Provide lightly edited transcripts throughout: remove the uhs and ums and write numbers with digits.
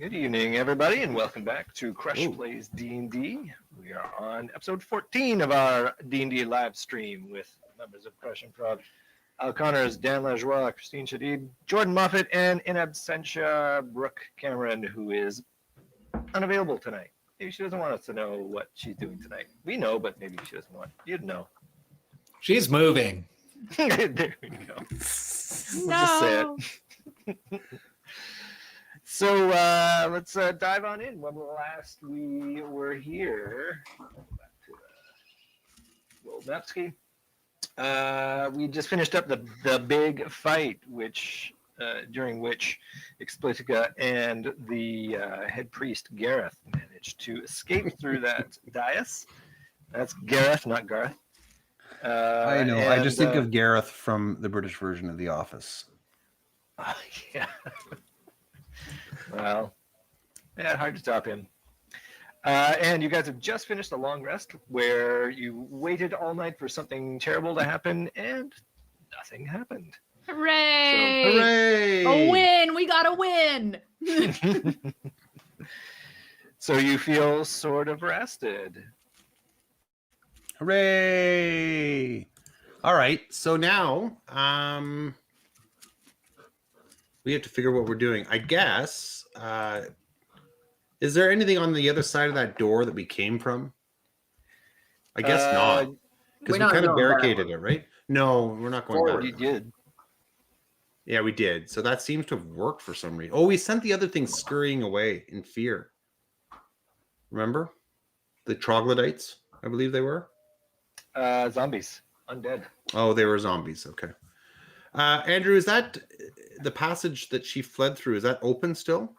Good evening, everybody, and welcome back to Crush Plays D&D. We are on episode 14 of our D&D live stream with members of Crush Improv, Al Connors, Dan Lajoie, Christine Shadid, Jordan Moffat, and in absentia, Brooke Cameron, who is unavailable tonight. Maybe she doesn't want us to know what she's doing tonight. We know, but maybe she doesn't want you to know. She's moving. There we go. We'll No. just say it. So let's dive on in. When last we were here, back to the old Mapski, we just finished up the big fight, which during which Explitica and the head priest Gareth managed to escape through that dais. That's Gareth, not Garth. I know. I just think of Gareth from the British version of The Office. Yeah. Well, yeah, hard to top him. And you guys have just finished a long rest where you waited all night for something terrible to happen, and nothing happened. Hooray! So, hooray! A win! We got a win! So you feel sort of rested. Hooray! All right. So now, we have to figure what we're doing. I guess. Is there anything on the other side of that door that we came from? I guess not. Because we kind of barricaded it, right? No, we're not going Forward, back. you did. Yeah, we did. So that seems to have worked for some reason. Oh, we sent the other thing scurrying away in fear. Remember? The troglodytes, I believe they were. Zombies. Undead. Oh, they were zombies. Okay. Andrew, is that the passage that she fled through? Is that open still?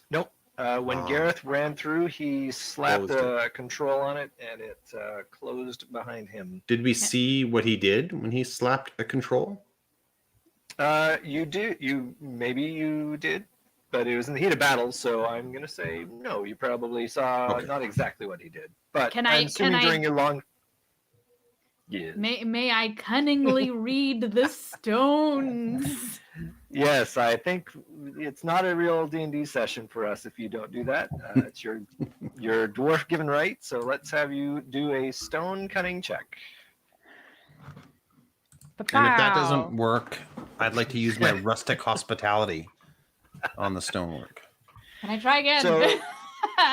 Nope. When Gareth ran through, he slapped a control on it, and it closed behind him. Did we see what he did when he slapped a control? You did. Maybe you did, but it was in the heat of battle, so I'm gonna say no. You probably saw not exactly what he did, but I'm assuming during your long. Yes. May I cunningly read the stones? Yes, I think it's not a real D&D session for us if you don't do that. It's your dwarf given right, so let's have you do a stone cunning check. And if that doesn't work, I'd like to use my rustic hospitality on the stonework. Can I try again? So,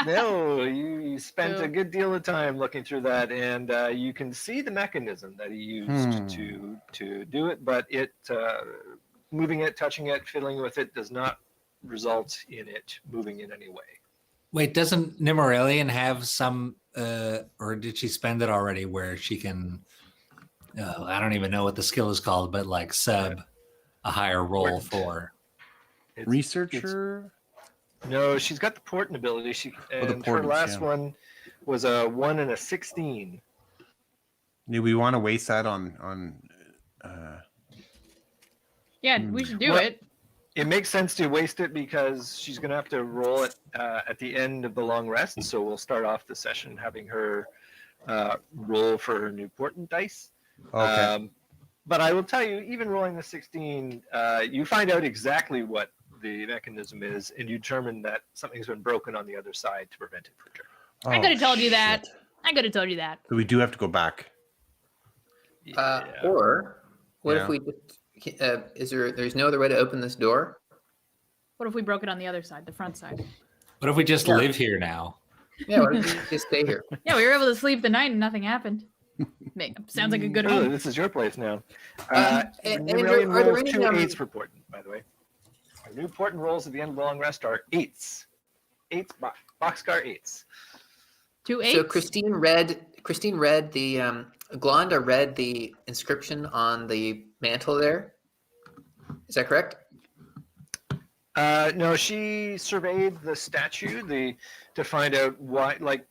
no, you spent a good deal of time looking through that, and you can see the mechanism that he used to do it, but it moving it, touching it, fiddling with it does not result in it moving in any way. Wait, doesn't Nimmeralian have some, or did she spend it already where she can, I don't even know what the skill is called, but like sub a higher roll for? Researcher? No, she's got the portent ability. Her last one was a 1 and a 16. Do we want to waste that on Yeah, we should do it. It makes sense to waste it because she's going to have to roll it at the end of the long rest. So we'll start off the session having her roll for her new portent dice. Okay. But I will tell you, even rolling the 16, you find out exactly what the mechanism is, and you determine that something's been broken on the other side to prevent it from turning. I could have told you that. I could have told you that. So we do have to go back. Or what if we just there's no other way to open this door? What if we broke it on the other side, the front side? What if we just live here now? Yeah, what if we just stay here? Yeah, we were able to sleep the night and nothing happened. Sounds like a good Oh, home. this is your place now. Andrew, are there any 2 8s for portent, by the way. Our new portent rolls at the end of the long rest are 8s. 8s, boxcar 8s. 2 8. So Christine read the Glonda read the inscription on the mantle there. Is that correct? No, she surveyed the statue to find out why. Like,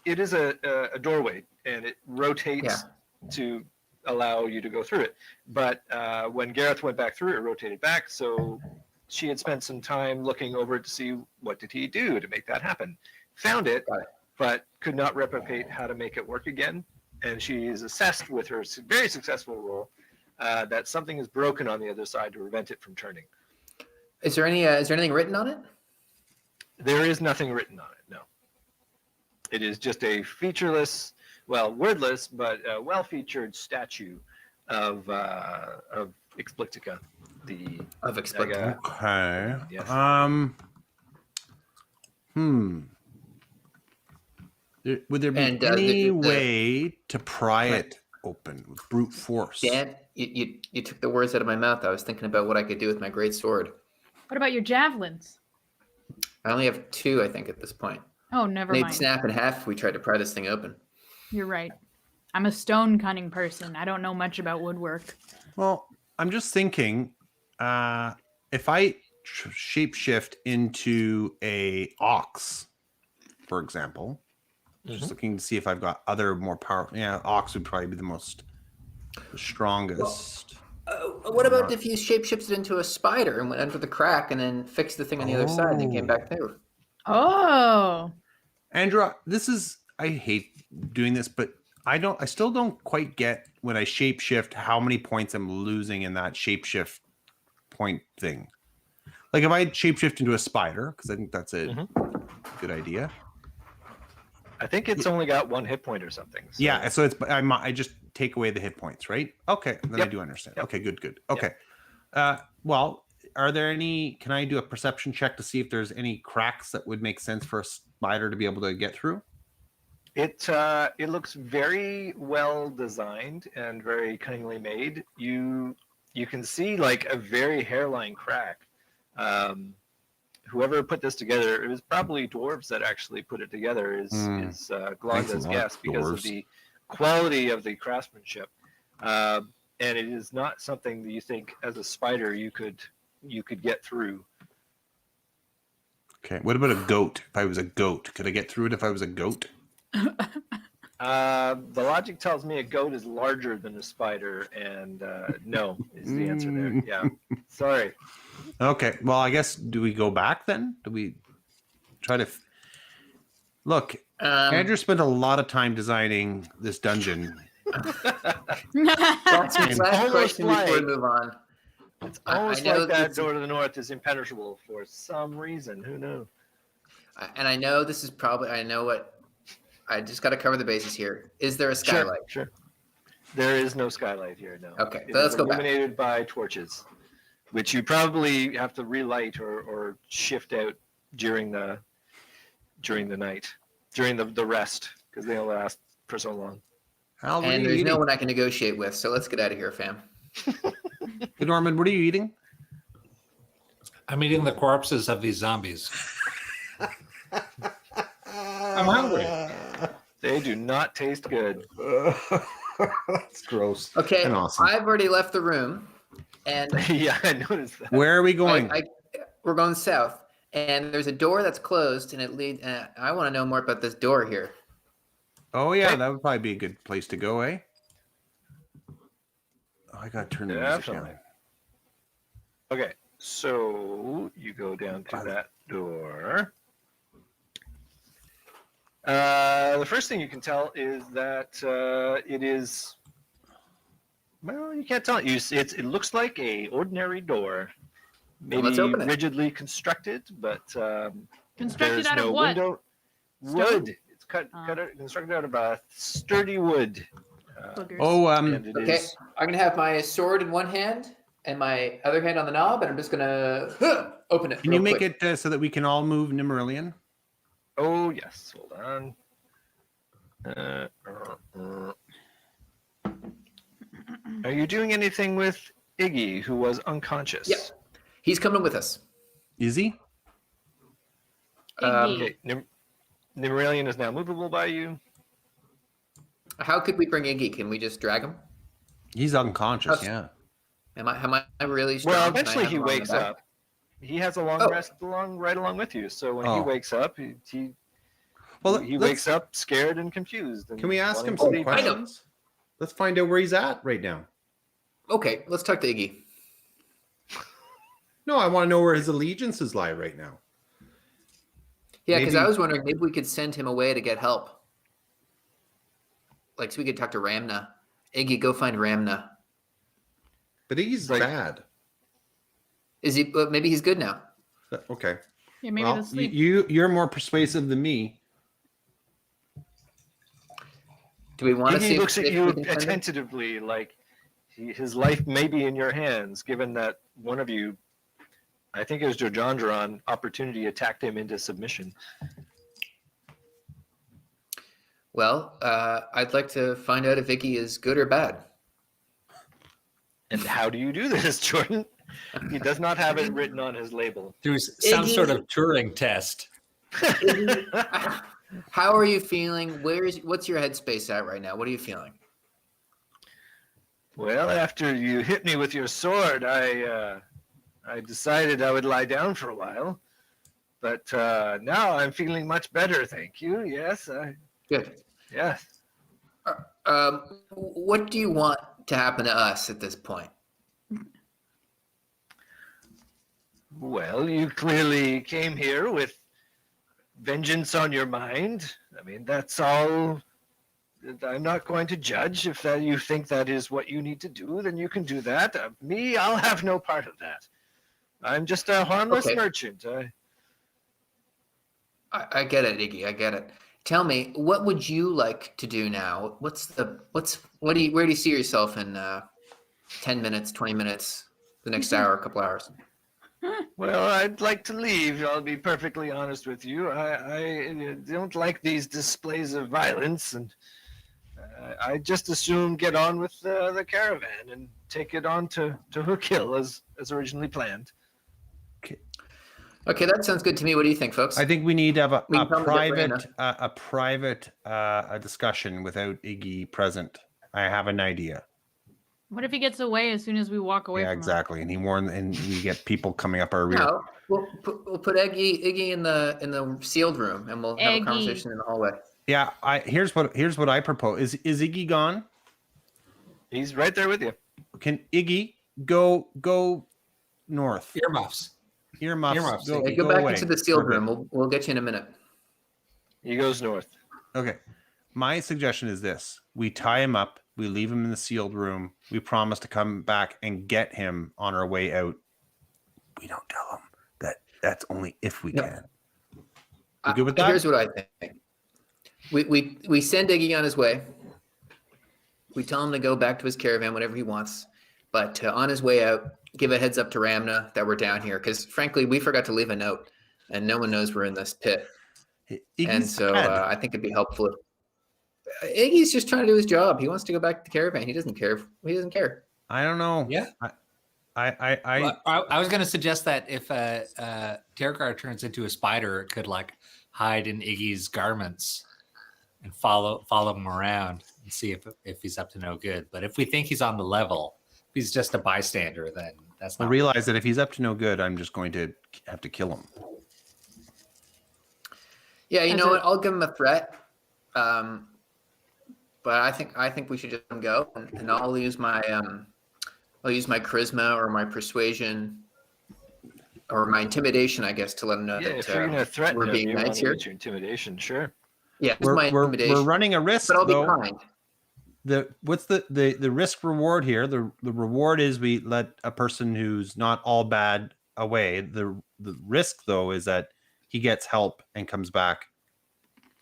it is a doorway, and it rotates to allow you to go through it. But when Gareth went back through it, rotated back. So she had spent some time looking over it to see what did he do to make that happen. Found it, but could not replicate how to make it work again. And she is assessed with her very successful roll that something is broken on the other side to prevent it from turning. Is there anything written on it? There is nothing written on it. No. It is just a featureless, well, wordless, but well-featured statue of Explictica. Of Explictica. Okay. Yes. Would there be And, any way to pry it open with brute force? Dan, you took the words out of my mouth. I was thinking about what I could do with my great sword. What about your javelins? I only have 2, I think, at this point. Oh, never They'd mind. snap in half if we tried to pry this thing open. You're right. I'm a stone cunning person. I don't know much about woodwork. Well, I'm just thinking, if I shapeshift into a ox, for example, just looking to see if I've got other more powerful. Yeah, ox would probably be the strongest. What about if you shapeshifted into a spider and went under the crack and then fixed the thing on the other side and then came back through? Oh. Andrew, I hate doing this, but I still don't quite get when I shapeshift how many points I'm losing in that shapeshift point thing. Like if I shapeshift into a spider, because I think that's a good idea. I think it's only got 1 hit point or something. So. Yeah, so I just take away the hit points, right? Okay, then I Yep. do understand. Yep. Okay, good. Okay. Well, are there any? Can I do a perception check to see if there's any cracks that would make sense for a spider to be able to get through? It looks very well designed and very cunningly made. You can see like a very hairline crack. Whoever put this together, it was probably dwarves that actually put it together. Is Glonda's guess because of the quality of the craftsmanship, and it is not something that you think as a spider you could get through. Okay. What about a goat? If I was a goat, could I get through it if I was a goat? The logic tells me a goat is larger than a spider, and no is the answer there. Yeah, sorry. Okay. Well, I guess do we go back then? Do we try to look? Andrew spent a lot of time designing this dungeon. That's his last question before we like- move on. It's I almost know like that it's- door to the north is impenetrable for some reason. Who knows? And I know this is probably, I know what, I just got to cover the bases here. Is there a skylight? Sure. There is no skylight here. No. Okay, It so let's is go back. illuminated by torches, which you probably have to relight or shift out during the night, during the rest, because they only last for so long. Hal, what are And you there's eating? no one I can negotiate with, so let's get out of here, fam. Hey, Norman, what are you eating? I'm eating the corpses of these zombies. I'm hungry. They do not taste good. That's gross. Okay, And awesome. I've already left the room, and Yeah, I noticed that. Where are we going? we're going south, and there's a door that's closed, and it leads. I want to know more about this door here. Oh yeah, that would probably be a good place to go, eh? Oh, I gotta turn the music Definitely. down. Okay, so you go down to that door. The first thing you can tell is that it is. Well, you can't tell. It looks like a ordinary door, Well, maybe let's open it. rigidly constructed, but Constructed there's out no of what? window. Stone? Wood. It's constructed out of a sturdy wood. Boogers. Oh, And it Okay, is- I'm gonna have my sword in one hand and my other hand on the knob, and I'm just gonna open it. can you make it so that we can all move Nimmerillion? Oh yes. Hold on. Are you doing anything with Iggy, who was unconscious? Yeah. He's coming with us. Is he? Iggy. Okay. Nimmerillion is now movable by you. How could we bring Iggy? Can we just drag him? He's unconscious. That's- Yeah. Am I really strong? Well, Can I eventually have he him on the wakes back? up. He has a long Oh. rest right along with you. So when he Oh. wakes up, he Well, he let's- wakes up scared and confused. And Can we ask him wanting to some leave. I know. questions? Let's find out where he's at right now. Okay, let's talk to Iggy. No, I want to know where his allegiances lie right now. Yeah, because I Maybe- was wondering maybe we could send him away to get help. Like, so we could talk to Ramna. Iggy, go find Ramna. But he's Like- bad. Is he? Maybe he's good now. Okay. Yeah, maybe Well, the sleep. you're more persuasive than me. Do we want to see He if looks at we you can find him? attentively, like his life may be in your hands, given that one of you, I think it was Jojandra, on opportunity attacked him into submission. Well, I'd like to find out if Iggy is good or bad. And how do you do this, Jordan? He does not have it written on his label. Through some Iggy. sort of Turing test. How are you feeling? What's your headspace at right now? What are you feeling? Well, after you hit me with your sword, I decided I would lie down for a while. But now I'm feeling much better, thank you. Yes, Good. yes. What do you want to happen to us at this point? Well, you clearly came here with vengeance on your mind. I mean, that's all. I'm not going to judge. If that you think that is what you need to do, then you can do that. Me, I'll have no part of that. I'm just a harmless Okay. merchant. I get it, Iggy. I get it. Tell me, what would you like to do now? Where do you see yourself in 10 minutes, 20 minutes, the next hour, a couple hours? Well, I'd like to leave. I'll be perfectly honest with you. I don't like these displays of violence, and I just assume get on with the caravan and take it on to Hookhill as originally planned. Okay, that sounds good to me. What do you think, folks? I think we need to have We can probably get a private discussion without Iggy present. I have an idea. What if he gets away as soon as we walk away Yeah, from exactly. And and we get people coming up our rear. No, we'll put Iggy in the sealed room, and we'll have Iggy. a conversation in the hallway. Yeah, here's what I propose. Is Iggy gone? He's right there with you. Can Iggy go north? Earmuffs. Earmuffs. Earmuffs. Go, Hey, go go back away. into the sealed Okay. room. We'll get you in a minute. He goes north. Okay. My suggestion is this. We tie him up. We leave him in the sealed room. We promise to come back and get him on our way out. We don't tell him that that's only if we No. can. You good with that? Here's what I think. We send Iggy on his way. We tell him to go back to his caravan whenever he wants. But on his way out, give a heads up to Ramna that we're down here. Because frankly, we forgot to leave a note. And no one knows we're in this pit. Iggy's And so bad. I think it'd be helpful if Iggy's just trying to do his job. He wants to go back to the caravan. He doesn't care. He doesn't care. I don't know. Yeah. I was going to suggest that if Terragar turns into a spider, it could like hide in Iggy's garments and follow him around and see if he's up to no good. But if we think he's on the level, if he's just a bystander, then that's I not. realize that if he's up to no good, I'm just going to have to kill him. Yeah, you As know a- what? I'll give him a threat. But I think we should just let him go, and I'll use my charisma or my persuasion or my intimidation, I guess, to let him know Yeah, that if you're gonna threaten we're him, being you nice want to here. use your intimidation, sure. Yeah, it's my intimidation. We're running a risk, but I'll be though. kind. What's the risk reward here? The reward is we let a person who's not all bad away. The risk, though, is that he gets help and comes back,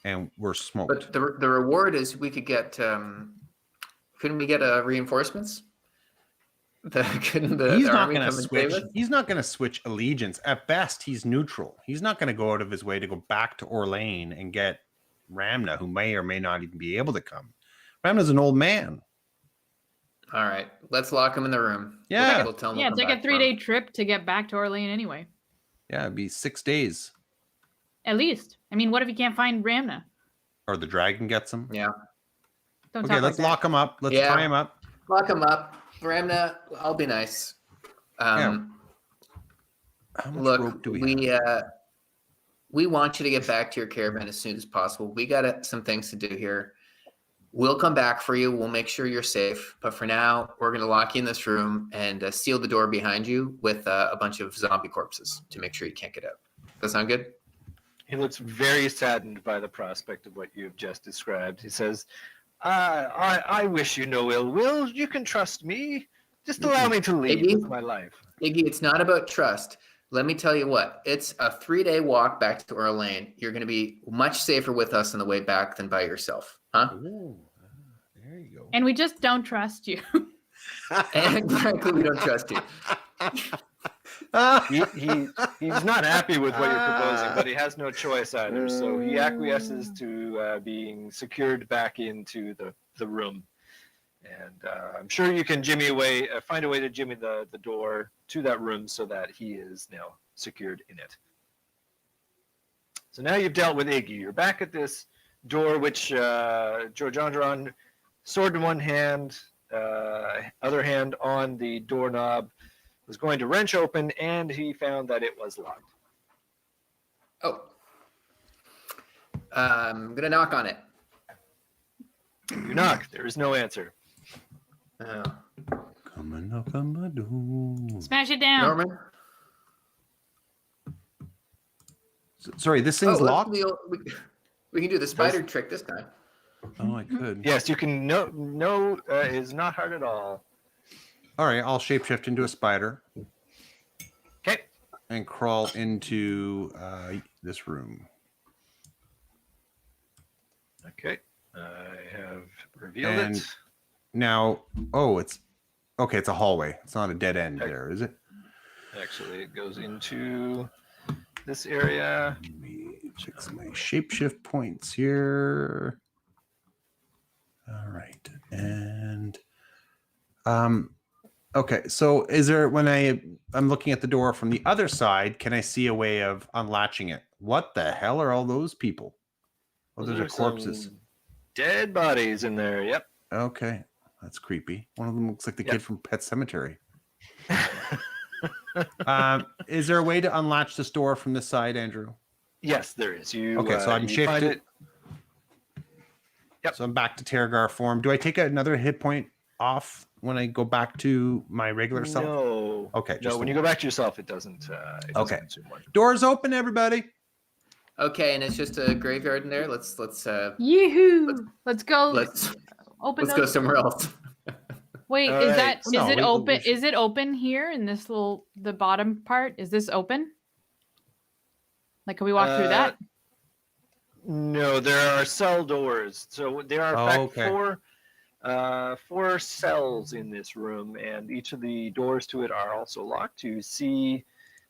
and we're smoked. But the reward is we could get. Couldn't we get reinforcements? Couldn't the He's not army going to come and switch. save us? He's not going to switch allegiance. At best, he's neutral. He's not going to go out of his way to go back to Orlane and get Ramna, who may or may not even be able to come. Ramna's an old man. All right, let's lock him in the room. Yeah. We'll tell him Yeah, we'll it's come like a back tomorrow. 3-day trip to get back to Orlane anyway. Yeah, it'd be 6 days. At least. I mean, what if you can't find Ramna? Or the dragon gets him. Yeah, Don't Okay, talk let's like lock him up. Let's Yeah. tie him up. lock him up. Ramna, I'll be nice. How much Look, rope do we have? we want you to get back to your caravan as soon as possible. We got some things to do here. We'll come back for you. We'll make sure you're safe. But for now, we're going to lock you in this room and seal the door behind you with a bunch of zombie corpses to make sure you can't get out. Does that sound good? He looks very saddened by the prospect of what you have just described. He says, I wish you no ill will. You can trust me. Just allow me to leave Iggy? with my life. Iggy, it's not about trust. let me tell you what, it's a 3-day walk back to Orlane. You're going to be much safer with us on the way back than by yourself. Huh? Ooh, there you go. And we just don't trust you. And frankly, we don't trust you. He's not happy with what you're proposing, but he has no choice either. So he acquiesces to being secured back into the room. And I'm sure you can find a way to jimmy the door to that room so that he is now secured in it. So now you've dealt with Iggy. You're back at this door, which George Andron, sword in one hand, other hand on the doorknob, was going to wrench open, and he found that it was locked. Oh. I'm going to knock on it. You knock. There is no answer. Oh. Come and knock on my door. Smash it down. Norman? Sorry, this thing's locked? We can do the spider trick this time. Oh, I could. Yes, you can. No, is not hard at all. All right, I'll shapeshift into a spider. Okay. And crawl into this room. Okay. I have revealed it. Now, it's a hallway. It's not a dead end there, is it? Actually, it goes into this area. Let me check my shapeshift points here. All right. And okay, so is there, when I'm looking at the door from the other side, can I see a way of unlatching it? What the hell are all those people? Oh, those are corpses. Some dead bodies in there. Yep. Okay, that's creepy. One of them looks like the kid from Pet Cemetery. Is there a way to unlatch this door from this side, Andrew? Yes, there is. Okay, so I'm shifted. Yep. So I'm back to Terragar form. Do I take another hit point off when I go back to my regular self? No. Okay. No, when you go back to yourself, it doesn't. Okay. Consume one. Doors open, everybody. Okay, and it's just a graveyard in there. Let's Yoo-hoo! Let's go. Open. Let's go somewhere else. Wait, All is right. it open? Is it open here in this the bottom part? Is this open? Like, can we walk through that? No, there are cell doors. So there are in fact four cells in this room, and each of the doors to it are also locked. You see,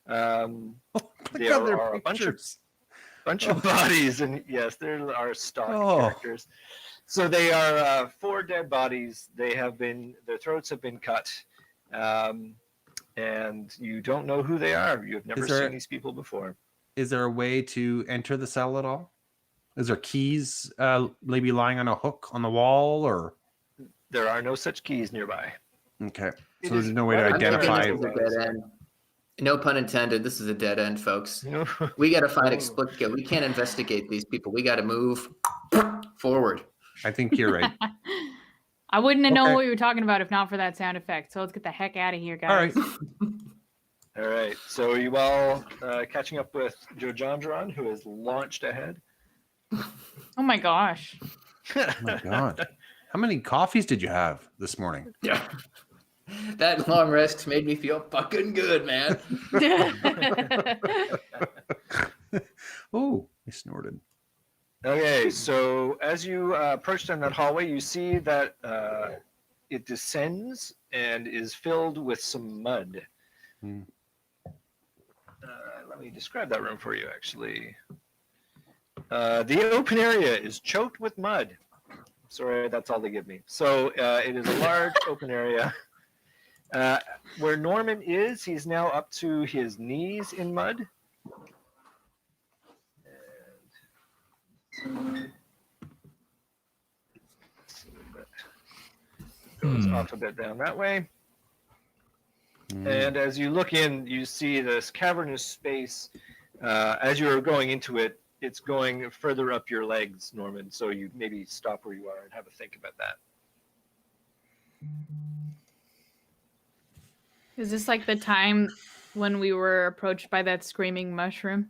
there are a bunch of bodies, and yes, there are stock characters. So they are 4 dead bodies. Their throats have been cut, and you don't know who they are. You have never seen these people before. Is there a way to enter the cell at all? Is there keys maybe lying on a hook on the wall, or? There are no such keys nearby. Okay, so there's no way to identify. No pun intended. This is a dead end, folks. We got to find explicit. We can't investigate these people. We got to move forward. I think you're right. I wouldn't have known what you were talking about if not for that sound effect. So let's get the heck out of here, guys. All right. All right. So are you all catching up with Jojandron, who has launched ahead? Oh my gosh. Oh my god. How many coffees did you have this morning? Yeah. That long rest made me feel fucking good, man. Oh, I snorted. Okay, so as you approach down that hallway, you see that it descends and is filled with some mud. Let me describe that room for you, actually. The open area is choked with mud. Sorry, that's all they give me. So it is a large open area. Where Norman is, he's now up to his knees in mud. Goes off a bit down that way. And as you look in, you see this cavernous space. As you're going into it, it's going further up your legs, Norman. So you maybe stop where you are and have a think about that. Is this like the time when we were approached by that screaming mushroom?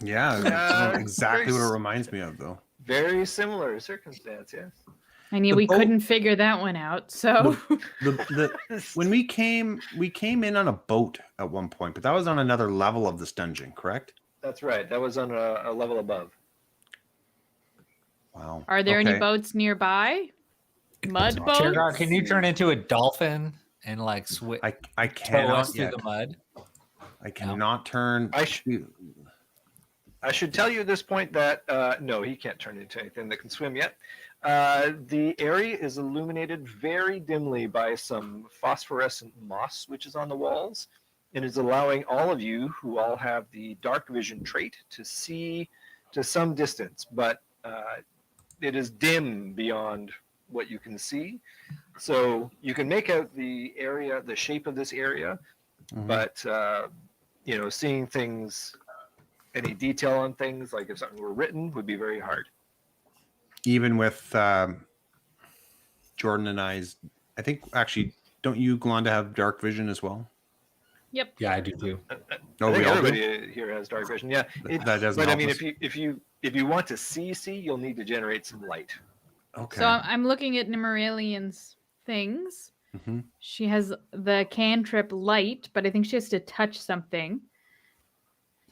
Yeah, that's exactly what it reminds me of, though. Very similar circumstance, yes. I mean, The we boat- couldn't figure that one out. So When we came in on a boat at one point, but that was on another level of this dungeon, correct? That's right. That was on a level above. Wow. are there any Okay. boats nearby? Mud boats? Tirgar, can you turn into a dolphin and like swim? I Tow cannot us through yet. the mud. I cannot turn. I should tell you at this point that no, he can't turn into anything that can swim yet. The area is illuminated very dimly by some phosphorescent moss, which is on the walls, and is allowing all of you who all have the dark vision trait to see to some distance, but it is dim beyond what you can see. So you can make out the area, the shape of this area, but seeing things, any detail on things, like if something were written, would be very hard. Even with Jordan and I think actually, don't you, Glonda, have dark vision as well? Yep. Yeah, I do too. No, I think we all do? everybody here has dark vision. Yeah, That doesn't but I help mean, us. if you want to see, you'll need to generate some light. Okay. So I'm looking at Nimmeralian's things. Mhm. She has the cantrip light, but I think she has to touch something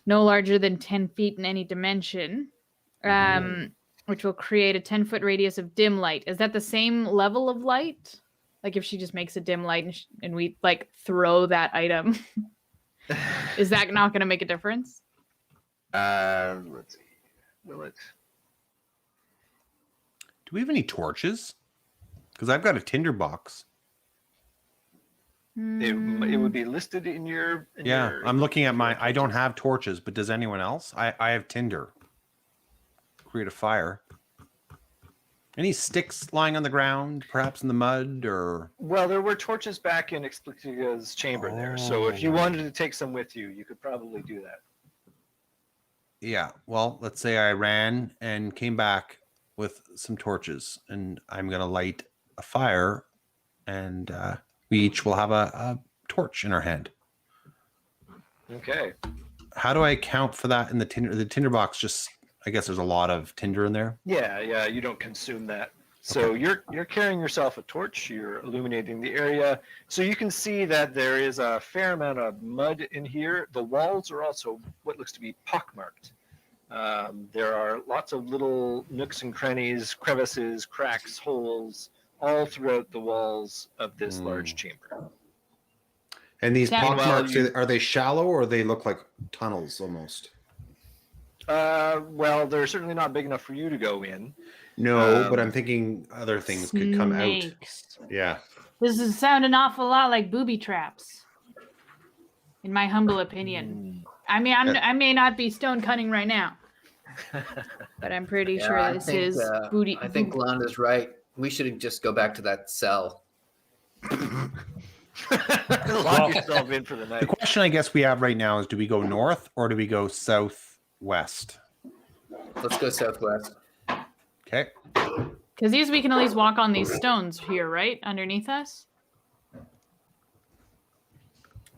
no larger than 10 feet in any dimension, which will create a 10-foot radius of dim light. Is that the same level of light? Like if she just makes a dim light and we like throw that item, is that not going to make a difference? Let's see. Will it? Do we have any torches? Because I've got a tinder box. It would be listed in your. I'm looking at my. I don't have torches, but does anyone else? I have tinder. Create a fire. Any sticks lying on the ground, perhaps in the mud, or? Well, there were torches back in Explica's chamber there, so if you wanted to take some with you, you could probably do that. Yeah. Well, let's say I ran and came back with some torches, and I'm gonna light a fire, and we each will have a torch in our hand. Okay. How do I account for that in the tinder? The tinder box just, I guess there's a lot of tinder in there. Yeah, you don't consume that. So you're carrying yourself a torch, you're illuminating the area. So you can see that there is a fair amount of mud in here. The walls are also what looks to be pockmarked. There are lots of little nooks and crannies, crevices, cracks, holes, all throughout the walls of this large chamber. And these Meanwhile, pockmarks, are they shallow or they look like tunnels almost? Well, they're certainly not big enough for you to go in. No, but I'm thinking other things could come out. Snakes. Yeah. This is sounding an awful lot like booby traps, in my humble opinion. I mean, I may not be stone cutting right now, but I'm pretty sure this is booty. I think Glonda's right. We should just go back to that cell. Lock yourself in for the night. The question I guess we have right now is, do we go north or do we go southwest? Let's go southwest. Okay. Because we can at least walk on these stones here, right? Underneath us?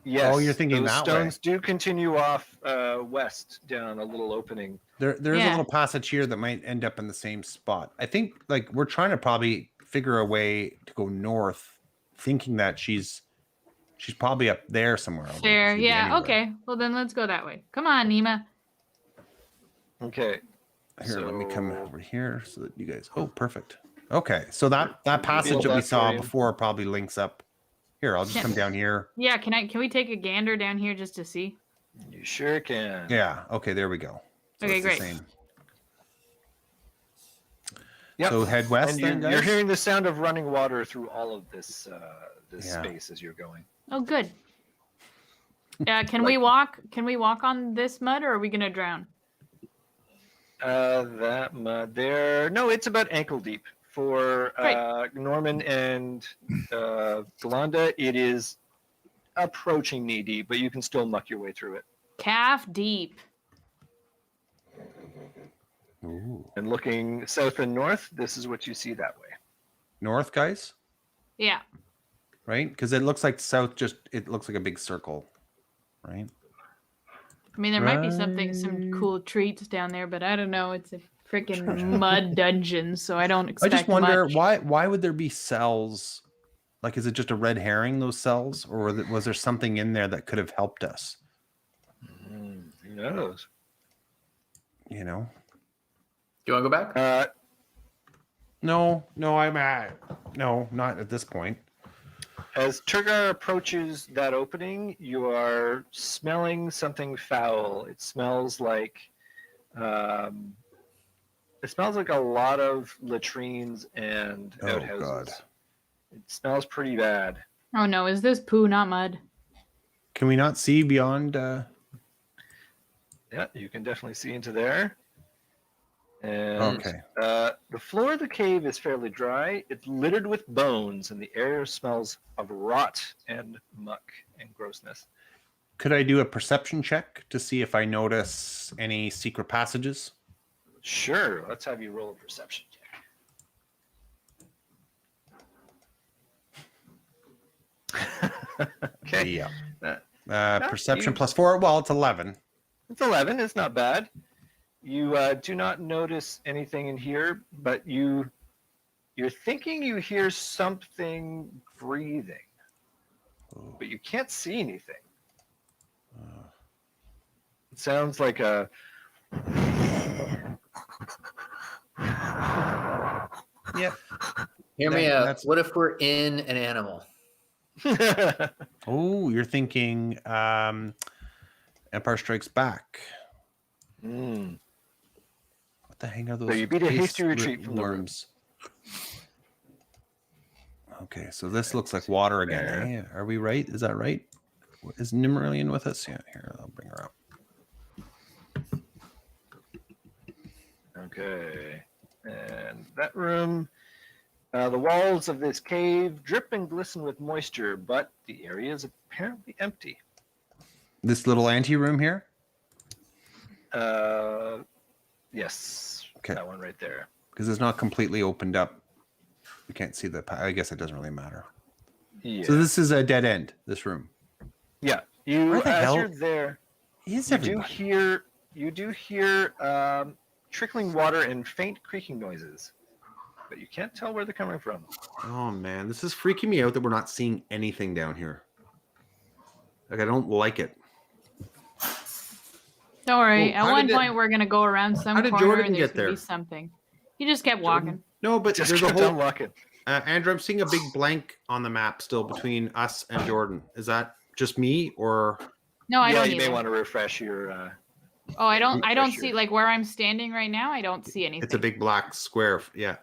Yes. Oh, you're thinking those that stones way. do continue off west down a little opening. There is a Yeah. little passage here that might end up in the same spot. I think like we're trying to probably figure a way to go north, thinking that she's probably up there somewhere. although Fair. she could be Yeah. anywhere. Okay. Well, then let's go that way. Come on, Nima. Okay. Here, let me come So- over here so that you guys. Oh, perfect. Okay, so that passage build that we that saw for you. before probably links up. Here, I'll just Yeah. come down here. Yeah. Can we take a gander down here just to see? You sure can. Yeah. Okay, there we go. So Okay, it's the great. same. Yep. So head west And then, you're guys? hearing the sound of running water through all of this Yeah. space as you're going. Oh, good. Can we walk? Can we walk on this mud, or are we gonna drown? That mud there. No, it's about ankle deep. For Norman and Glonda, it is approaching knee deep, but you can still muck your way through it. Calf deep. Ooh. And looking south and north, this is what you see that way. North, guys, Yeah. right? Because it looks like south. It looks like a big circle, right? I mean, there might be some cool treats down there, but I don't know. It's freaking mud dungeons, so I don't expect I just wonder much. why would there be cells? Like, is it just a red herring, those cells, or was there something in there that could have helped us? Who knows? You know? Do you want to go back? No, not at this point. As Turgar approaches that opening, you are smelling something foul. It smells like a lot of latrines and outhouses. God. It smells pretty bad. Oh no, is this poo, not mud? Can we not see beyond? Yeah, you can definitely see into there. And Okay. the floor of the cave is fairly dry. It's littered with bones, and the air smells of rot and muck and grossness. Could I do a perception check to see if I notice any secret passages? Sure, let's have you roll a perception check. Okay. Yeah. Perception plus 4. Well, it's 11. It's 11. It's not bad. You do not notice anything in here, but you're thinking you hear something breathing, but you can't see anything. It sounds like a. Yep. Hear me out. That's- What if we're in an animal? Oh, you're thinking Empire Strikes Back. Mm. What the hang are those? So you beat a face hasty retreat from the room. worms. Okay, so this looks like water again. Eh? Are we right? Is that right? Is Nimmerlian with us? Yeah, here, I'll bring her up. Okay. And that room, the walls of this cave drip and glisten with moisture, but the area is apparently empty. This little anteroom here? Yes. Okay. That one right there. Because it's not completely opened up. We can't see the. I guess it doesn't really matter. Yeah. So this is a dead end. This room. Yeah. Where the As hell you're there, is you everybody? do hear trickling water and faint creaking noises, but you can't tell where they're coming from. Oh man, this is freaking me out that we're not seeing anything down here. Like, I don't like it. Don't worry. Well, At how one did it- point, we're gonna go around some how did corner Jordan and there's get gonna there? be something. He just kept walking. No, but Just there's a kept whole. on walking. Andrew, I'm seeing a big blank on the map still between us and Jordan. Is that just me or? No, I Yeah, don't you may either. want to refresh your. Oh, I don't refresh see your- like where I'm standing right now. I don't see anything. It's a big black square. Yeah.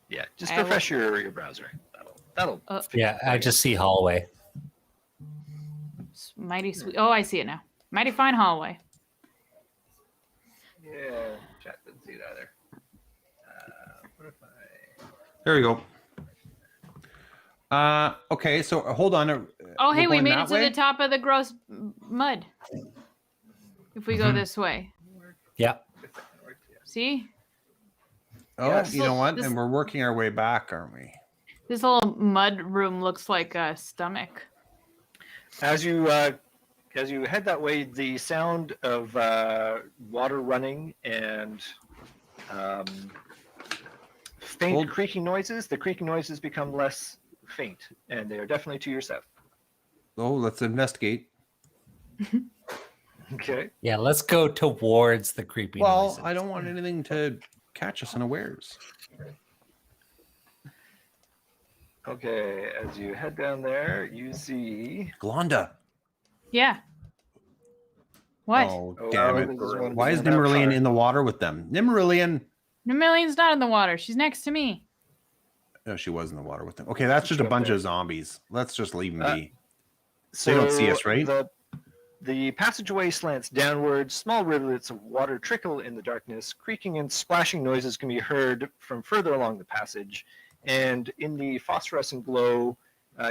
Yeah, just I will- refresh your browser. That'll. fix Yeah, it. I just see hallway. It's mighty sweet. Oh, I see it now. Mighty fine hallway. Yeah, chat didn't see it either. What if I? There we go. Okay, so hold on. Oh, hey, we're we going made that it to way? the top of the gross mud. If we go this way, Yeah. see Oh, Yes. you know what? This- And we're working our way back, aren't we? this little mud room looks like a stomach. As you head that way, the sound of water running and faint Hold- creaking noises. The creaking noises become less faint, and they are definitely to your south. Oh, let's investigate. Okay. Yeah, let's go towards the creepy Well, noises. I don't want anything to catch us unawares. Okay. As you head down there, you see. Glonda. Yeah. What? Oh, Oh, damn this it. is one Why is that's not Nimmerlian far. in the water with them? Nimmerlian. Nemillion's not in the water. She's next to me. No, she was in the water with them. Okay, that's just a Up bunch there. of zombies. Let's just leave them Uh, be. They don't see us, So right? The passageway slants downward. Small rivulets of water trickle in the darkness. Creaking and splashing noises can be heard from further along the passage. And in the phosphorescent glow,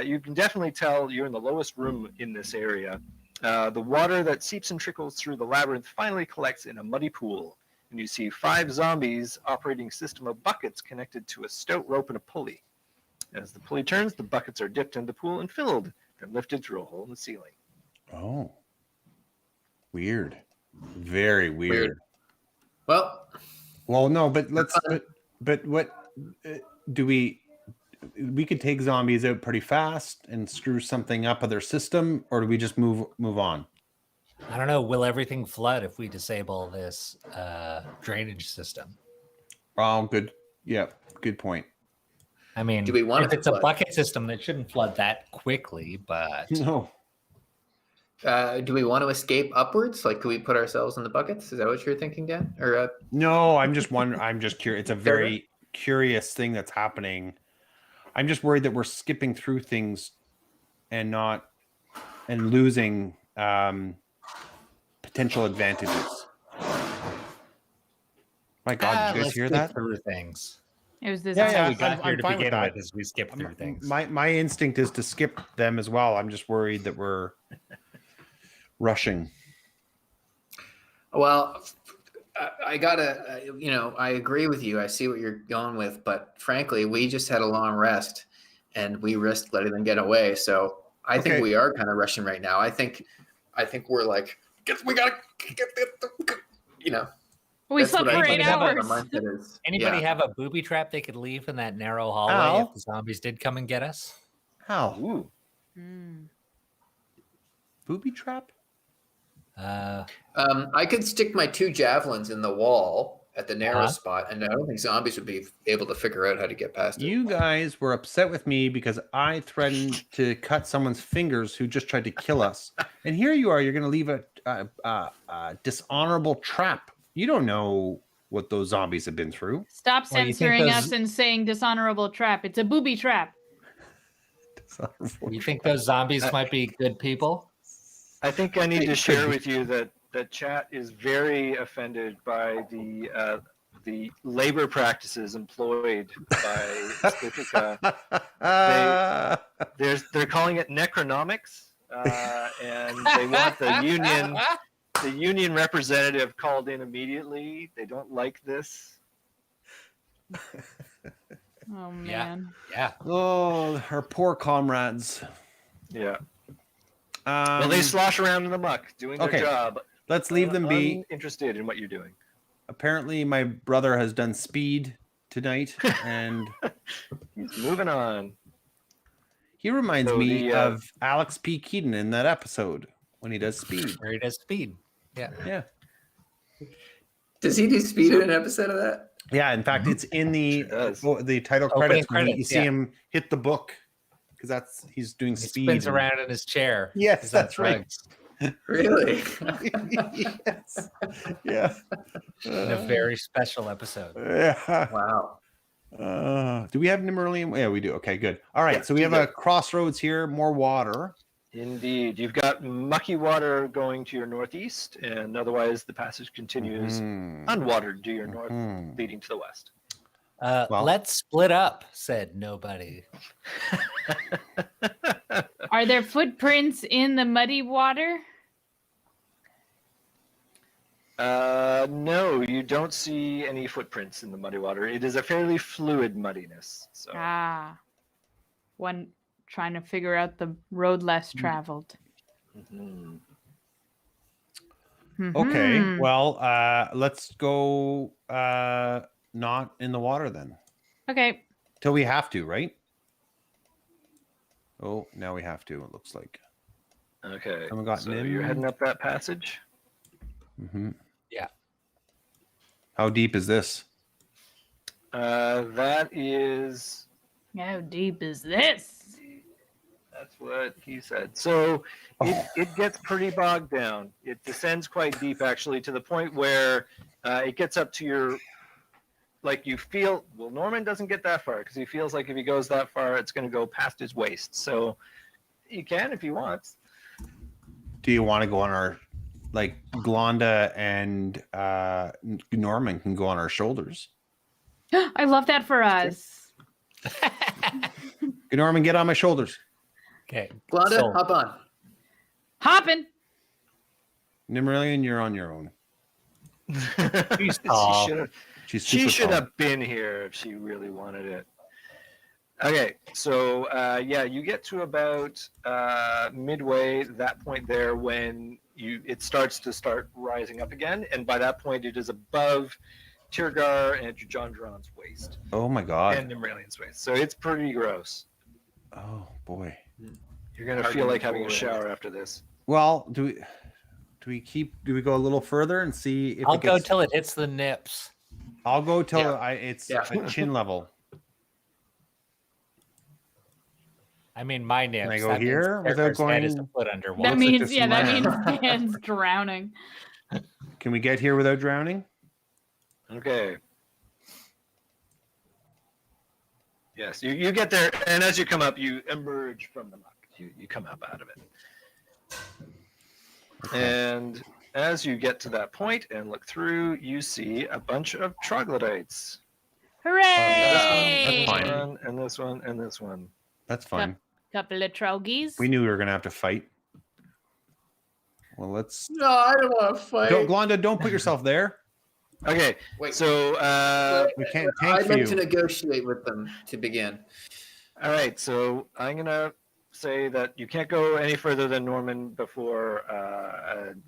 you can definitely tell you're in the lowest room in this area. The water that seeps and trickles through the labyrinth finally collects in a muddy pool. And you see 5 zombies operating a system of buckets connected to a stout rope and a pulley. As the pulley turns, the buckets are dipped in the pool and filled, then lifted through a hole in the ceiling. Oh. Weird. Very weird. Well, Well, no, but let's. But what do we? We could take zombies out pretty fast and screw something up of their system, or do we just move on? I don't know. Will everything flood if we disable this drainage system? Oh, good. Yeah, good point. I mean, Do we want if it to it's a flood? bucket system, that shouldn't flood that quickly. But No. Do we want to escape upwards? Like, can we put ourselves in the buckets? Is that what you're thinking, Dan? Or No, I'm just wondering. I'm just curious. It's a very curious thing that's happening. I'm just worried that we're skipping through things and losing potential advantages. My God, did you guys hear that? Through things. It was this. That's how we I'm got here to fine with begin that. with, is we skip through things. My instinct is to skip them as well. I'm just worried that we're rushing. well, I gotta, I agree with you. I see what you're going with, but frankly, we just had a long rest, and we risked letting them get away. So I think we are kind of rushing right now. I think we're like, we gotta get, We that's slept what for I 8 think our hours. mindset is. Anybody Yeah. have a booby trap they could leave in that narrow hallway Al? if the zombies did come and get us? How? Ooh. Mm. Booby trap? I could stick my 2 javelins in the wall at the narrow spot, and I don't think zombies would be able to figure out how to get past it. You guys were upset with me because I threatened to cut someone's fingers who just tried to kill us. And here you are, you're going to leave a dishonorable trap. You don't know what those zombies have been through. Stop Well, you think censoring those- us and saying dishonorable trap. It's a booby trap. You think those zombies might be good people? I think I need to share with you that the chat is very offended by the labor practices employed by Scimitar. They're calling it necronomics, and they want the union representative called in immediately. They don't like this. Oh man. Yeah. Oh, our poor comrades. Yeah. Well, they slosh around in the muck doing their job. Let's leave them be. Interested in what you're doing. Apparently, my brother has done speed tonight, and He's moving on. he reminds me of Alex P. Keaton in that episode when he does speed. Where he does speed. Yeah. Yeah. Does he do speed in an episode of that? Yeah, in fact, it's in the title Opening credits when you credits, see him hit the book because he's doing He speed. spins around in his chair. Yes, He's on that's right. drugs Really? Yes. Yeah. In a very special episode. Yeah. Wow. Do we have Nimmerlium? Yeah, we do. Okay, good. All right, Yeah, so we have a crossroads here, more water. Indeed. You've got mucky water going to your northeast, and otherwise the passage continues unwatered to your north, leading to the west. Let's split up, said nobody. Are there footprints in the muddy water? No, you don't see any footprints in the muddy water. It is a fairly fluid muddiness. So One trying to figure out the road less traveled. Okay, well, let's go not in the water then. Okay. Till we have to, right? Oh, now we have to, it looks like. Okay. Someone got so Nim? you're heading up that passage? Yeah. How deep is this? That is... How deep is this? That's what he said. So it gets pretty bogged down. It descends quite deep, actually, to the point where it gets up to your... Like you feel... Well, Norman doesn't get that far because he feels like if he goes that far, it's going to go past his waist. So you can if he wants. Do you want to go on our... Like, Glonda and Norman can go on our shoulders. I love that for us. Good, Norman, get on my shoulders. Okay. Glonda, So- hop on. Hopping. Nimmerlian, you're on your own. She's tall. She's She super should tall. have been here if she really wanted it. Okay, so you get to about midway, that point there, when it starts to rising up again, and by that point it is above Tirgar and Jondron's waist. Oh my god. And Nimralian's waist. So it's pretty gross. Oh boy. You're gonna Hard feel to like move having a forward. shower after this. Well, do we go a little further and see if I'll it go gets, till it hits the nips. I'll go till Yeah. it's Yeah. at chin level. I mean, my nips. I go That means here without Tirgar's head is a going- foot underwater. That Looks like means, there's that some means Dan's drowning. Can we get here without drowning? Okay. Yes, you get there, and as you come up, you emerge from the muck. You come up out of it. And as you get to that point and look through, you see a bunch of troglodytes. Hooray! That's fine. This one, and this one, and this one. That's fine. Couple of trogies. We knew we were gonna have to fight. Well, let's No, I don't want to fight. Glonda, don't put yourself there. Okay, Wait. so We can't tank I'd for like to you. negotiate with them to begin. all right, so I'm gonna say that you can't go any further than Norman before,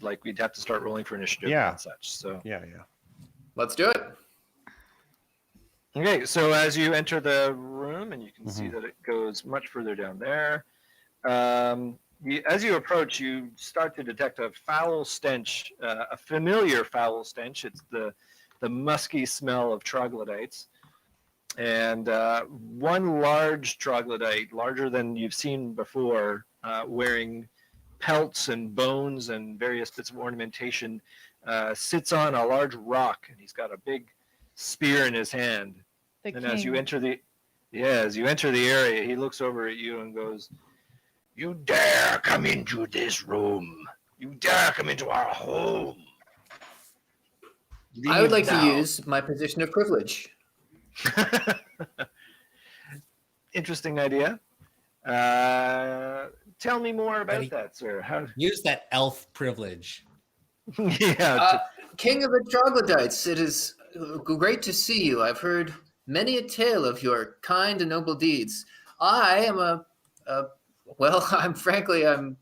like we'd have to start rolling for initiative Yeah. and such. So Yeah. Let's do it. okay, so as you enter the room, and you can see Mhm. that it goes much further down there. As you approach, you start to detect a foul stench, a familiar foul stench. It's the musky smell of troglodytes. And one large troglodyte, larger than you've seen before, wearing pelts and bones and various bits of ornamentation, sits on a large rock, and he's got a big spear in his hand. The And as you king. enter the area, he looks over at you and goes, "You dare come into this room? You dare come into our home?" I would like Leave to now." use my position of privilege. Interesting idea. Tell me more about Ready? that, sir. How? Use that elf privilege. Yeah. King of the Troglodytes, it is great to see you. I've heard many a tale of your kind and noble deeds. I am well, I'm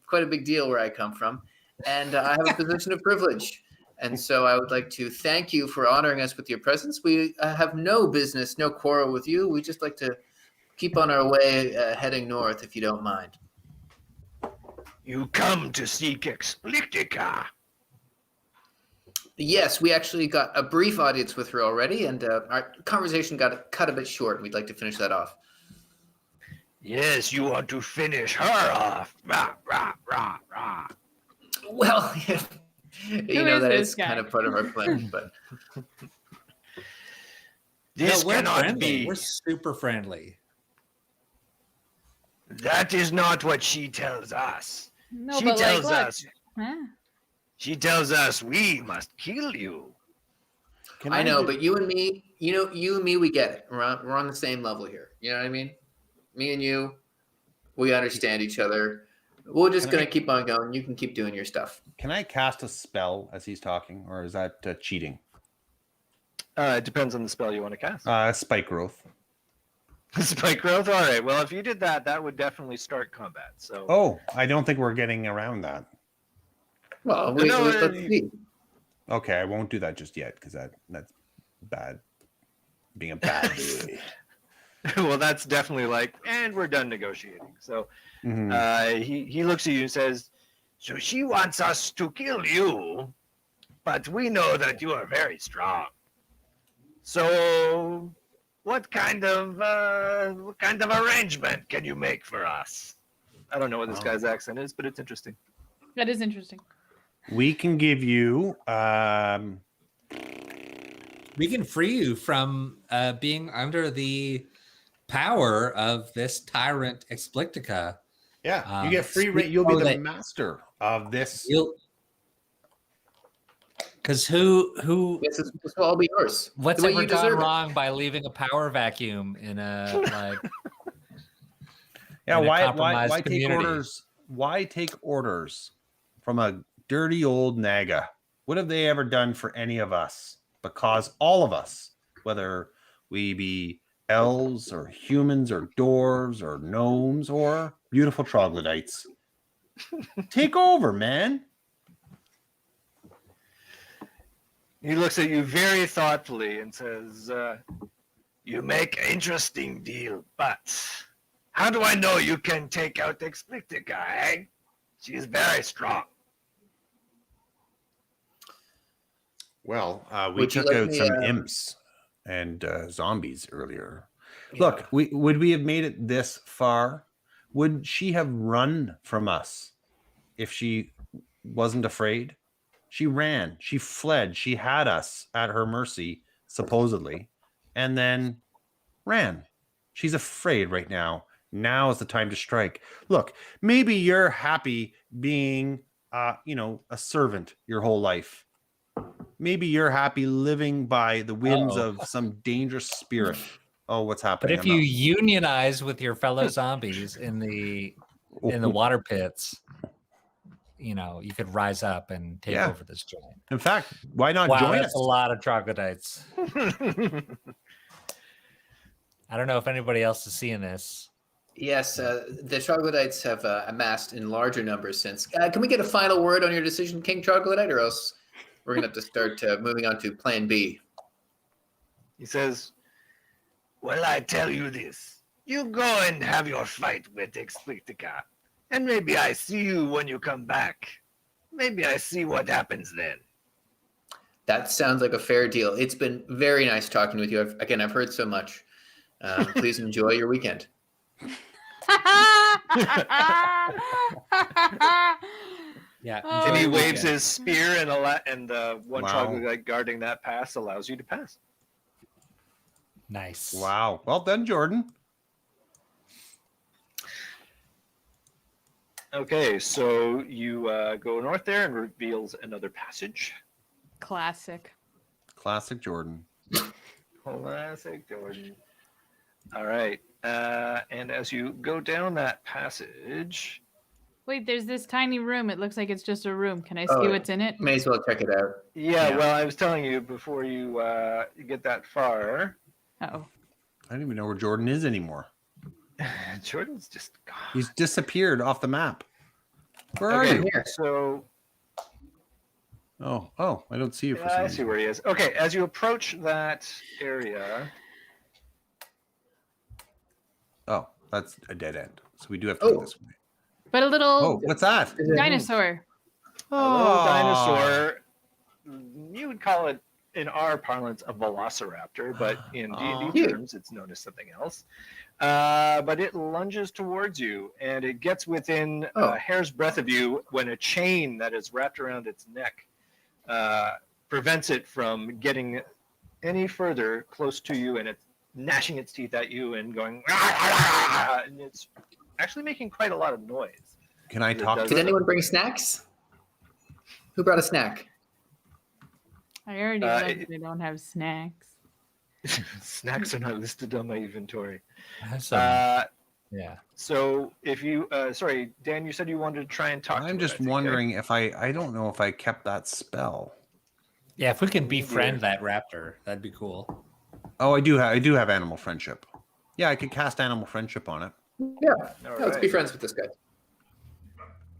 quite a big deal where I come from, and I have a position of privilege. And so I would like to thank you for honoring us with your presence. We have no business, no quarrel with you. We just like to keep on our way heading north, if you don't mind. You come to seek Explictica. Yes, we actually got a brief audience with her already, and our conversation got cut a bit short. We'd like to finish that off. Yes, you want to finish her off. Rah, rah, rah, rah. Well, you know is that this is guy? kind of part of our plan, but This No, we're cannot friendly. be. We're super friendly. That is not what she tells us. No, she but like, tells look. us. Huh? She tells us we must kill you. I know. But you and me, we get it. We're on the same level here. You know what I mean? Me and you, we understand each other. We're just gonna keep on going. You can keep doing your stuff. Can I cast a spell as he's talking, or is that cheating? It depends on the spell you want to cast. Spike growth. Spike growth. All right. Well, if you did that, that would definitely start combat. So. Oh, I don't think we're getting around that. Well, No, let's see. Okay, I won't do that just yet because that's bad. Being a bad boy. Well, that's definitely like, and we're done negotiating. So Mhm. he looks at you and says, "So she wants us to kill you, but we know that you are very strong. So, what kind of arrangement can you make for us?" I don't know what this guy's accent is, but it's interesting. That is interesting. We can give you We can free you from being under the power of this tyrant Explictica. you get free we you'll be know the that- master of this. Because who This will all be yours. what's the way ever you gone deserve it. wrong by leaving a power vacuum in a like Yeah, in a why compromised take community? orders? Why take orders from a dirty old Naga? What have they ever done for any of us? Because all of us, whether we be elves or humans or dwarves or gnomes or beautiful troglodytes, take over, man. He looks at you very thoughtfully and says, "You make an interesting deal, but how do I know you can take out the Explictica, eh? She is very strong." Well, we Would you took like out me, some imps and zombies earlier. Yeah. Look, would we have made it this far? Would she have run from us if she wasn't afraid? She ran. She fled. She had us at her mercy, supposedly, and then ran. She's afraid right now. Now is the time to strike. Look, maybe you're happy being, a servant your whole life. Maybe you're happy living by the whims of some dangerous spirit. Oh, what's But happening? if you unionize with your fellow zombies in the water pits, you could rise up and take over this joint. In fact, why not Wow, join that's us? a lot of troglodytes. I don't know if anybody else is seeing this. Yes, the troglodytes have amassed in larger numbers since. Can we get a final word on your decision, King Troglodyte, or else we're going to have to start moving on to Plan B? He says, "Well, I tell you this. You go and have your fight with Explictica, and maybe I see you when you come back. Maybe I see what happens then." That sounds like a fair deal. It's been very nice talking with you. I've heard so much. Please enjoy your weekend. Yeah. And he enjoy waves the his spear, and the one Wow. troglodyte guarding that pass allows you to pass. weekend. Nice. Wow. Well done, Jordan. Okay, so you go north there and reveals another passage. Classic. Classic Jordan. Classic Jordan. All right, and as you go down that passage, Wait, there's this tiny room. It looks like it's just a room. Can I see Oh, what's in it? May as well check it out. yeah, well, I was telling you before you get that far, Oh. I don't even know where Jordan is anymore. Jordan's just gone. He's disappeared off the map. Where are Okay, you? Here. so Oh, I don't see you for yeah, some I reason. see where he is. Okay, as you approach that area, Oh, that's a dead end. So we do have to go Oh. this way. But a little Oh, what's that? dinosaur. a little dinosaur, you would call it in our parlance a velociraptor, but in D&D Cute. terms it's known as something else. But it lunges towards you and it gets within a hair's breadth of you when a chain that is wrapped around its neck prevents it from getting any further close to you, and it's gnashing its teeth at you and going and it's actually making quite a lot of noise. Can I talk Did to it? anyone bring snacks? Who brought a snack? I already read they don't have snacks. Snacks are not listed on my inventory. That's some- yeah. So if you, sorry, Dan, you said you wanted to try and talk. I'm to just it, I think, wondering if I don't know if I kept that spell. Yeah, if we can befriend that raptor, that'd be cool. Oh, I do have animal friendship. Yeah, I could cast animal friendship on it. Yeah. All Let's be right. friends with this guy.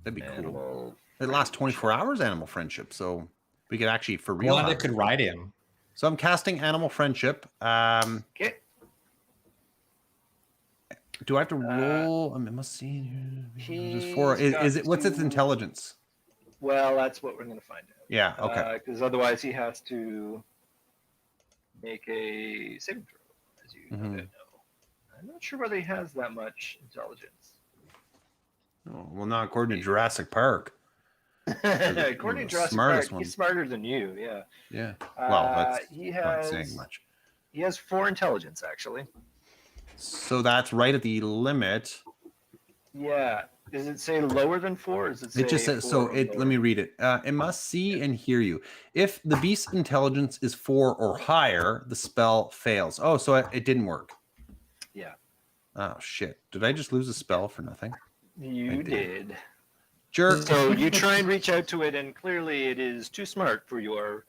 That'd be cool. Animal. It lasts 24 hours, animal friendship, so we could actually for real. One have that could it. ride him. So I'm casting animal friendship. Okay. Do I have to roll? I must see. He's Is it? got What's its to- intelligence? Well, that's what we're going to find out. Yeah. Okay. Because otherwise he has to make a saving throw, as you Mhm. know. I'm not sure whether he has that much intelligence. Oh, well, not according to Jurassic Park. According to Jurassic smartest Park, one. he's smarter than you. Yeah. Yeah. Well, that's he not has saying much. He has 4 intelligence actually. So that's right at the limit. Yeah. Does it say lower than 4? Or does it say It just says so. 4 or It let lower? me read it. It must see and hear you. If the beast's intelligence is 4 or higher, the spell fails. Oh, so it didn't work. Yeah. Oh shit! Did I just lose a spell for nothing? You did. did. Jerk. So you try and reach out to it, and clearly it is too smart for your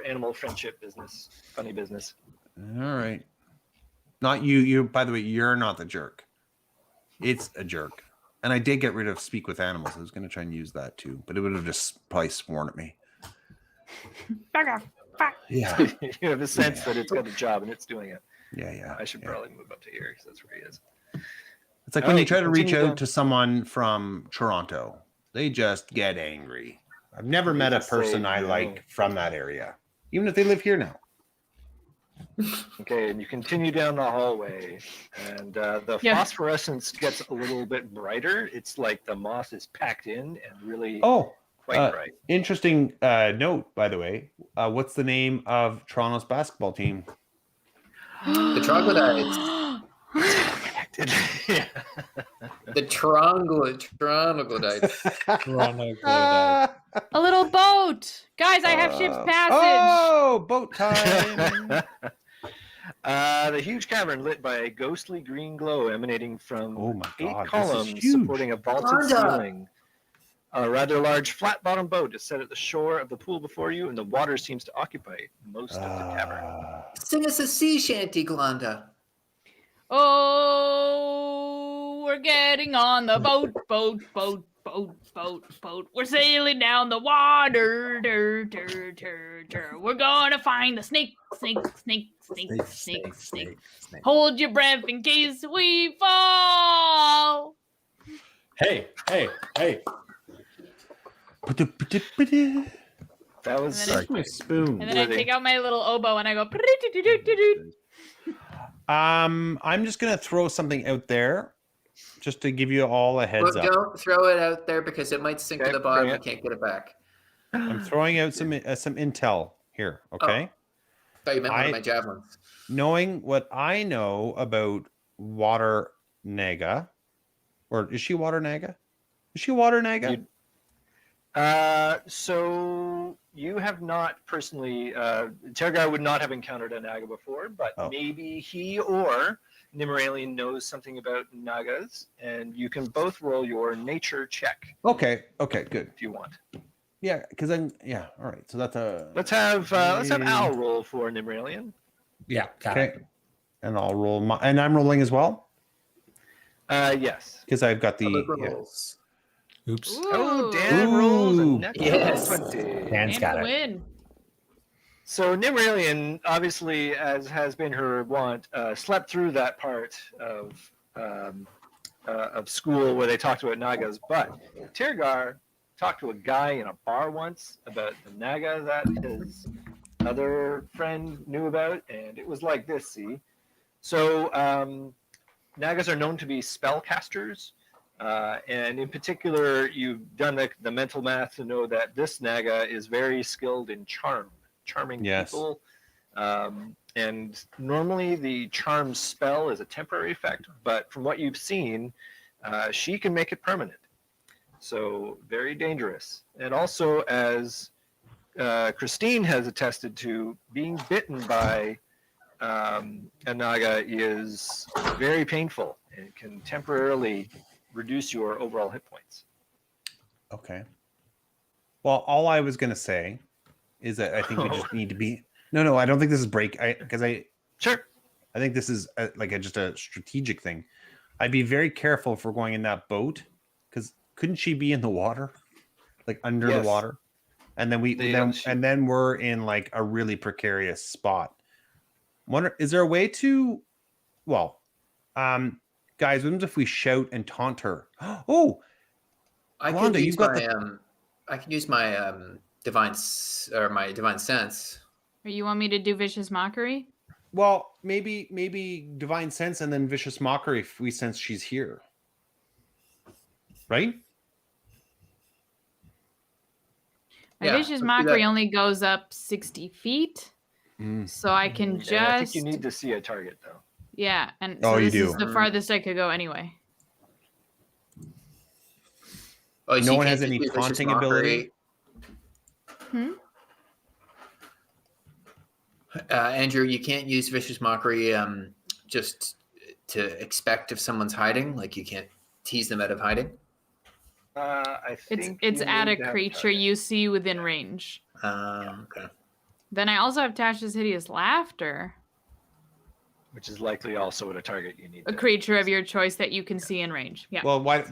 animal friendship business, funny business. All right. Not you. You. By the way, you're not the jerk. It's a jerk. And I did get rid of speak with animals. I was going to try and use that too, but it would have just probably sworn at me. Back off. Fuck. Yeah. You have a sense that it's got a job and it's doing it. Yeah. I should probably move up to here because that's where he is. It's like when you try to reach continue out down. to someone from Toronto, they just get angry. I've never They met a just say person I no. like from that area, even if they live here now. Okay, and you continue down the hallway, and the Yeah. phosphorescence gets a little bit brighter. It's like the moss is packed in and really Oh, quite bright. interesting note, by the way. What's the name of Toronto's basketball team? The troglodytes. Yeah. The troglodytes. A little boat. Guys, I have ship's passage. Oh, boat time. The huge cavern lit by a ghostly green glow emanating from Oh my 8 God, this is columns huge. supporting a vaulted Glanda. ceiling. A rather large flat-bottomed boat is set at the shore of the pool before you, and the water seems to occupy most of the cavern. Sing us a sea shanty, Glanda. Oh, we're getting on the boat. We're sailing down the water. We're gonna find the snake. Hold your breath in case we fall. Hey. That was And then My spoon. And then I Worthy. take out my little oboe and I go. I'm just gonna throw something out there, just to give you all a heads But up. don't throw it out there because it might sink Okay, to the bottom. bring We it. can't get it back. I'm throwing out some intel here. Okay, Thought you meant one I- of my javelins. knowing what I know about Water Naga, or is she Water Naga? Is she Water Naga? You- so you have not personally, Tergar would not have encountered a Naga before, but Oh. maybe he or Nimmeralian knows something about Nagas, and you can both roll your nature check Okay, good. if you want. Yeah, because then all right. So that's a Let's have Al roll for Nimmeralian. Yeah. Got okay, it. and I'll roll and I'm rolling as well Yes. because I've got the Public yeah. rolls. Oops. Oh, Dan rolls a Ooh. natural Yes. 20. Dan's got it. Win. So Nimmeralian, obviously, as has been her wont, slept through that part of school where they talked about Nagas. But Tergar talked to a guy in a bar once about the Naga that his other friend knew about, and it was like this. See, so Nagas are known to be spellcasters. And in particular, you've done the mental math to know that this Naga is very skilled in charming Yes. people. And normally the charm spell is a temporary effect, but from what you've seen, she can make it permanent. So very dangerous. And also, as Christine has attested to, being bitten by a Naga is very painful and can temporarily reduce your overall hit points. Okay. Well, all I was going to say is that I think we just need to be. No, I don't think this is break. Sure. I think this is just a strategic thing. I'd be very careful if we're going in that boat, because couldn't she be in the water, like under Yes. the water, and then then we're in like a really precarious spot. Wonder, is there a way to, guys, what if we shout and taunt her? Oh, I Glanda, can use you've got my I can use my divine sense. Or you want me to do vicious mockery? well, maybe divine sense and then vicious mockery if we sense she's here, right? My Yeah, vicious let's do mockery that. only goes up 60 feet. So I can just. I think you need to see a target though. Yeah. And Oh, so you this is do. the farthest I could go anyway. Oh, so No you one can't has just any do vicious taunting mockery. ability? Andrew, you can't use vicious mockery just to expect if someone's hiding. Like you can't tease them out of hiding. I think It's you at need a to have creature target, you see within range. Okay. Then I also have Tasha's Hideous Laughter. which is likely also at a target you need. A creature of your choice that you can see in range. Yeah. Well, let's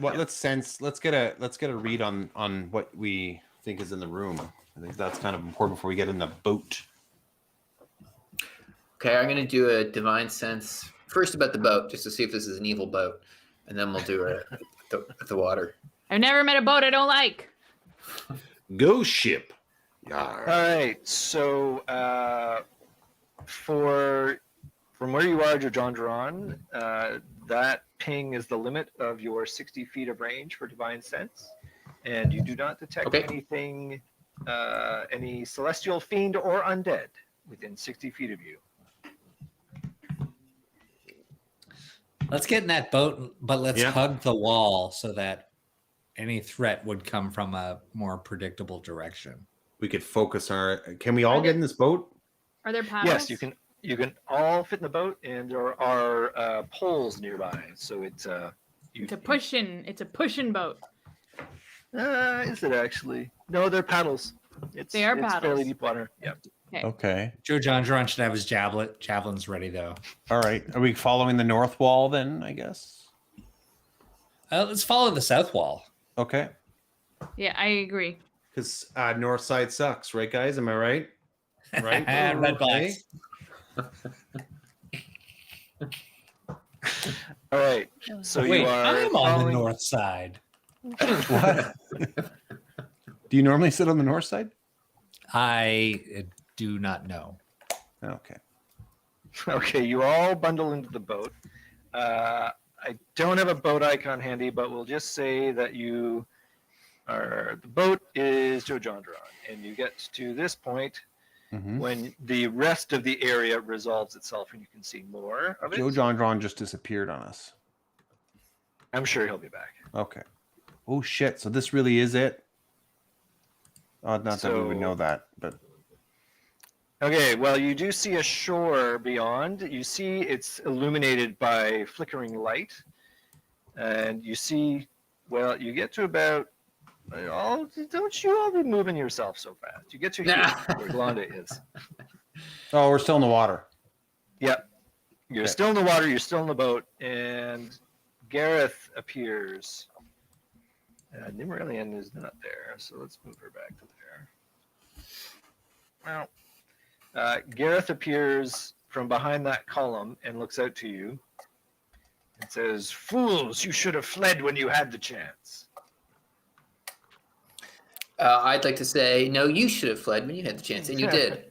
get a read on what we think is in the room. I think that's kind of important before we get in the boat. Okay, I'm gonna do a divine sense first about the boat, just to see if this is an evil boat, and then we'll do it at the water. I've never met a boat I don't like. Ghost ship. All right. So from where you are, Jojondron, that ping is the limit of your 60 feet of range for divine sense, and you do not detect anything, any celestial fiend or undead within 60 feet of you. Let's get in that boat, but let's hug the wall so that any threat would come from a more predictable direction. We could focus our. Can we all get in this boat? Are there paddles? Yes, you can. You can all fit in the boat, and there are poles nearby. So it's It's a pushing boat. Is it actually? No, they're paddles. It's paddles. Fairly deep water. Yep. Okay. Jojondron should have his javelins ready, though. All right. Are we following the north wall then, I guess? Let's follow the south wall. Okay. Yeah, I agree. Because north side sucks, right, guys? Am I right? Right. Red box. All right. So Wait, you are I'm on the following- north side. What? Do you normally sit on the north side? I do not know. Okay. Okay, you all bundle into the boat. I don't have a boat icon handy, but we'll just say that you are. The boat is Jojondron, and you get to this point when the rest of the area resolves itself, and you can see more of it. Jojondron just disappeared on us. I'm sure he'll be back. Okay. Oh shit! So this really is it. Oh, not that we would know that, but Okay, well, you do see a shore beyond. You see it's illuminated by flickering light. And you see, well, you get to about, don't you all be moving yourself so fast. You get to here, where Glonda is. oh, we're still in the water. Yep. You're still in the water, you're still in the boat, and Gareth appears. Nimmerilian is not there, so let's move her back to there. Well, Gareth appears from behind that column and looks out to you and says, "Fools, you should have fled when you had the chance." I'd like to say, no, you should have fled when you had the chance, and you did.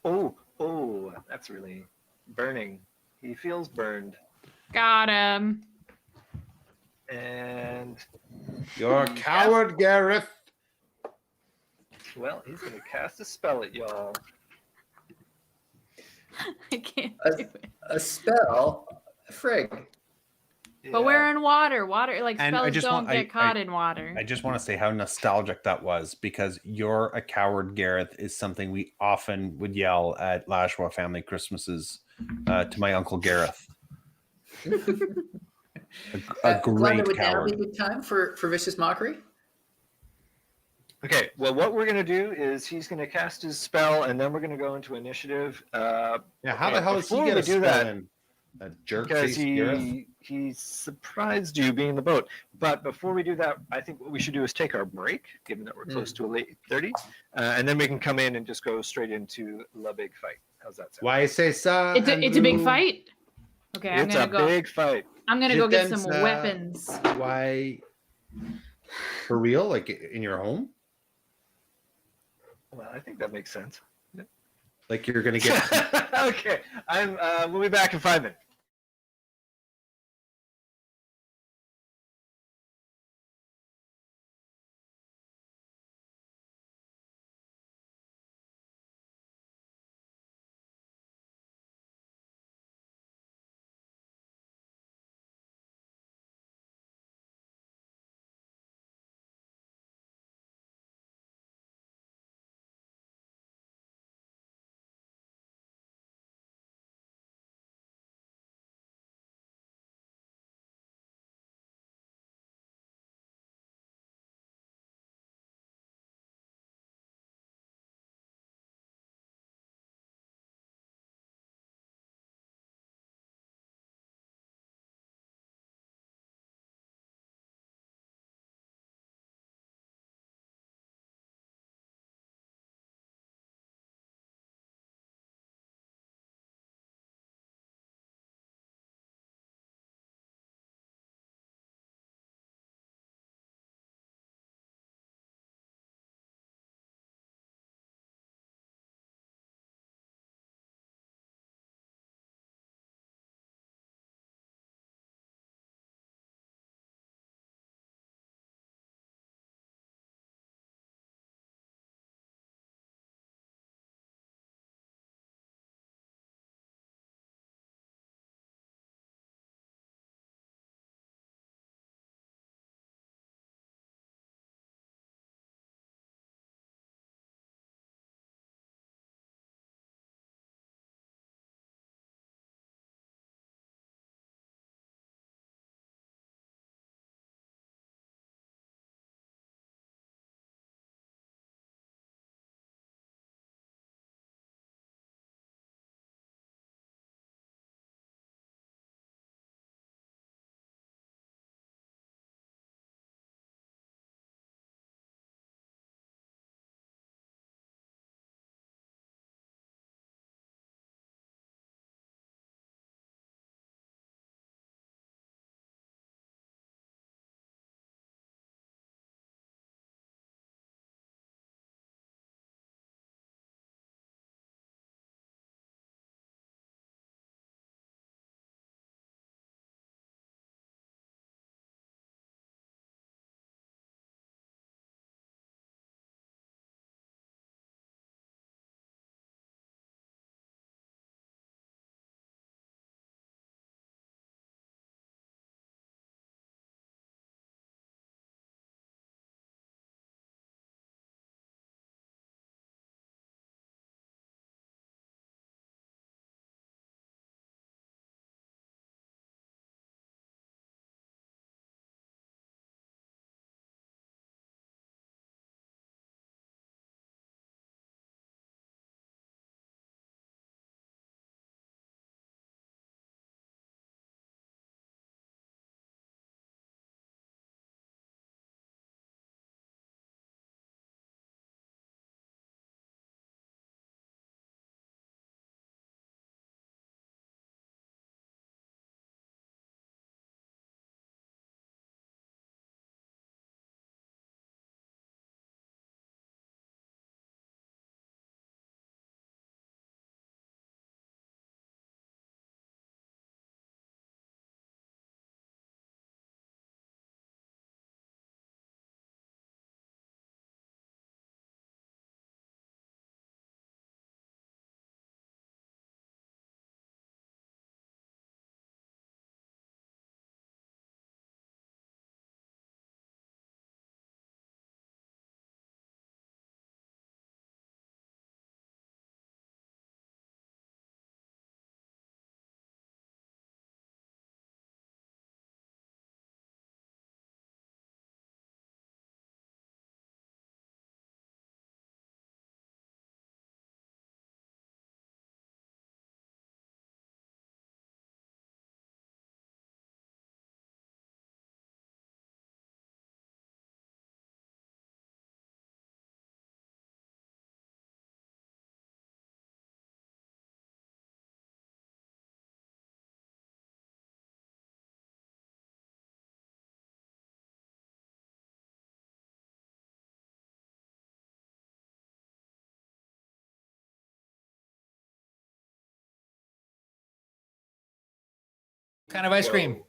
Oh, that's really burning. He feels burned. Got him. And You're a coward, Gareth. well, he's gonna cast a spell at y'all. I can't do it. A spell? Frig. But we're in water. Water, like, And I spells just don't want- get caught in water. I just want to say how nostalgic that was because "You're a coward, Gareth" is something we often would yell at Lashwa family Christmases to my uncle Gareth. a great Would now coward. be a good time for vicious mockery? Okay, well, what we're going to do is he's going to cast his spell, and then we're going to go into initiative. Yeah, how the hell does he before get we a do spell that, in? A jerk because face Gareth? he surprised you being in the boat. But before we do that, I think what we should do is take our break, given that we're close to a late 30, and then we can come in and just go straight into the big fight. How's that sound? Why say so? It's a big fight. Okay, I'm It's gonna a go. big fight. I'm gonna Je go get t'aime some ça. weapons. Why? For real? Like in your home? Well, I think that makes sense. Like you're gonna get Okay, we'll be back in 5 minutes. Kind of ice cream.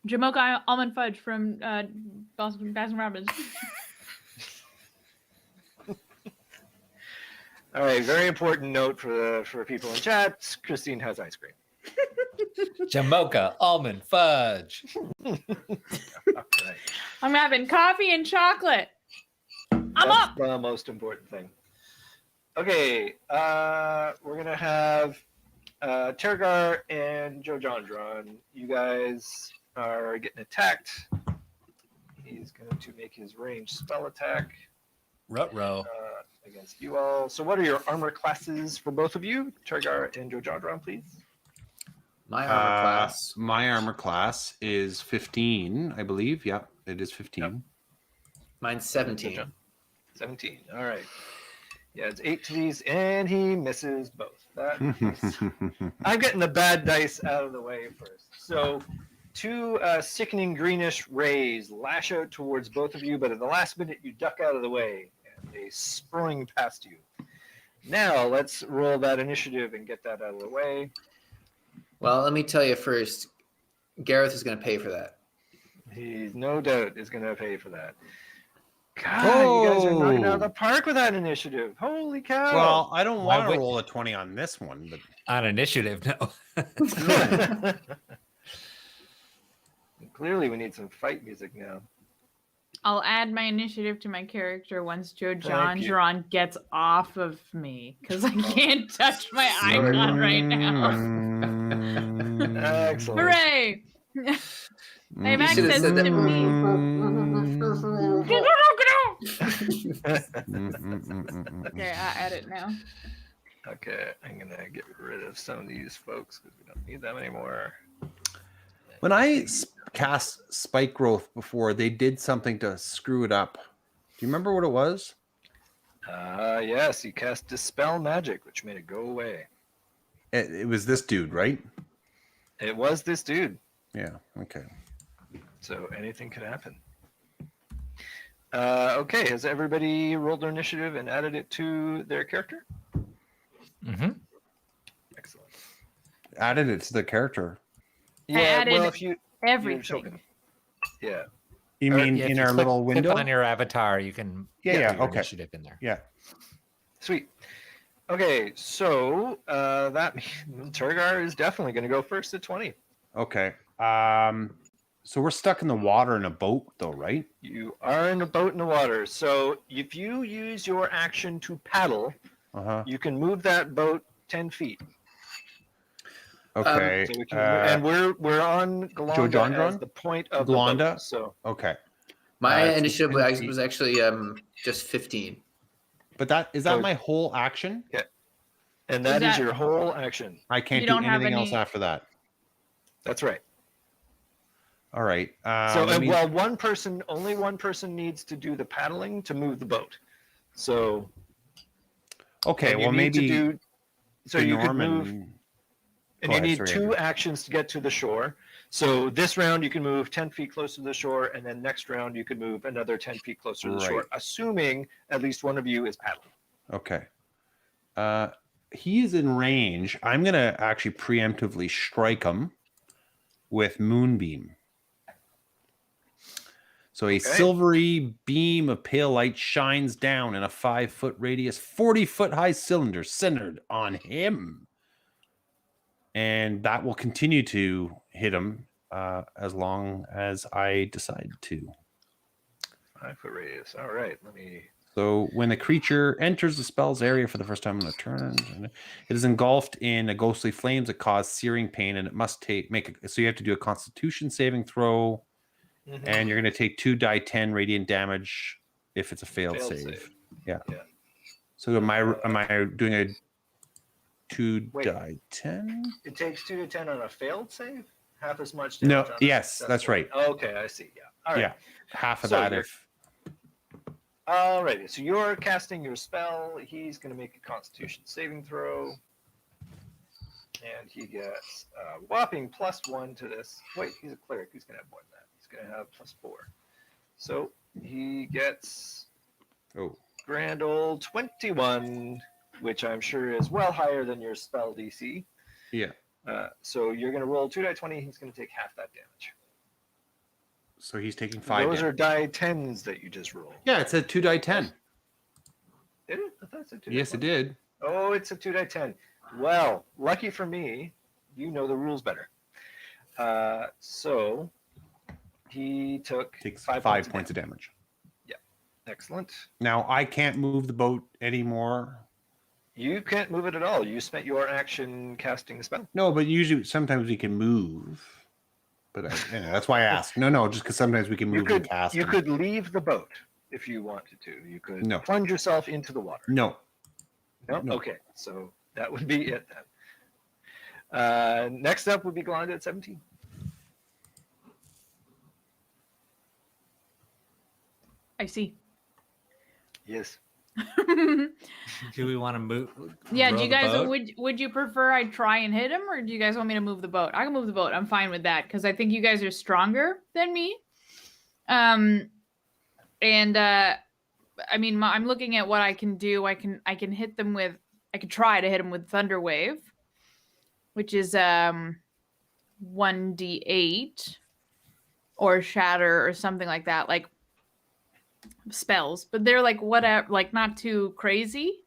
Jamocha almond fudge from Baskin Robbins. All right, very important note for people in chat. Christine has ice cream. Jamocha almond fudge. All right. I'm having coffee and chocolate. I'm That's up. the most important thing. Okay, we're gonna have Tergar and Jojandron. You guys are getting attacked. He's going to make his ranged spell attack Ruh-roh. against you all. So what are your armor classes for both of you? Tergar and Jojandron, please. My armor class. My armor class is 15, I believe. Yep, it is 15. Yep. Mine's 17. 17. All right. Yeah, it's 8 to these, and he misses both. I'm getting the bad dice out of the way first. So 2 sickening greenish rays lash out towards both of you, but at the last minute you duck out of the way, and they spring past you. Now let's roll that initiative and get that out of the way. Well, let me tell you first, Gareth is going to pay for that. He no doubt is going to pay for that. God, you guys are knocking out of the park with that initiative. Holy cow. Well, I don't Why want to would- roll a 20 on this one, but On initiative, no. Clearly we need some fight music now. I'll add my initiative to my character once Thank you. Jojandron gets off of me because I can't touch my icon right now. Excellent. Hooray! I have You should have access said to that. me. Okay, I'll add it now. Okay, I'm gonna get rid of some of these folks because we don't need them anymore. when I cast Spike Growth before, they did something to screw it up. Do you remember what it was? Yes, he cast Dispel Magic, which made it go away. It was this dude, right? It was this dude, Yeah. Okay. so anything could happen. Okay, has everybody rolled their initiative and added it to their character? Mm-hmm. Excellent. Added it to the character. Yeah, added well, if you Everything. yeah. You Or- mean Yeah, if in you our click- little click window? on your avatar, you can Yeah, put yeah, your okay. initiative in there. Yeah. Sweet. Okay, so that means Tergar is definitely going to go first at 20. Okay. So we're stuck in the water in a boat, though, right? You are in a boat in the water. So if you use your action to paddle, Uh-huh. you can move that boat 10 feet. Okay. So we can, and we're on Glonda Jojandron? as the point of the Glonda? boat. So Okay. My It's initiative 10 feet. was actually just 15. But that is So- that my whole action? and that is that- your whole action. I can't You do don't have anything else any- after that. That's right. All right. So let me- well, only one person needs to do the paddling to move the boat. So okay. and you Well, need to maybe do. So you could move. And Go you ahead, need sorry, 2 Andrew. actions to get to the shore. So this round you can move 10 feet closer to the shore, and then next round you could move another 10 feet closer to the shore, Right. assuming at least one of you is paddling. Okay. He is in range. I'm gonna actually preemptively strike him with Moonbeam. So a silvery beam of pale light shines down in a 5-foot radius, 40-foot high cylinder centered on him. And that will continue to hit him as long as I decide to. 5-foot radius. All right. Let me. So when the creature enters the spell's area for the first time on a turn, it is engulfed in a ghostly flames that cause searing pain, and it must so you have to do a Constitution saving throw, and you're going to take 2 die 10 radiant damage if it's a failed save. Yeah. So am I doing a 2 Wait. die 10? It takes 2 to 10 on a failed save. Half as much. No, damage on a yes, successful. that's right. Okay, I see. Yeah. All right. Yeah, half of So that you're- if. Alrighty, so you're casting your spell. He's going to make a Constitution saving throw, and he gets a whopping +1 to this. Wait, he's a cleric. He's going to have more than that. He's going to have +4. So he gets grand old 21, which I'm sure is well higher than your spell DC. Yeah. So you're going to roll 2 die 20. He's going to take half that damage. So he's taking 5 Those damage. are die 10s that you just rolled. Yeah, it said 2 die 10. Did it? I thought it said 2 Yes, die it 20. did. Oh, it's a 2 die 10. Well, lucky for me, you know the rules better. So he took Takes 5 points of damage. Yeah, excellent. Now I can't move the boat anymore. You can't move it at all. You spent your action casting the spell. No, but usually sometimes we can move. But that's why I asked. No, just because sometimes we can move and cast. You could leave the boat if you wanted to. You could plunge yourself into the water. No. No? Okay, so that would be it then. Next up would be Glonda at 17. I see. Yes. Do we want to move? Yeah, row do you the guys boat? would you prefer I try and hit him, or do you guys want me to move the boat? I can move the boat. I'm fine with that because I think you guys are stronger than me. I mean, I'm looking at what I can do. I can hit them with. I could try to hit him with Thunder Wave, which is 1d8 or Shatter or something like that, like spells. But they're like whatever, like not too crazy.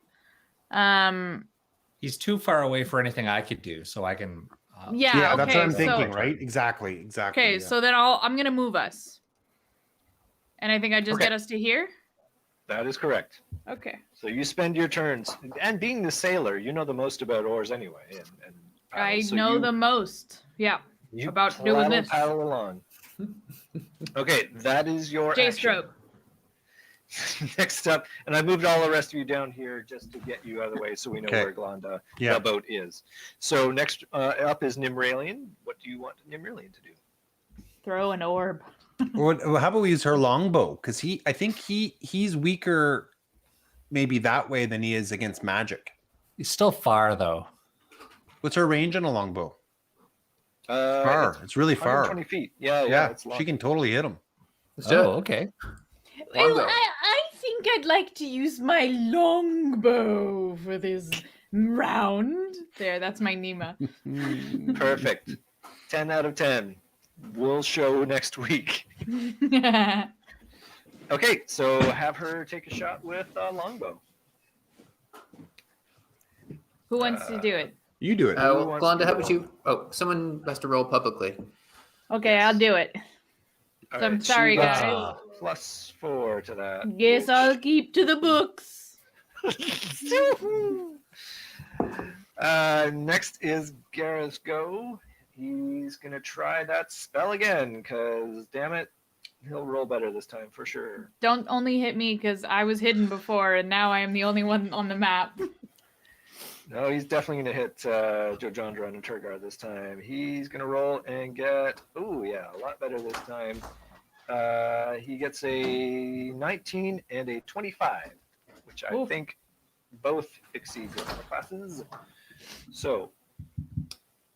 He's too far away for anything I could do, so I can. Yeah, that's what I'm okay, thinking, so- right? Exactly. Okay, yeah. so then I'm gonna move us, and I think I just Okay. get us to here. That is correct. Okay. So you spend your turns, and being the sailor, you know the most about oars anyway. And I paddles, so know you- the most. Yeah. You about doing this. paddle along. Okay, that is your J action. stroke. Next up, and I moved all the rest of you down here just to get you out of the way so we know Okay. where Glonda, Yeah. the boat is. So next up is Nimralian. What do you want Nimralian to do? Throw an orb. Well, how about we use her longbow? Because I think he's weaker, maybe that way than he is against magic. He's still far though. What's her range on a longbow? Far. It's really far. 120 feet. Yeah, Yeah, it's long. she can totally hit him. Let's do it. Okay. Longbow. I think I'd like to use my longbow for this round. There, that's my Nima. Perfect. 10 out of 10. We'll show next week. Okay, so have her take a shot with longbow. Who wants to do it? You do it. Who wants Glonda, to how roll? about you? Oh, someone has to roll publicly. Okay, I'll do it. All I'm right, she sorry, gets guys. a +4 to that. Guess I'll keep to the books. Next is Gareth's go. He's going to try that spell again because, damn it, he'll roll better this time for sure. Don't only hit me because I was hidden before and now I am the only one on the map. No, he's definitely going to hit Jojandra and Turgar this time. He's going to roll and get, oh yeah, a lot better this time. He gets a 19 and a 25, which I Oof. think both exceed the other classes. So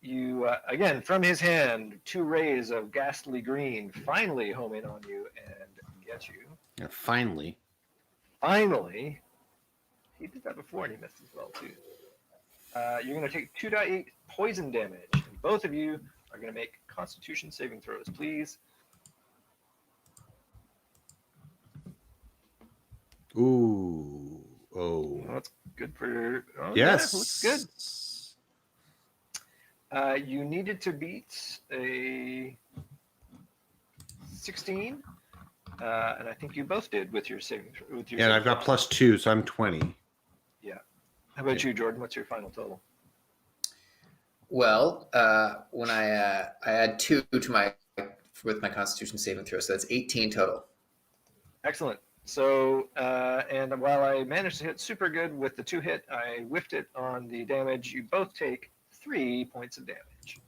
you, again, from his hand, 2 rays of ghastly green finally home in on you and get you. Yeah, finally. Finally, he did that before and he missed as well too. You're going to take 2d8 poison damage. And both of you are going to make Constitution saving throws, please. Ooh. Oh. Well, that's good for. Oh, Yes. yeah, looks good. You needed to beat a 16, and I think you both did with your saving. With your Yeah, and saving I've got throw. +2, so I'm 20. How about you, Jordan? What's your final total? Well, when I add 2 to my with my Constitution saving throw, so that's 18 total. Excellent. So, and while I managed to hit super good with the 2 hit, I whiffed it on the damage. You both take 3 points of damage.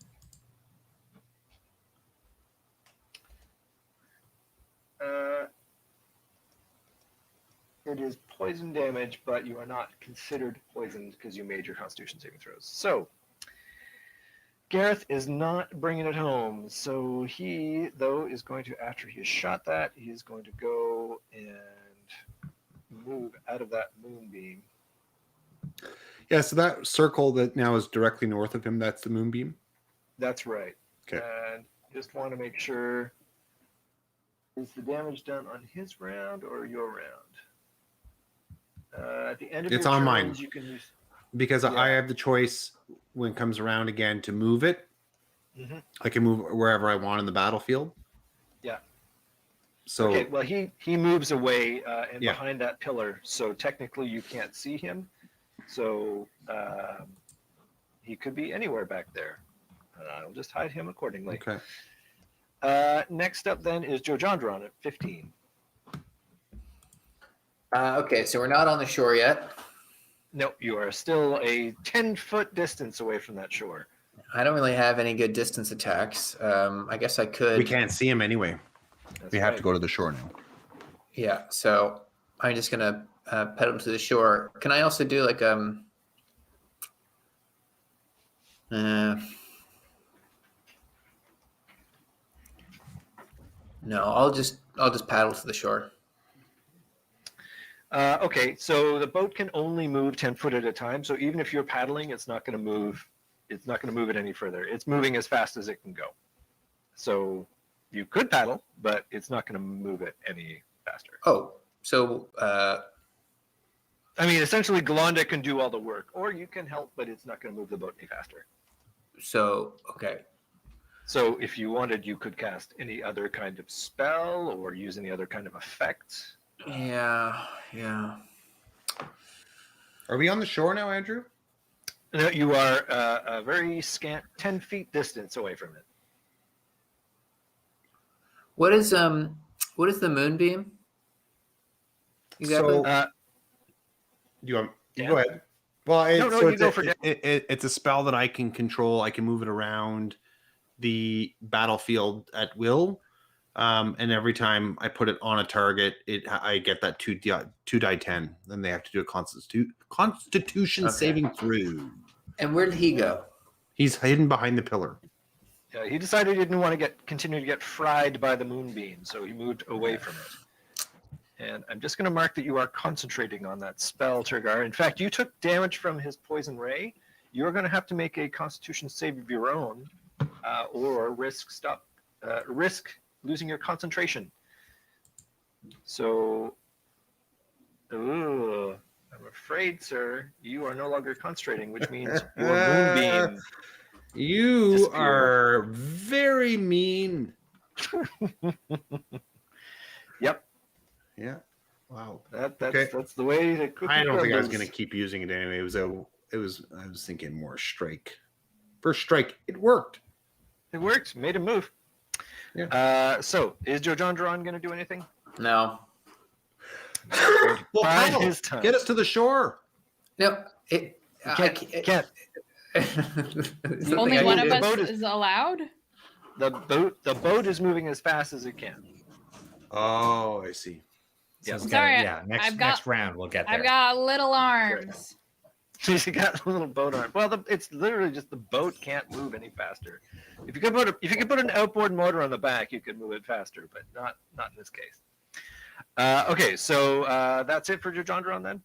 It is poison damage, but you are not considered poisoned because you made your Constitution saving throws. So, Gareth is not bringing it home. So he, though, is going to, after he has shot that, he is going to go and move out of that moonbeam. Yeah, so that circle that now is directly north of him, that's the moonbeam. That's right. Okay. And just want to make sure, is the damage done on his round or your round? At the end of It's your on turns, mine. you can use. Because Yeah. I have the choice when it comes around again to move it. Mhm. I can move wherever I want in the battlefield. Yeah. So Okay, well, he moves away and Yeah. behind that pillar, so technically you can't see him. So he could be anywhere back there. I'll just hide him accordingly. okay. Next up then is Jojandron at 15. Okay, so we're not on the shore yet. No, you are still a 10-foot distance away from that shore. I don't really have any good distance attacks. I guess I could. We can't see him anyway. That's We have right. to go to the shore now. Yeah, so I'm just gonna pedal to the shore. Can I also do like no, I'll just paddle to the shore. Okay, so the boat can only move 10 foot at a time. So even if you're paddling, it's not going to move. It's not going to move it any further. It's moving as fast as it can go. So you could paddle, but it's not going to move it any faster. Oh, so I mean, essentially, Galanda can do all the work, or you can help, but it's not going to move the boat any faster. Okay. So if you wanted, you could cast any other kind of spell or use any other kind of effect. Yeah. Are we on the shore now, Andrew? No, you are a very scant 10 feet distance away from it. What is the moonbeam? Exactly. So, you want? Yeah. Go ahead. Well, it's a spell that I can control. I can move it around the battlefield at will, and every time I put it on a target, I get that 2d10. Then they have to do a Constitution saving throw. And where did he go? He's hidden behind the pillar. He decided he didn't want to continue to get fried by the moonbeam, so he moved away from it. And I'm just going to mark that you are concentrating on that spell, Turgar. In fact, you took damage from his poison ray. You're going to have to make a Constitution save of your own, or risk losing your concentration. So, I'm afraid, sir, you are no longer concentrating, which means your moonbeam. You Disappear. are very mean. Yep. Yeah. Wow. That's the way to cook. I don't think I was going to keep using it anyway. I was thinking more strike. First strike, it worked. It worked. Made a move. Yeah. So is Jojandron going to do anything? No. Well, Bide paddle. his time. Get us to the shore. No. Can't. Only I one mean, of the us boat is allowed? The boat is moving as fast as it can. Oh, I see. So it's Sorry, next round we'll get there. I've got little arms. She's got a little boat arm. Well, it's literally just the boat can't move any faster. If you could put an outboard motor on the back, you could move it faster, but not in this case. Okay, so that's it for Jojandron then.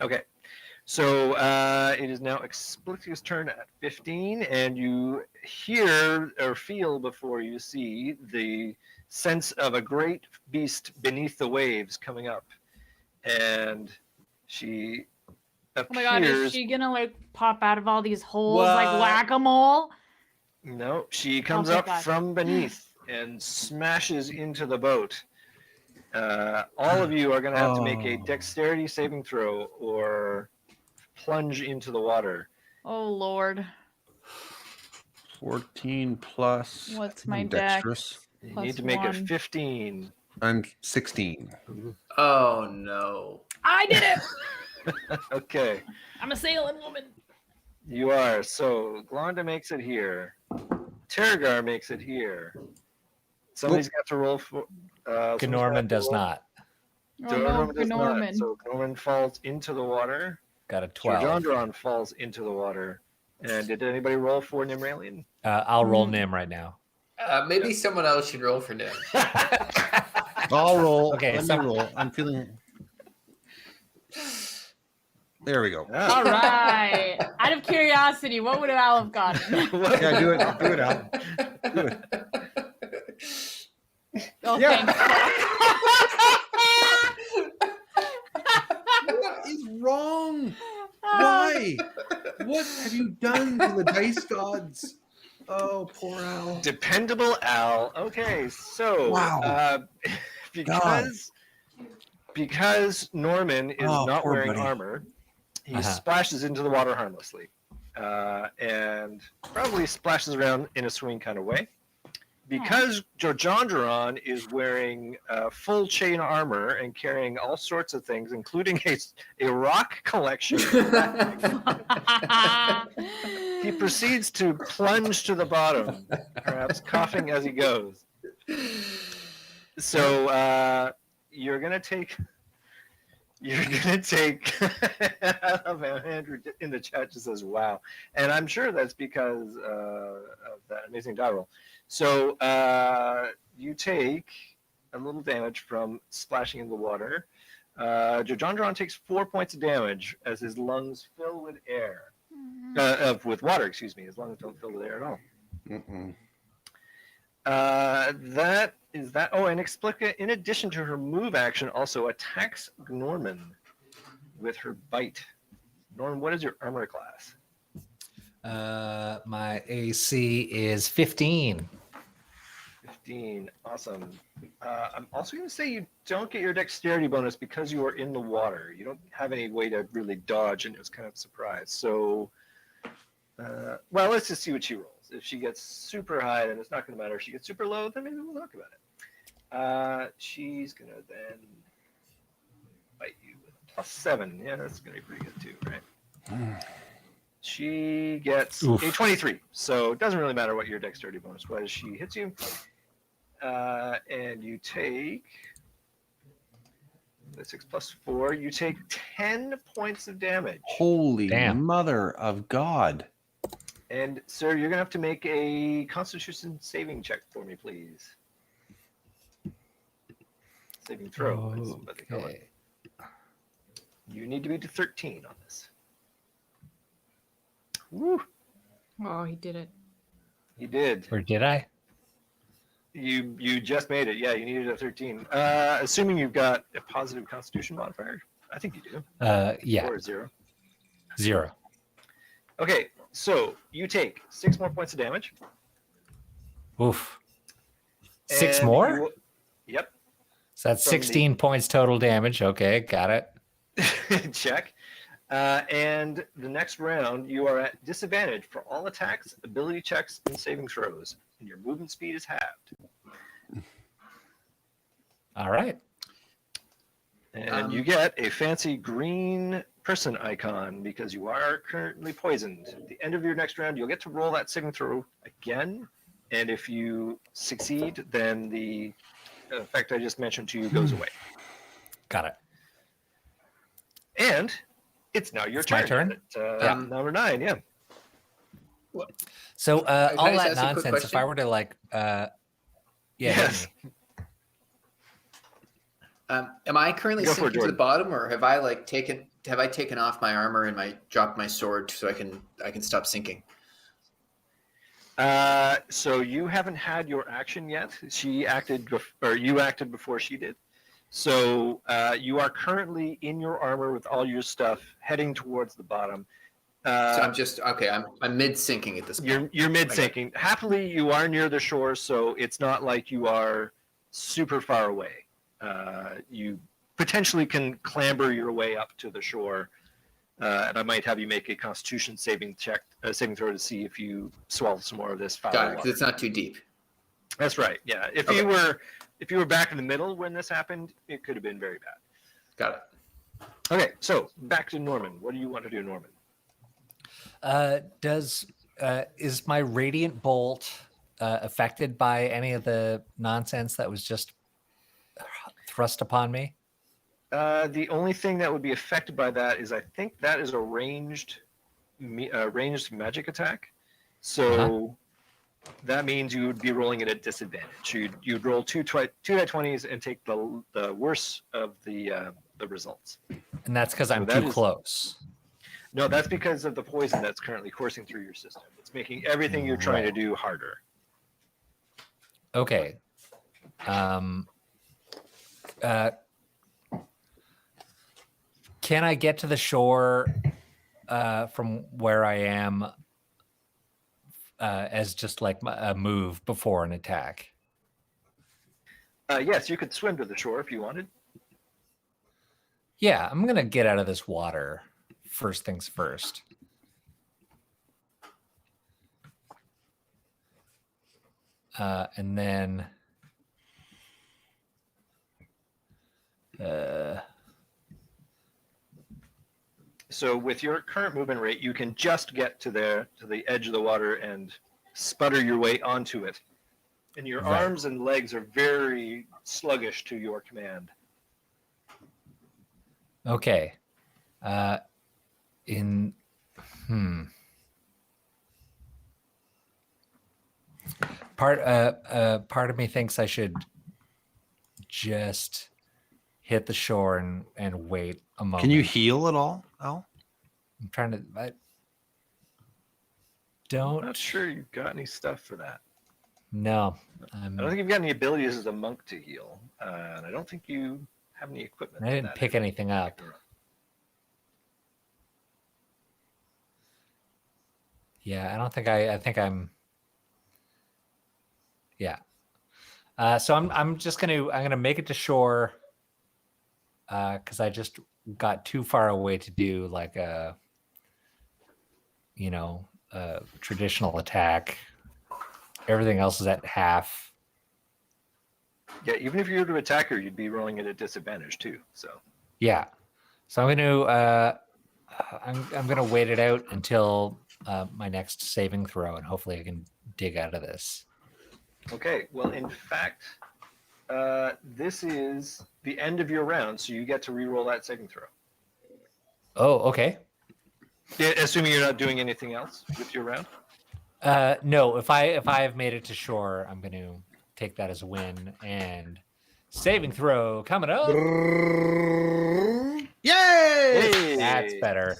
Okay, so it is now Explicia's turn at 15, and you hear or feel before you see the sense of a great beast beneath the waves coming up, and she appears. Oh my god, is she gonna like pop out of all these holes like whack-a-mole? No, she comes thank up God. from beneath and smashes into the boat. All of you are going to have to make a dexterity saving throw or plunge into the water. Oh lord. 14 plus. What's my I'm dex? dexterous. You Plus need to make a 1. 15. I'm 16. Oh no. I did it! Okay, I'm a sailing woman. you are. So Glonda makes it here. Terragar makes it here. Somebody's got to roll for. Gnorman does not. Oh no, Norman. So Gnorman falls into the water. Got a 12. Jojandron falls into the water. And did anybody roll for Nimralian? I'll roll Nim right now. Maybe someone else should roll for Nim. I'll roll. Okay, Let me so- roll. I'm feeling. There we go. Ah. All right. Out of curiosity, what would Al have gotten? Yeah, do it. Do it, Al. Do it. Oh, Yeah. thank What is wrong? Why? What have you done to the dice gods? Oh, poor Al. Dependable Al. Okay, so Wow. because Norman is not poor wearing buddy. armor, he splashes into the water harmlessly, and probably splashes around in a swing kind of way. Because Jorjondron is wearing full chain armor and carrying all sorts of things, including a rock collection, he proceeds to plunge to the bottom, perhaps coughing as he goes. So you're gonna take. I love how Andrew in the chat just says "wow," and I'm sure that's because of that amazing die roll. So you take a little damage from splashing in the water. Jorjondron takes 4 points of damage as his lungs fill with air, with water. Excuse me, his lungs don't fill with air at all. Mm-mm. That is that. Oh, and Explica, in addition to her move action, also attacks Norman with her bite. Norman, what is your armor class? My AC is 15. 15. Awesome. I'm also going to say you don't get your dexterity bonus because you are in the water. You don't have any way to really dodge, and it was kind of a surprise. So, well, let's just see what she rolls. If she gets super high, then it's not going to matter. If she gets super low, then maybe we'll talk about it. She's going to then bite you with +7. Yeah, that's going to be pretty good too, right? She gets a 23, so it doesn't really matter what your dexterity bonus was. She hits you, and you take the 6 + 4. You take 10 points of damage. Holy Damn. mother of God. And, sir, you're going to have to make a Constitution saving check for me, please. Saving throw is what they call it. You need to be to 13 on this. Woo! Oh, he did it. You did. Or did I? You just made it. Yeah, you needed a 13. Assuming you've got a positive Constitution modifier. I think you do. Yeah. Or a 0. 0. Okay, so you take 6 more points of damage. Oof. 6 and more? Yep. So that's From 16 points total damage. Okay, got it. Check. And the next round, you are at disadvantage for all attacks, ability checks, and saving throws. And your movement speed is halved. All right. And you get a fancy green person icon because you are currently poisoned. At the end of your next round, you'll get to roll that saving throw again. And if you succeed, then the effect I just mentioned to you goes away. Got it. And it's now your turn. My turn? Number 9, yeah. So Can I all just that ask a quick nonsense, if question? I were to like, yeah, Yes. Am I currently Go for it, sinking to the Jordan. bottom, or have I taken off my armor and dropped my sword so I can stop sinking? So you haven't had your action yet. She acted, or you acted before she did. So you are currently in your armor with all your stuff, heading towards the bottom. So I'm just okay. I'm mid sinking at this point. You're mid sinking. Happily, you are near the shore, so it's not like you are super far away. You potentially can clamber your way up to the shore, and I might have you make a Constitution saving throw to see if you swallow some more of this foul Got it, water. because it's not too deep. That's right. Yeah. If you were back in the middle when this happened, it could have been very bad. Got it. Okay, so back to Norman. What do you want to do, Norman? Is my radiant bolt affected by any of the nonsense that was just thrust upon me? The only thing that would be affected by that is I think that is a ranged magic attack. So that means you would be rolling it at disadvantage. You'd roll two die-20s and take the worst of the results. And that's because I'm that too is- close. No, that's because of the poison that's currently coursing through your system. It's making everything you're trying to do harder. Okay. Can I get to the shore from where I am as just like a move before an attack? Yes, you could swim to the shore if you wanted. Yeah, I'm going to get out of this water first things first. And then so with your current movement rate, you can just get to the edge of the water and sputter your way onto it. And your arms and legs are very sluggish to your command. Okay. Part of me thinks I should just hit the shore and wait a moment. Can you heal at all, Al? I'm trying to. I'm not sure you've got any stuff for that. No. I don't think you've got any abilities as a monk to heal. And I don't think you have any equipment. I didn't pick anything up. Yeah, I don't think I think I'm. Yeah. So I'm gonna make it to shore. Because I just got too far away to do like a traditional attack. Everything else is at half. Yeah, even if you were to attack her, you'd be rolling at a disadvantage too. So yeah, so I'm gonna wait it out until my next saving throw, and hopefully I can dig out of this. Okay. Well, in fact, this is the end of your round, so you get to re-roll that saving throw. Oh, okay. Yeah, assuming you're not doing anything else with your round. No, if I have made it to shore, I'm going to take that as a win. And saving throw coming up. Yay! Hey! That's better.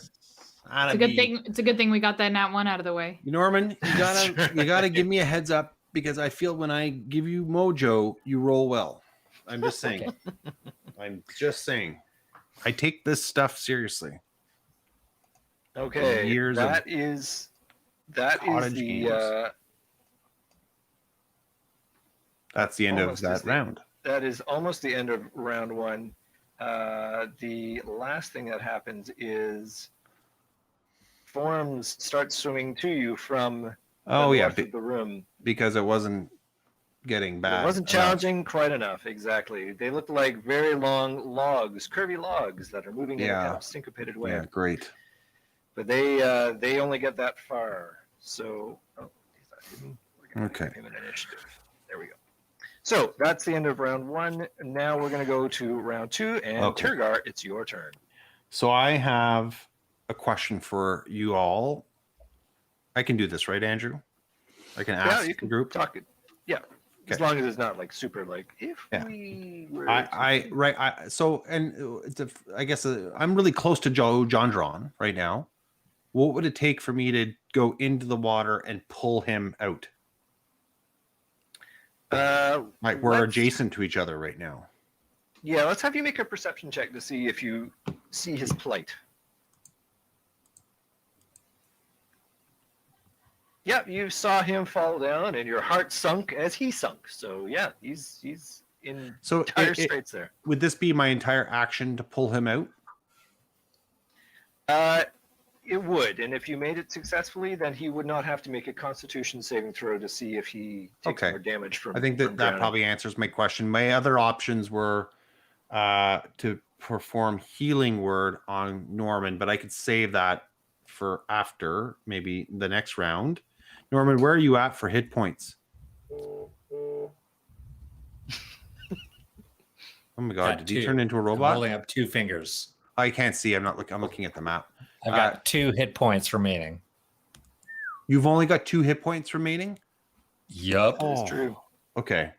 It's a good thing. It's a good thing we got that nat 1 out of the way. Norman, you gotta give me a heads up because I feel when I give you mojo, you roll well. I'm just saying. Okay. I'm just saying. I take this stuff seriously. Okay, Years that of is cottage the games. That's the end of almost that round. that is almost the end of round 1. The last thing that happens is forms start swimming to you from the north of the room. Because it wasn't getting bad. It wasn't challenging quite enough, exactly. They looked like very long logs, curvy logs that are moving in a kind of syncopated way. Yeah, great. But they only get that far. So, we're gonna give him an initiative. There we go. So that's the end of round 1. Now we're going to go to round 2, and Turgar, it's your turn. So I have a question for you all. I can do this, right, Andrew? I can ask you can the group. Talk it. Yeah, as long as it's not like super like if we were. I guess I'm really close to John Dron right now. What would it take for me to go into the water and pull him out? Like we're adjacent to each other right now. Yeah, let's have you make a perception check to see if you see his plight. Yeah, you saw him fall down, and your heart sunk as he sunk. So yeah, he's in dire straits there. Would this be my entire action to pull him out? It would, and if you made it successfully, then he would not have to make a Constitution saving throw to see if he takes more damage from. I think that probably answers my question. My other options were to perform Healing Word on Norman, but I could save that for after maybe the next round. Norman, where are you at for hit points? Oh my God! Did he turn into a robot? I'm holding up 2 fingers. I can't see. I'm looking at the map. I've got 2 hit points remaining. You've only got 2 hit points remaining? Yup. That's true. Okay.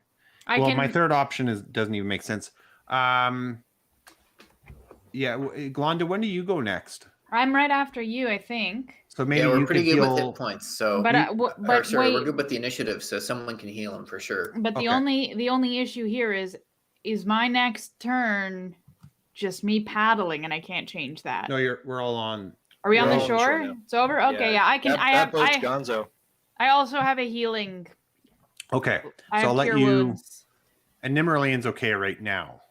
My third option doesn't even make sense. Yeah, Glonda, when do you go next? I'm right after you, I think. So maybe Yeah, we're you pretty could good heal. with hit points. So, But sorry, we're wait. good with the initiative, so someone can heal him for sure. But the only issue here is my next turn just me paddling, and I can't change that. No, we're all on. Are we on We're the all on the shore shore? now. It's over. Okay, yeah, I can. That boat's gonzo. I also have a healing. Okay, I so have I'll let cure you. wounds. And Nimmerlian's okay right now,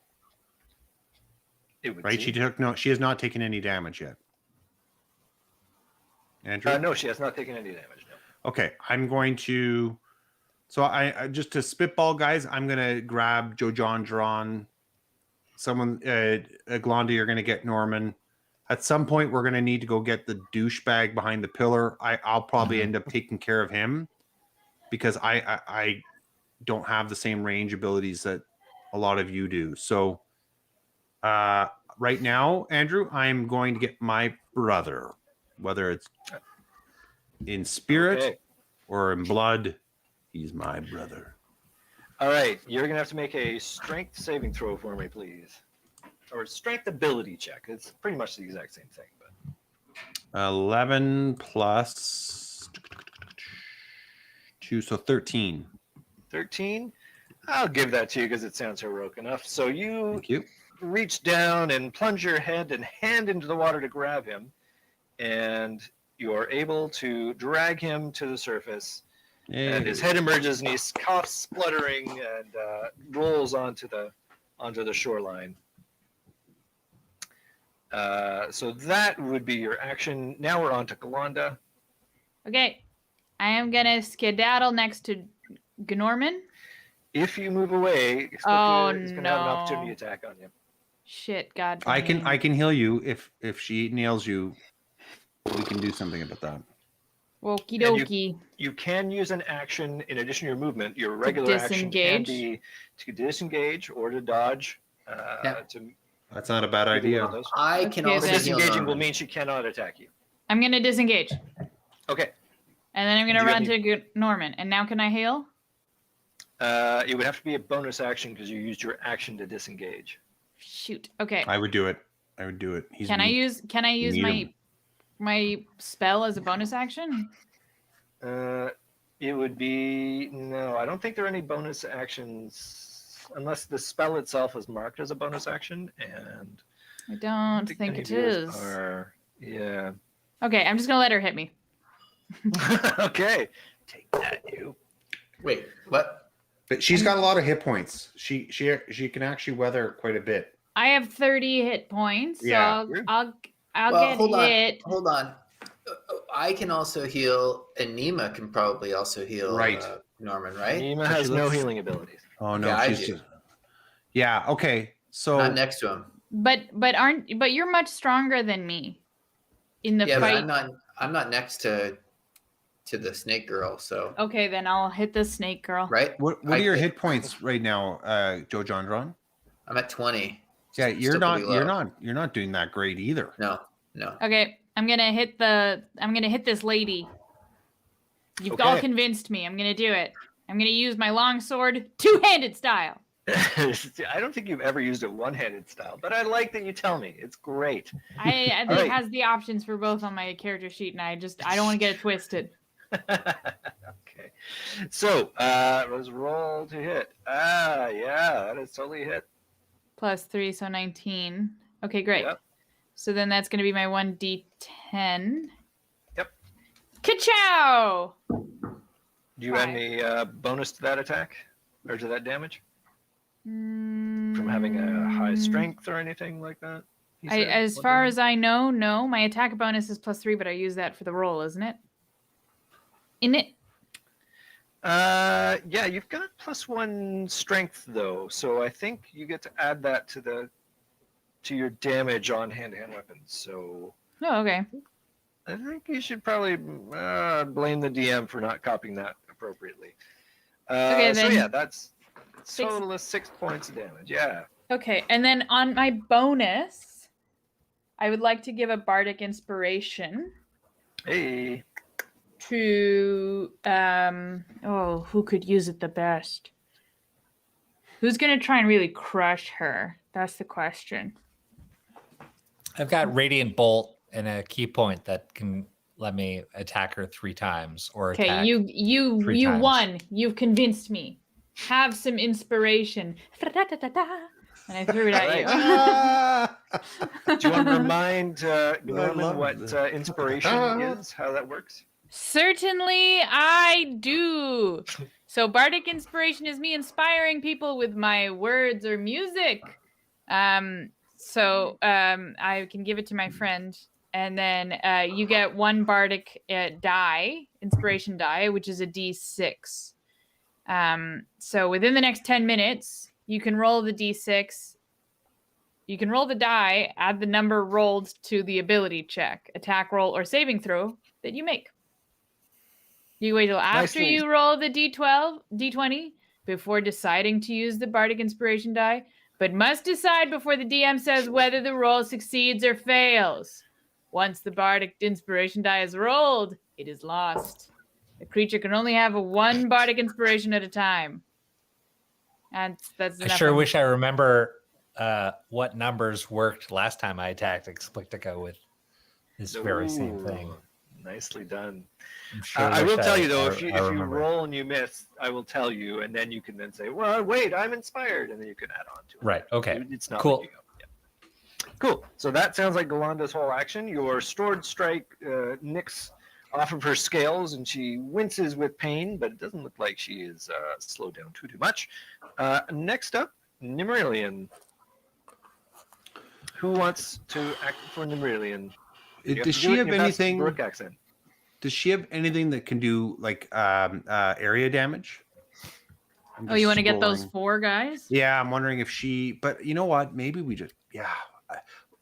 It would right? seem. She has not taken any damage yet. Andrew? No, she has not taken any damage. No. Okay, I'm going to. So I just to spitball, guys. I'm gonna grab Joe John Drawn. Someone, Glonda, you're gonna get Norman. At some point, we're gonna need to go get the douchebag behind the pillar. I'll probably end up taking care of him because I don't have the same range abilities that a lot of you do. So right now, Andrew, I'm going to get my brother, whether it's in spirit or in blood. He's my brother. All right, you're gonna have to make a strength saving throw for me, please, or strength ability check. It's pretty much the exact same thing, but 11 plus 2, so 13. 13. I'll give that to you because it sounds heroic enough. So you Thank you. reach down and plunge your head and hand into the water to grab him, and you are able to drag him to the surface. And his head emerges, and he coughs, spluttering, and rolls onto the shoreline. So that would be your action. Now we're on to Galanda. Okay, I am gonna skedaddle next to Gnorman. If you move away, he's going to have an opportunity attack on you. Shit, God. I can heal you if she nails you. We can do something about that. Okie dokie. You can use an action in addition to your movement. Your regular action can be to disengage or to dodge. That's not a bad idea. I can also heal disengaging Norman. will mean she cannot attack you. I'm gonna disengage. Okay. And then I'm gonna run to Norman. And now can I heal? It would have to be a bonus action because you used your action to disengage. Shoot. Okay. I would do it. Can I use my spell as a bonus action? It would be no. I don't think there are any bonus actions unless the spell itself is marked as a bonus action, and I don't think it is. Yeah. Okay, I'm just gonna let her hit me. Okay. Take that, you. Wait, what? But she's got a lot of hit points. She can actually weather quite a bit. I have 30 hit points, so Yeah. I'll get hit. Hold on. I can also heal, and Nima can probably also heal Norman, right? Nima has no healing abilities. Oh no, Yeah, she's I do. just. Yeah. Okay. So Not next to him. But you're much stronger than me in the Yeah, fight. but I'm not next to the snake girl, so Okay, then I'll hit the snake girl. right? what are your hit points right now, Joe John Drawn? I'm at 20. Yeah, Still you're pretty low. not doing that great either. No. Okay, I'm gonna hit this lady. You've all convinced me. I'm gonna do it. I'm gonna use my long sword, two-handed style. I don't think you've ever used a one-handed style, but I like that you tell me. It's great. It has the options for both on my character sheet, and I don't want to get it twisted. Okay. So, let's roll to hit. Yeah, that is totally a hit. +3, so 19. Okay, great. Yep. So then that's going to be my 1d10. Yep. Ka-chow! Do you have any bonus to that attack? Or to that damage? From having a high strength or anything like that? As far as I know, no. My attack bonus is +3, but I use that for the roll, isn't it? Yeah, you've got +1 strength though, so I think you get to add that to your damage on hand-to-hand weapons. So. Oh, okay. I think you should probably blame the DM for not copying that appropriately. Okay, then. So yeah, that's total of 6 points of damage. Yeah. Okay, and then on my bonus, I would like to give a Bardic Inspiration Hey. to who could use it the best? Who's gonna try and really crush her? That's the question. I've got Radiant Bolt a key point that can let me attack her 3 times or Okay, attack. you times. won. You've convinced me. Have some inspiration. And I threw it at you. Do you want to remind Norman love what that. inspiration is? How that works? Certainly, I do. So, Bardic Inspiration is me inspiring people with my words or music. So I can give it to my friend, and then you get 1 Bardic die, inspiration die, which is a D6. So within the next 10 minutes, you can roll the D6. You can roll the die, add the number rolled to the ability check, attack roll, or saving throw that you make. You wait till after Nicely. you roll the D20 before deciding to use the Bardic Inspiration die, but must decide before the DM says whether the roll succeeds or fails. Once the Bardic Inspiration die is rolled, it is lost. The creature can only have 1 Bardic Inspiration at a time. And that's I enough. sure wish I remember what numbers worked last time I attacked Explictica with this very same thing. Ooh, nicely done. I'm sure I will wish tell you though, I if you remember. roll and you miss, I will tell you, and then you can then say, "Well, wait, I'm inspired," and then you can add on to it. Right. Okay. It's not Cool. letting you go. Yeah. Cool. So that sounds like Galanda's whole action. Your stored strike nicks off of her scales, and she winces with pain, but it doesn't look like she is slowed down too much. Next up, Nimrilian. Who wants to act for Nimrilian? Does she have anything? Brooke accent. Does she have anything that can do like area damage? Oh, you want to get those scrolling. 4 guys? Yeah, I'm wondering if she. But you know what? Maybe we just. Yeah.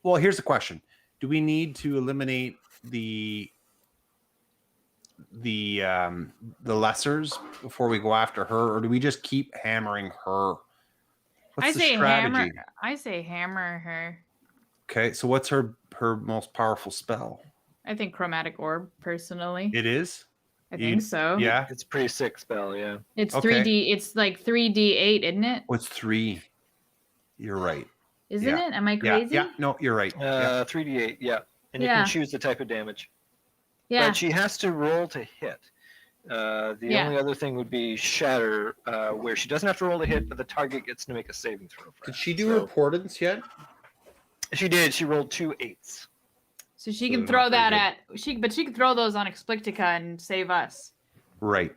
Well, here's the question: do we need to eliminate the lessers before we go after her, or do we just keep hammering her? What's the strategy? I say hammer her. Okay, so what's her most powerful spell? I think Chromatic Orb, personally. It is. I think so. Yeah. It's a pretty sick spell, yeah. It's Okay. 3D. It's like 3D8, isn't it? What's 3? You're right. Isn't Yeah. it? Am I Yeah. crazy? Yeah. No, you're right. Yeah. 3d8, yeah. And you Yeah. can choose the type of damage. Yeah. But she has to roll to hit. The only other thing would be Shatter, where she doesn't have to roll to hit, but the target gets to make a saving throw. For Did it. she do So- her portents yet? She did. She rolled 2 8s. So she So can they're throw not very that at she can throw those on Explictica and save us. Right.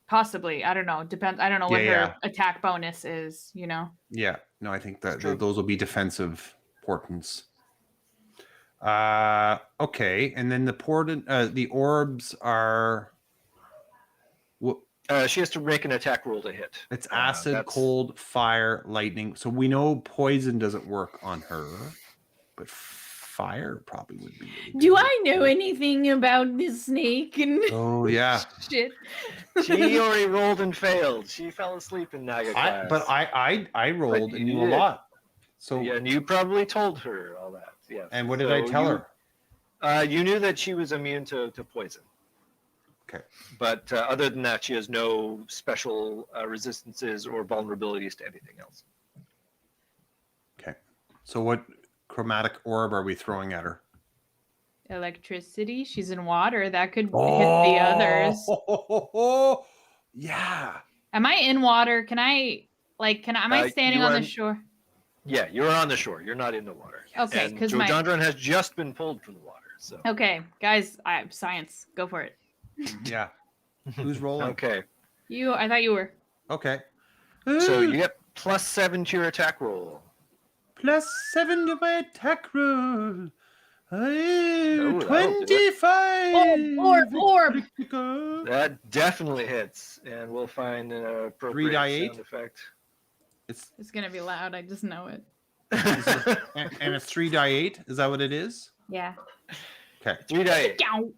Possibly. I don't know. Depends. I don't know what Yeah, her attack bonus is, Yeah. No, I think that True. those will be defensive portents. Okay, and then the orbs are. She has to make an attack roll to hit. It's acid, that's- cold, fire, lightning. So we know poison doesn't work on her, but fire probably would be. Really Do good. I know anything about this snake and Oh yeah. shit? She already rolled and failed. She fell asleep in Naga class. I rolled and you knew a did. lot. So Yeah, and you probably told her all that. Yeah. and what did I tell her? You knew that she was immune to poison. Okay. But other than that, she has no special resistances or vulnerabilities to anything else. Okay. So what chromatic orb are we throwing at her? Electricity. She's in water. That could hit the others. Oh, yeah. Am I in water? Am I standing you on are- the shore? Yeah, you're on the shore. You're not in the water. Okay, And 'cause Jojandron has just been pulled from the water. So Okay, guys, I have science. Go for it. Yeah. Who's rolling? okay. I thought you were. Okay. So you get +7 to your attack roll. +7 to my attack roll. that'll do it. 25. Orb. That definitely hits, and we'll find an appropriate 3d8? sound effect. It's gonna be loud. I just know it. And it's 3d8. Is that what it is? Yeah. Okay. 3d8. Yow.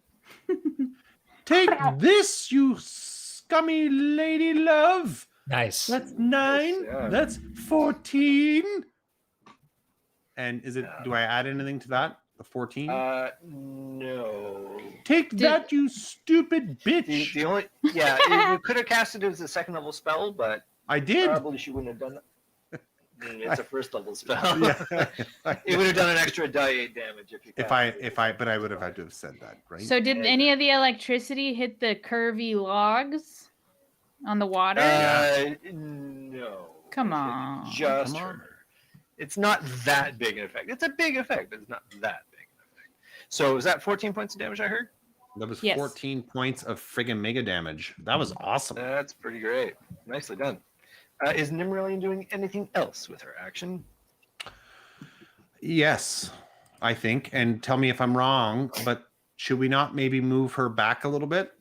Take this, you scummy lady love. Nice. That's 9. Yeah. That's 14. And is it? Do I add anything to that? The 14. No. Take that, you stupid bitch. The only you could have casted it as a second level spell, but I did. probably she wouldn't have done that. It's a first level spell. Yeah. It would have done an extra die 8 damage if you. But I would have had to have said that, right? So did any of the electricity hit the curvy logs on the water? No. Come It hit on. Just Come on. her. It's not that big an effect. It's a big effect, but it's not that big an effect. So is that 14 points of damage I heard? That was Yes. 14 points of friggin' mega damage. That was awesome. That's pretty great. Nicely done. Is Nimrilian doing anything else with her action? Yes, I think. And tell me if I'm wrong, but should we not maybe move her back a little bit?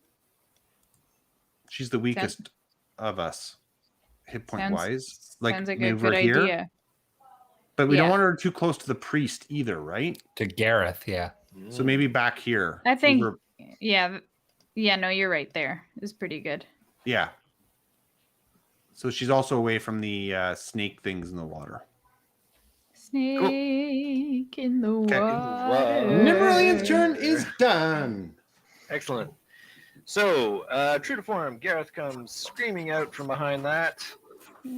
She's the weakest of us, hit point wise. Like sounds like a move good her here. idea. But we don't Yeah. want her too close to the priest either, right? To Gareth, yeah. So maybe back here. I think, Move her- yeah, no, you're right there. It's pretty good. yeah. So she's also away from the snake things in the water. Snake in the Okay. water. Nimrilian's turn is done. Excellent. So, true to form, Gareth comes screaming out from behind that.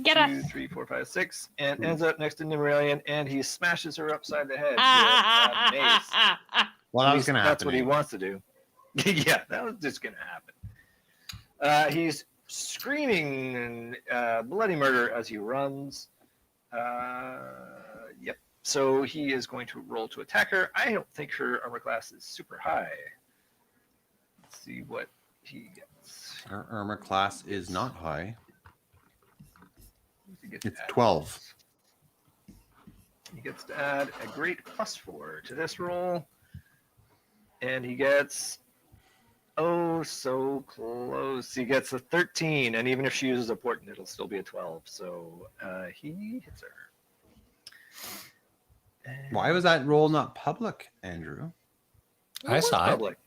Get 2, us. 3, 4, 5, 6, and ends up next to Nimrilian, and he smashes her upside the head with a mace. Well, that was going to happen. That's what he wants to do. Yeah, that was just going to happen. He's screaming bloody murder as he runs. Yep. So he is going to roll to attack her. I don't think her armor class is super high. Let's see what he gets. Her armor class is not high. He gets It's to add- 12. He gets to add a great +4 to this roll. And he gets, oh, so close. He gets a 13. And even if she uses a portent, it'll still be a 12. So he hits her. And Why was that roll not public, Andrew? I saw it. public.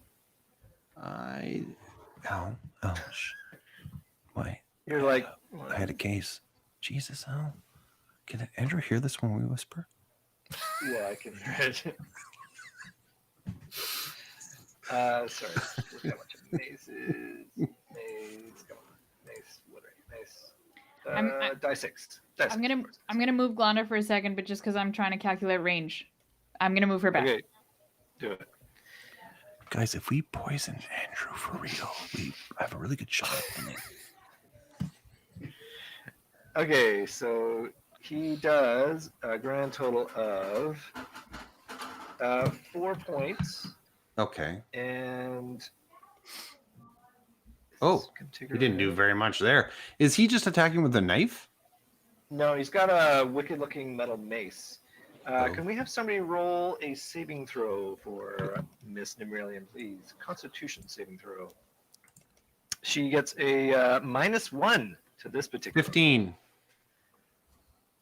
Why? You're like, I had a case. Jesus, Al. Can Andrew hear this when we whisper? yeah, I can hear it. Sorry. Look how much of maces. Mace. Come on. Mace. What are you? Mace. Die 6. Die 6. I'm gonna move Glanda for a second, but just because I'm trying to calculate range, I'm gonna move her back. Okay. Do it. Guys, if we poison Andrew for real, we have a really good shot at winning. Okay, so he does a grand total of 4 points, Okay. and Oh, he didn't do very much there. Is he just attacking with a knife? No, he's got a wicked-looking metal mace. Oh. Can we have somebody roll a saving throw for Miss Nimrilian, please? Constitution saving throw. She gets a -1 to this particular. 15.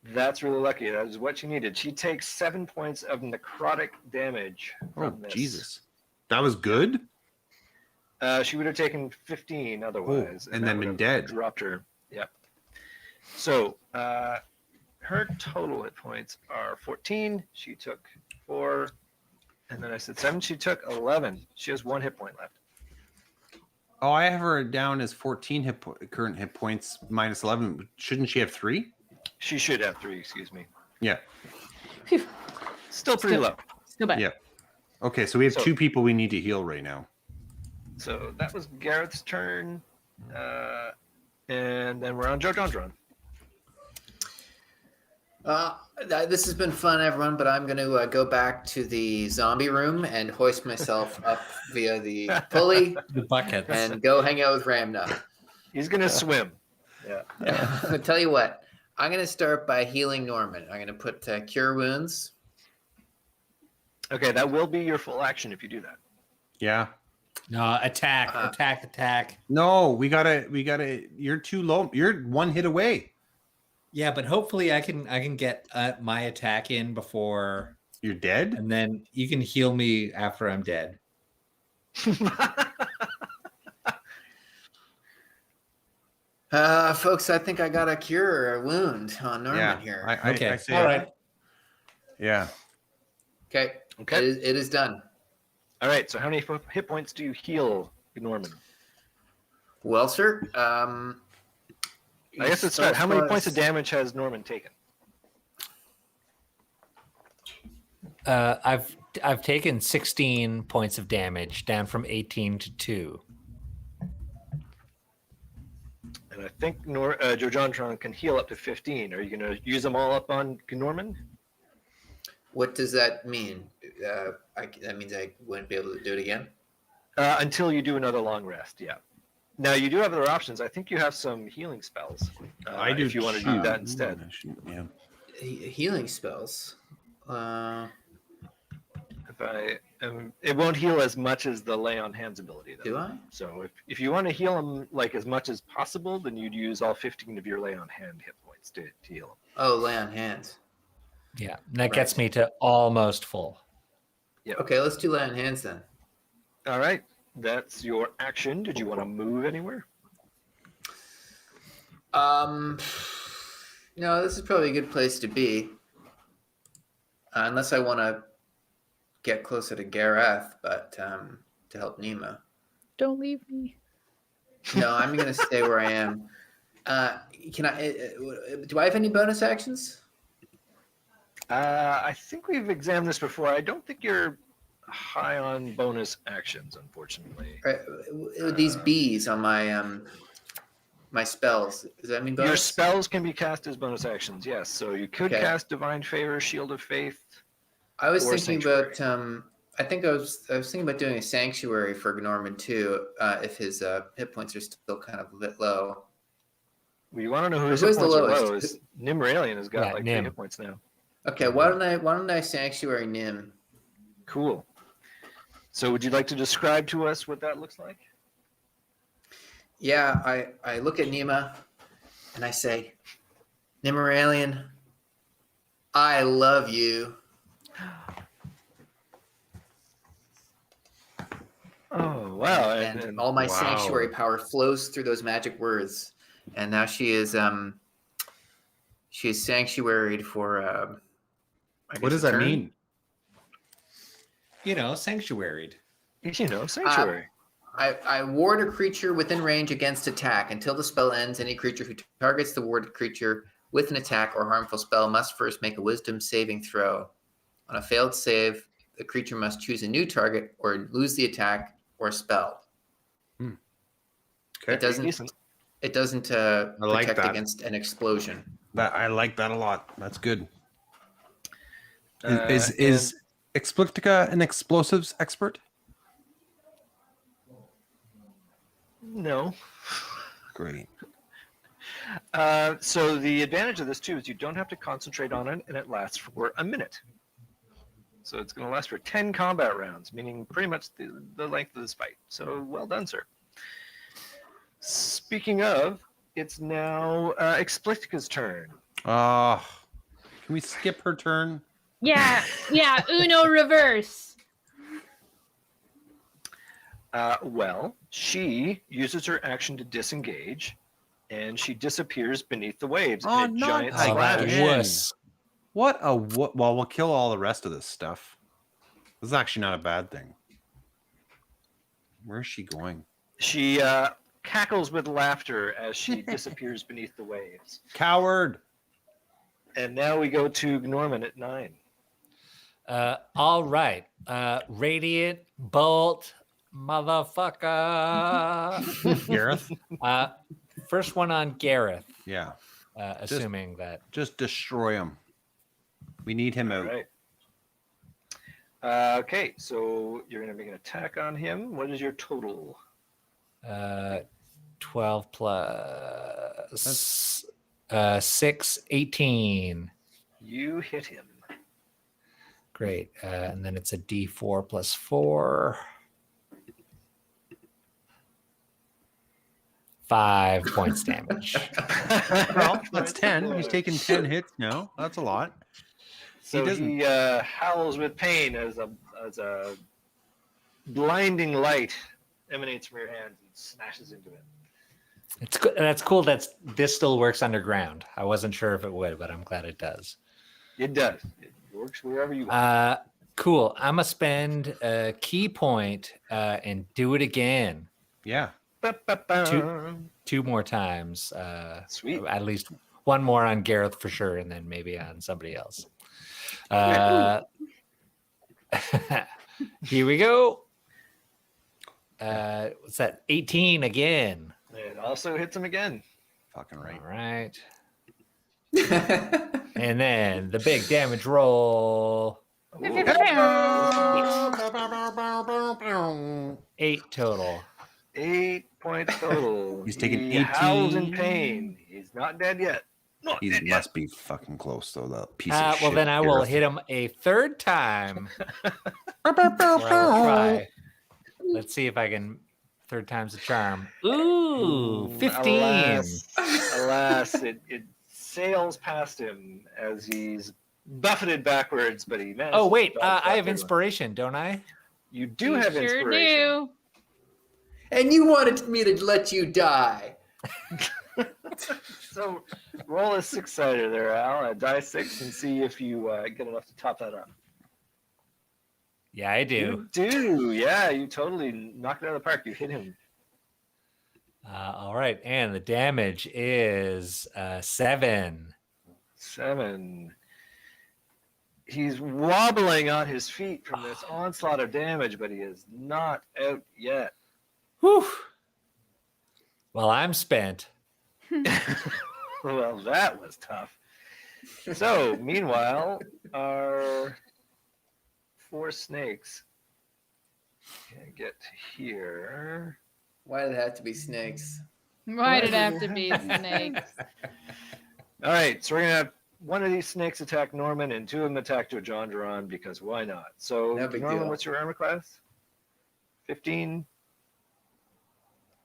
That's really lucky. That is what she needed. She takes 7 points of necrotic damage. Oh, From this. Jesus. That was good? She would have taken 15 otherwise. and that then would been have dead. Dropped her. Yep. So her total hit points are 14. She took 4. And then I said 7. She took 11. She has 1 hit point left. Oh, I have her down as 14 current hit points minus 11. Shouldn't she have 3? She should have 3, excuse me. Yeah. Phew. Still pretty low. Still bad. Yeah. Okay, so we have So- 2 people we need to heal right now. So that was Gareth's turn. And then we're on Joe John's run. This has been fun, everyone, but I'm going to go back to the zombie room and hoist myself up via the pulley The buckets. and go hang out with Ramna. He's going to swim. Yeah. I'll tell you what, I'm going to start by healing Norman. I'm going to put Cure Wounds. Okay, that will be your full action if you do that. Yeah. No, attack. No, we gotta. You're too low. You're 1 hit away. Yeah, but hopefully I can get my attack in before, You're dead. and then you can heal me after I'm dead. Folks, I think I got a cure a wound on Norman here. Okay, I say all it. right. Yeah. Okay. Okay. It is done. All right, so how many hit points do you heal Norman? Well, sir. I guess it's not. How many points of damage has Norman taken? I've taken 16 points of damage, down from 18 to 2. And I think Jojontron can heal up to 15. Are you going to use them all up on Norman? What does that mean? That means I wouldn't be able to do it again? Until you do another long rest, yeah. Now, you do have other options. I think you have some healing spells. I do. If you want to do that instead. Yeah. Healing spells. It won't heal as much as the lay on hands ability, though. Do I? So if you want to heal them like as much as possible, then you'd use all 15 of your lay on hand hit points to heal them. Oh, lay on hands. Yeah, and that gets me to almost full. Yep. Okay, let's do lay on hands then. All right, that's your action. Did you want to move anywhere? No, this is probably a good place to be. Unless I want to get closer to Gareth, but to help Nima. Don't leave me. No, I'm going to stay where I am. Can I? Do I have any bonus actions? I think we've examined this before. I don't think you're high on bonus actions, unfortunately. These bees on my my spells. Does that mean bonus? Your spells can be cast as bonus actions, yes. So you could cast Divine Favor, Shield of Faith. I was thinking Sanctuary. about. I think I was thinking about doing a sanctuary for Norman too, if his hit points are still kind of a bit low. Well, you want to know who his Who's hit the points are lowest? low? Nimralian has got like 3 Nim. hit points now. Okay, why don't I sanctuary Nim? Cool. So would you like to describe to us what that looks like? Yeah, I look at Nima and I say, Nimralian, I love you. Oh, wow. And all my sanctuary power flows through those magic words. And now she is sanctuaried for I What guess does a that turn? mean? You know, sanctuaried. Sanctuary. I ward a creature within range against attack. Until the spell ends, any creature who targets the warded creature with an attack or harmful spell must first make a wisdom saving throw. On a failed save, the creature must choose a new target or lose the attack or spell. Okay. It doesn't like protect that. against an explosion. I like that a lot. That's good. Uh, Is Explictica an explosives expert? No. Great. So the advantage of this too is you don't have to concentrate on it, and it lasts for a minute. So it's going to last for 10 combat rounds, meaning pretty much the length of this fight. So well done, sir. Speaking of, it's now Explicica's turn. Can we skip her turn? Yeah, Uno reverse. Well, she uses her action to disengage, and she disappears beneath the waves in a giant like slash. that. Wuss. What a what? Well, we'll kill all the rest of this stuff. This is actually not a bad thing. Where is she going? She cackles with laughter as she disappears beneath the waves. Coward. And now we go to Norman at 9. All right. Radiant Bolt, motherfucker. Gareth. First one on Gareth, Yeah. assuming that. Just destroy him. We need him All out. right. Okay, so you're going to make an attack on him. What is your total? 12 plus 6, 18. You hit him. Great. And then it's a D4 plus 4. 5 points damage. Well, that's 10. He's taken 10 hits now. That's a lot. So he howls with pain as a blinding light emanates from your hands and smashes into it. It's good. That's cool. This still works underground. I wasn't sure if it would, but I'm glad it does. It does. It works wherever you want. Cool. I'm gonna spend a key point and do it again. Yeah. Two more times. Sweet. At least one more on Gareth for sure, and then maybe on somebody else. Here we go. What's that? 18 again. It also hits him again. Fucking right. All right. And then the big damage roll. Ooh. 8 total. 8 points total. He's taking He howls in 18. pain. He's not dead yet. He must be fucking close though. That piece of Well, shit. then I will hit him a third time. Or I will try. Let's see if I can. Third time's a charm. Ooh, 15. Alas, it sails past him as he's buffeted backwards, but he managed. Oh wait, to dodge I that have big one. inspiration, don't I? You do have Sure inspiration. do. And you wanted me to let you die. So roll a 6-sider there, Al. Die 6 and see if you get enough to top that up. Yeah, I do. You do, yeah. You totally knocked it out of the park. You hit him. All right, and the damage is 7. 7. He's wobbling on his feet from this onslaught of damage, but he is not out yet. Whew. Well, I'm spent. Well, that was tough. So, meanwhile, our 4 snakes can get here. Why did it have to be snakes? Why did it have to be snakes? All right, so we're gonna have one of these snakes attack Norman and 2 of them attack John Duran because why not? So, No big Norman, deal. what's your armor class? 15.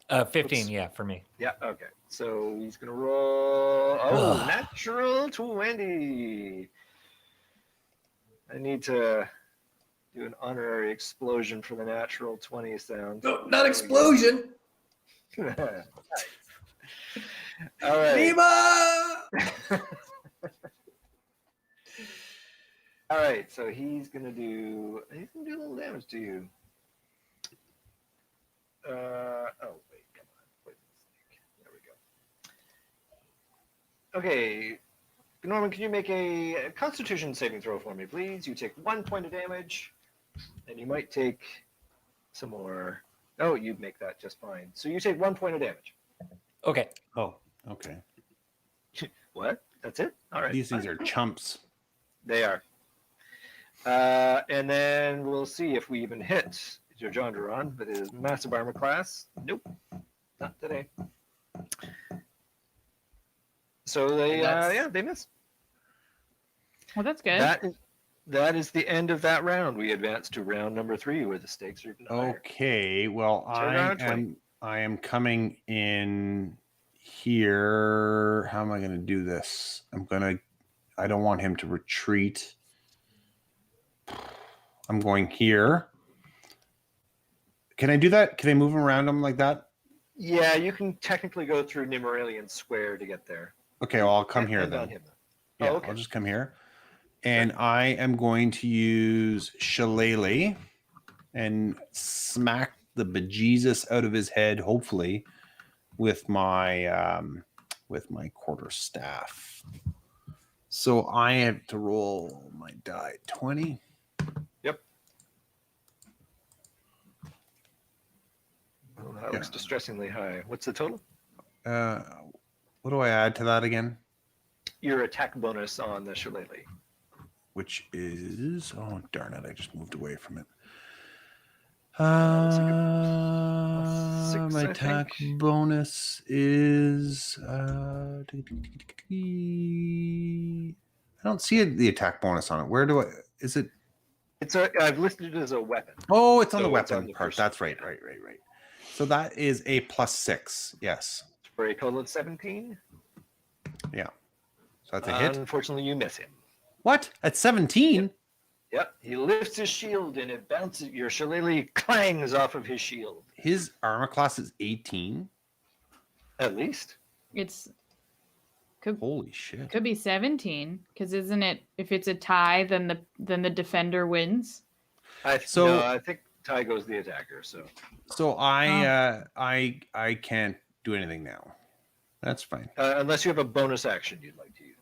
15, Oops. yeah, for me. Yeah. Okay. So he's gonna roll. Oh, Ugh. natural 20. I need to do an honorary explosion for the natural 20 sound. No, not explosion. All right. Nima! All right. So he's gonna do a little damage to you. Oh wait, come on. Wait a snake. There we go. Okay. Norman, can you make a Constitution saving throw for me, please? You take 1 point of damage, and you might take some more. Oh, you make that just fine. So you take 1 point of damage. Okay. Oh, okay. What? That's it? All right. These things are chumps. They are. And then we'll see if we even hit your John Duran with his massive armor class. Nope, not today. So they, they miss. Well, that's good. That is the end of that round. We advance to round number 3, where the stakes are even higher. Okay. Well, around 20. I am coming in here. How am I going to do this? I don't want him to retreat. I'm going here. Can I do that? Can I move around him like that? Yeah, you can technically go through Nimmeralian Square to get there. Okay, well, I'll come here And then. on him, though. Yeah, Oh, okay. I'll just come here. And I am going to use Shillelagh and smack the bejesus out of his head, hopefully, with my quarterstaff. So I have to roll my die 20. Yep. Well, that looks distressingly high. What's the total? What do I add to that again? Your attack bonus on the Shillelagh. Which is, oh darn it, I just moved away from it. Looks like +6, My I attack think. bonus is I don't see the attack bonus on it. Where do I? Is it? I've listed it as a weapon. Oh, it's on the So it's weapon on the part. first- That's right. So that is a +6. Yes. For a total of 17. Yeah. So that's a hit. Unfortunately, you miss him. What? At 17? Yep. He lifts his shield and it bounces. Your shillelagh clangs off of his shield. His armor class is 18. At least. It's Holy shit. could be 17 because isn't it? If it's a tie, then the defender wins. I think Ty goes the attacker. So I can't do anything now. That's fine. unless you have a bonus action you'd like to use.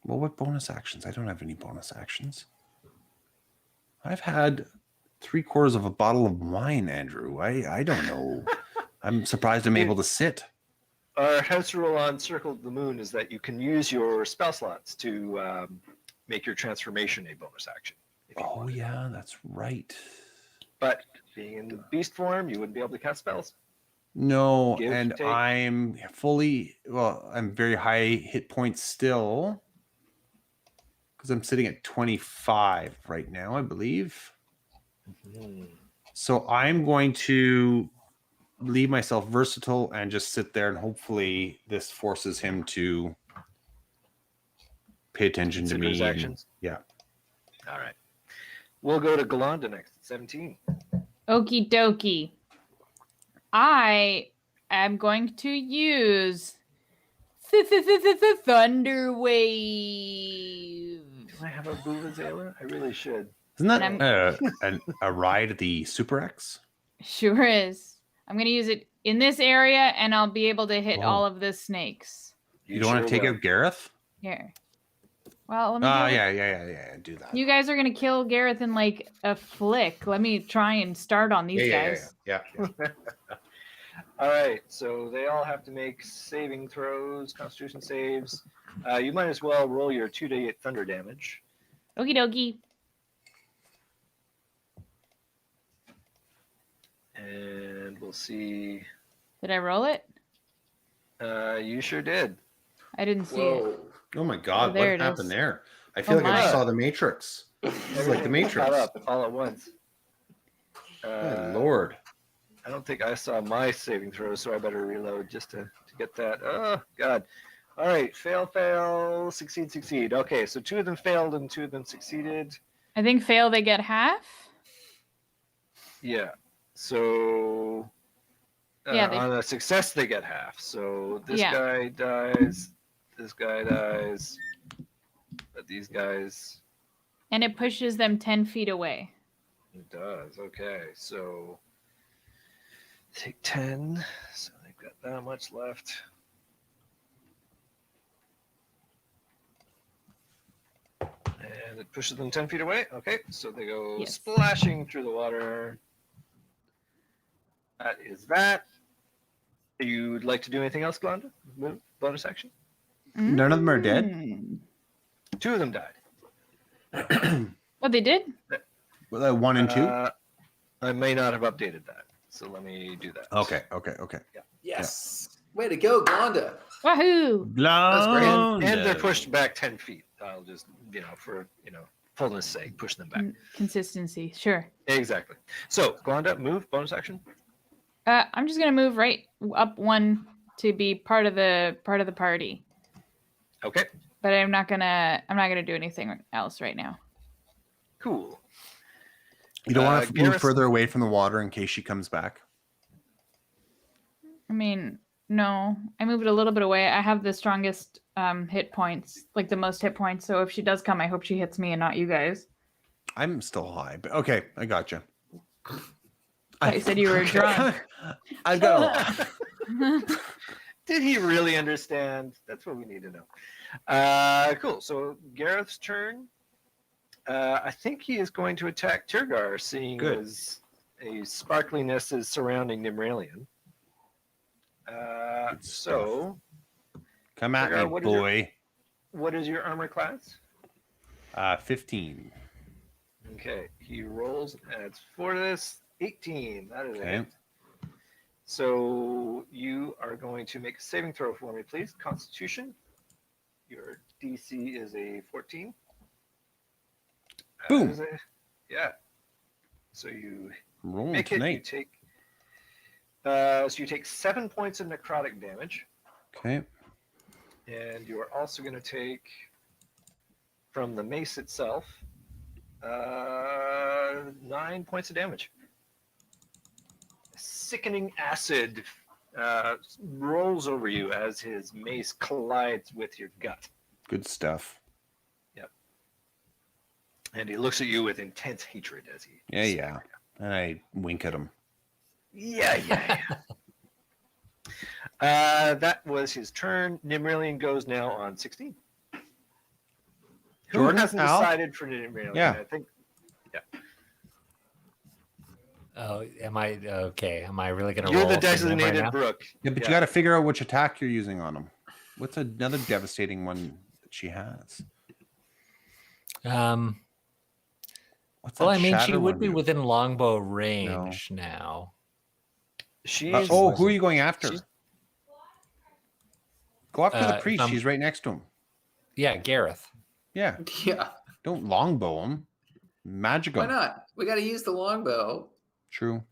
Well, what bonus actions? I don't have any bonus actions. I've had 3/4 of a bottle of wine, Andrew. I don't know. I'm surprised I'm able to sit. Our house rule on Circle of the Moon is that you can use your spell slots to make your transformation a bonus action. If you Oh wanted. yeah, that's right. But being in the beast form, you wouldn't be able to cast spells. No, Give, and take. I'm I'm very high hit points still. Because I'm sitting at 25 right now, I believe. So I'm going to leave myself versatile and just sit there, and hopefully this forces him to pay attention Consider to his me. actions. Yeah. All right. We'll go to Galanda next, 17. Okie dokie. I am going to use Thunder Wave. Do I have a Vuvuzela? I really should. Isn't that a ride at the Super X? Sure is. I'm going to use it in this area, and I'll be able to hit all of the snakes. You don't want to take out Gareth? Here. Well, let me yeah. Do that. You guys are going to kill Gareth in like a flick. Let me try and start on these guys. Yeah. All right, so they all have to make saving throws, Constitution saves. You might as well roll your 2d8 thunder damage. Okie dokie. And we'll see. Did I roll it? You sure did. I didn't see it. Oh my God, there what it happened is. there? I feel like I my. just saw the Matrix. It's like the Matrix. Caught up all at once. Good Lord. I don't think I saw my saving throw, so I better reload just to get that. Oh, God. All right, fail, succeed. Okay, so 2 of them failed and 2 of them succeeded. I think fail, they get half. Yeah, so on a success, they get half. So this guy dies, this guy dies, but these guys... And it pushes them 10 feet away. It does, okay, so... Take 10, so they've got that much left. And it pushes them 10 feet away. Okay, so they go splashing through the water. That is that. You'd like to do anything else, Glenda? Move, bonus action? None of them are dead? 2 of them died. Oh, they did? Well, 1 and 2? I may not have updated that. So let me do that. Okay. Yeah. Yes. Way to go, Glonda. Wahoo! Blonde. And they're pushed back 10 feet. I'll just, for fullness sake, push them back. Consistency, sure. Exactly. So, Glonda, move, bonus action. I'm just gonna move right up 1 to be part of the party. Okay. But I'm not gonna do anything else right now. Cool. You don't want to move further away from the water in case she comes back? I mean, no. I moved a little bit away. I have the strongest hit points, like the most hit points. So if she does come, I hope she hits me and not you guys. I'm still high, but okay, I got you. I said you were drunk. I've got a lot. Did he really understand? That's what we need to know. Cool. So Gareth's turn. I think he is going to attack Tirgar, seeing as a sparkliness is surrounding Nimralian. So, come at Tirgar, me, boy. What is your armor class? 15. Okay, he rolls, adds 4 to this, 18. That is it. So you are going to make a saving throw for me, please. Constitution. Your DC is a 14. Boom. Yeah. So you rolling make tonight. it. So you take 7 points of necrotic damage. Okay. And you are also going to take from the mace itself 9 points of damage. Sickening acid rolls over you as his mace collides with your gut. Good stuff. Yep. And he looks at you with intense hatred as he... Yeah. And I wink at him. Yeah. That was his turn. Nimralian goes now on 16. Jordan, Who hasn't Al? decided for Nimralian? Yeah. I think. Yeah. Oh, am I okay? Am I really gonna? You're roll the for them right designated now? Brook. Yeah, but you got to figure out which attack you're using on him. What's another devastating one that she has? What's Well, that I mean, she shatter would one be do? within longbow range now. She's Who are you going after? she's- Go after the if priest. I'm- She's right next to him. Yeah, Gareth. Yeah. Yeah. Don't longbow him. Magic Why him. not? We got to use the longbow. True.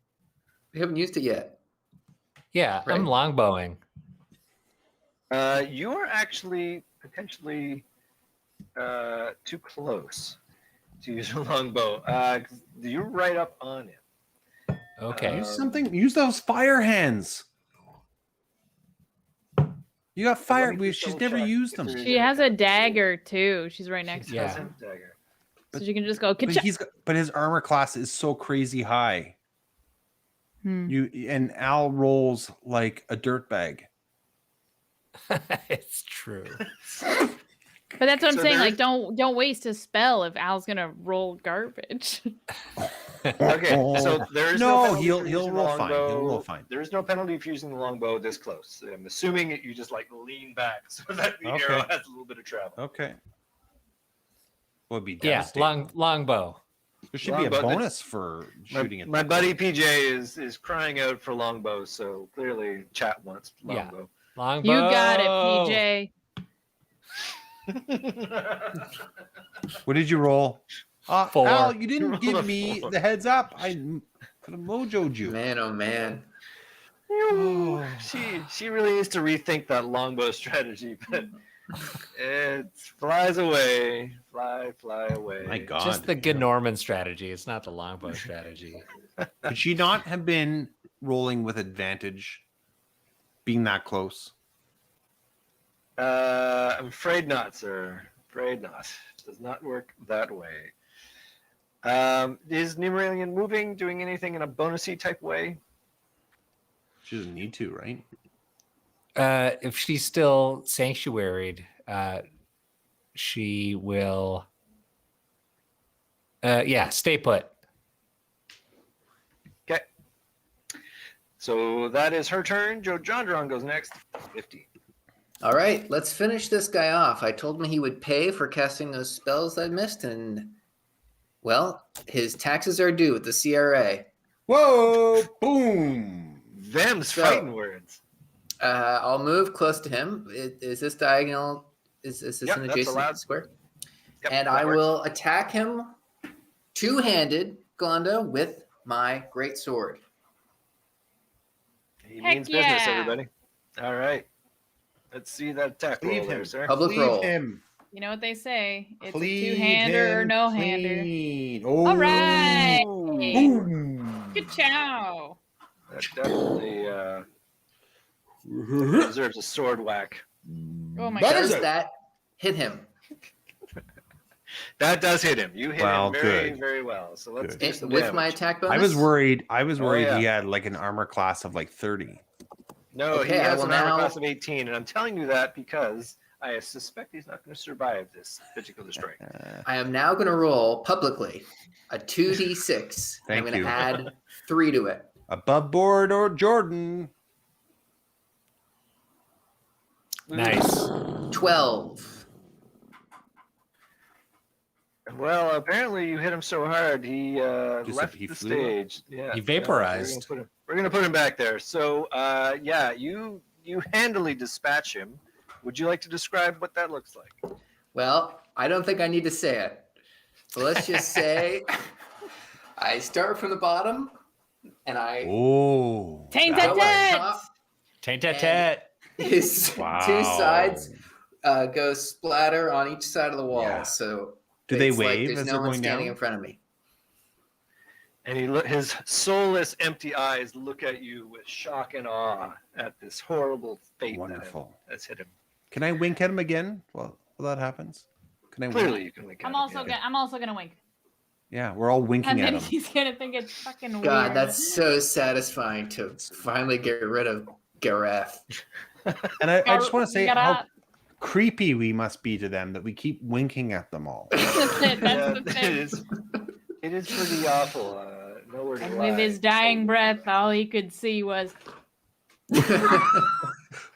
We haven't used it yet. Yeah, I'm Right. longbowing. you are actually potentially too close to use your longbow. 'Cause you're right up on it. Okay. Use something. Use those fire hands. You got fire. Let me She's double never check used if them. there's She has a dagger too. She's right next to Yeah. us. Dagger. So she can just go, But "Ka-cha!" but his armor class is so crazy high. Hmm. And Al rolls like a dirtbag. It's true. But that's what I'm So saying. there Like, is- don't waste a spell if Al's gonna roll garbage. Okay, so there is No, penalty he'll for he'll using roll the fine. He'll roll longbow. fine. There is no penalty for using the longbow this close. I'm assuming that you just like lean back so that the Okay. arrow has a little bit of travel. Okay. Would be Yeah, devastating. longbow. There should be a Longbow, bonus for shooting it. My buddy PJ is crying out for longbow, so clearly chat wants Yeah. longbow. Longbow. You got it, PJ. What did you roll? 4. Al, you didn't Roll give a me 4. the heads up. I could have mojoed you. Man, oh man. she really needs to rethink that longbow strategy, but it flies away. Fly away. My God. Just the Gnorman strategy. It's not the longbow strategy. Could she not have been rolling with advantage, being that close? I'm afraid not, sir. Afraid not. Does not work that way. Is Numeralian moving, doing anything in a bonusy type way? She doesn't need to, right? If she's still sanctuaried, she will. Yeah, stay put. Okay. So that is her turn. Joe Jondron goes next. 50. All right, let's finish this guy off. I told him he would pay for casting those spells I missed, and well, his taxes are due with the CRA. Whoa! Boom! Them's So- fighting words. I'll move close to him. Is this diagonal? Is this Yep, an that's adjacent allowed. square? Yep, And that I works. will attack him two-handed, Glenda, with my great sword. He Heck means business, yeah. everybody. All right. Let's see that attack roll Cleave there, him. sir. Public Cleave roll. him. You know what they say? It's Cleave a two-hander or him no-hander. clean. Oh. All right. Boom. Good chow. That definitely deserves a sword whack. Oh my That god. is Does it. that hit him? That does hit him. You hit Well, him very, good. very well. So let's Good. do some With my damage. attack bonus? I was worried. yeah. He had like an armor class of like 30. No, Okay, he I has will an armor now- class of 18, and I'm telling you that because I suspect he's not going to survive this particular strike. I am now going to roll publicly a 2d6. And I'm Thank going you. to add 3 to it. Above board or Jordan. Nice. 12. Well, apparently you hit him so hard he left He the flew up. stage. Yeah, He vaporized. We're gonna put him back there. So, yeah, you handily dispatch him. Would you like to describe what that looks like? Well, I don't think I need to say it. So let's just say I start from the bottom and I Oh. Taint go that up top. Taint-tat-tat. His Wow. two sides go splatter on each side of the wall. Yeah. So Do they it's like wave there's as no they're one going standing down? in front of me. And his soulless, empty eyes look at you with shock and awe at this horrible fate Wonderful. that's hit him. Can I wink at him again while that happens? Can I Clearly, wink? you can make I'm out also again. gonna I'm also gonna wink. Yeah, we're all And winking then at him. he's gonna think it's fucking weird. God, that's so satisfying to finally get rid of Gareth. And I just want to say Get how up. creepy we must be to them that we keep winking at them all. That's it. That's Yeah, the it thing. is. It is pretty awful. Nowhere to And lie. with his dying breath, all he could see was.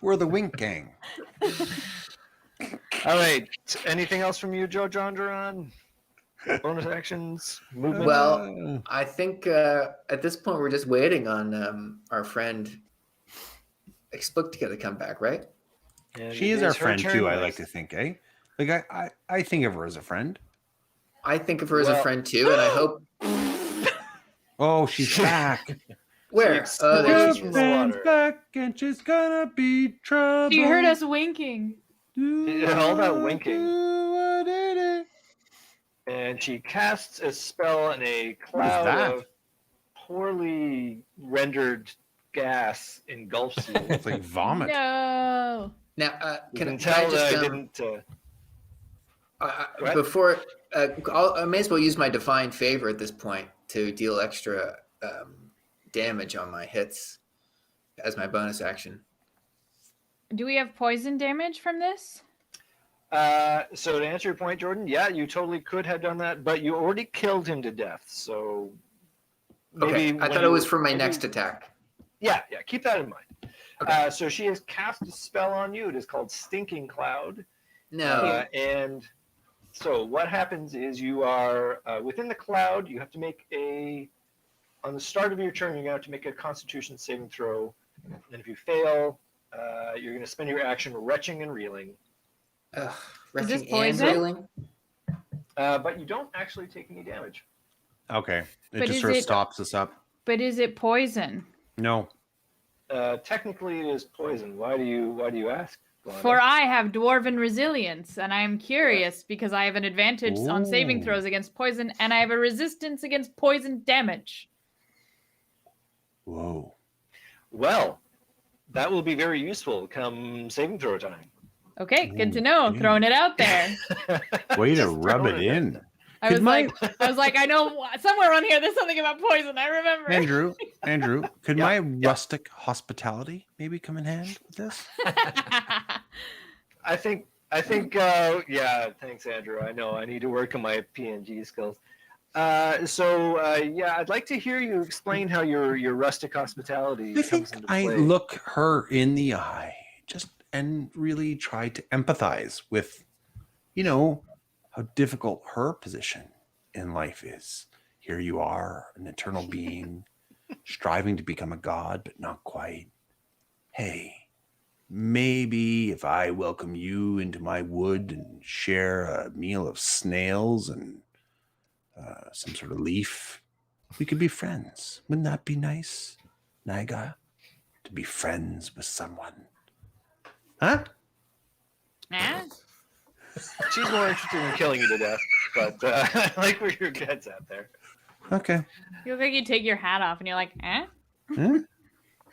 We're the Wink Gang. All right. Anything else from you, Joe Jondron? Bonus actions, movement. Well, I think at this point we're just waiting on our friend Explictica to come back, right? And She it is our her friend turn too. I next. like to think, eh? Like I think of her as a friend. I think of her as a friend too, and I hope. Oh, she's back. Where? She Oh, there explodes she from is. the Friend's water. back, and she's gonna be trouble. She heard us winking. All that winking. And she casts a spell, and a What is cloud that? of poorly rendered gas engulfs you. It's like vomit. No. Now, You can can I tell that just I didn't. Go ahead. before I may as well use my divine favor at this point to deal extra damage on my hits as my bonus action. Do we have poison damage from this? So to answer your point, Jordan, yeah, you totally could have done that, but you already killed him to death. So Okay, maybe I thought it was for my next attack. Yeah, keep that in mind. Okay. So she has cast a spell on you. It is called Stinking Cloud. No. And so what happens is you are within the cloud. You have to make on the start of your turn, you're going to have to make a Constitution saving throw. And if you fail, you're going to spend your action retching and reeling. Is Retching this and poison? reeling? But you don't actually take any damage. Okay, it But just is sort of it- stops us up. But is it poison? No, Technically, it is poison. Why do you ask? Glenda? For I have dwarven resilience, and I am curious because I have an advantage on saving Ooh. throws against poison, and I have a resistance against poison damage. whoa. Well, that will be very useful come saving throw time. Okay, good to Ooh, know. yeah. Throwing it out there. Way to Just rub throwing it in. I Could was like, I know somewhere around here there's something about poison. I remember. Andrew, could Yeah, my yeah. rustic hospitality maybe come in hand with this? I think. Yeah. Thanks, Andrew. I know I need to work on my PNG skills. Yeah, I'd like to hear you explain how your rustic hospitality I comes think into I play. look her in the eye and really try to empathize with, how difficult her position in life is. Here you are, an eternal being, striving to become a god, but not quite. Hey, maybe if I welcome you into my wood and share a meal of snails and some sort of leaf, we could be friends. Wouldn't that be nice, Naga? To be friends with someone. Huh? Eh? She's more interested in killing you to death, but I like where your head's at there. Okay. You look like you take your hat off and you're like, eh? Hmm?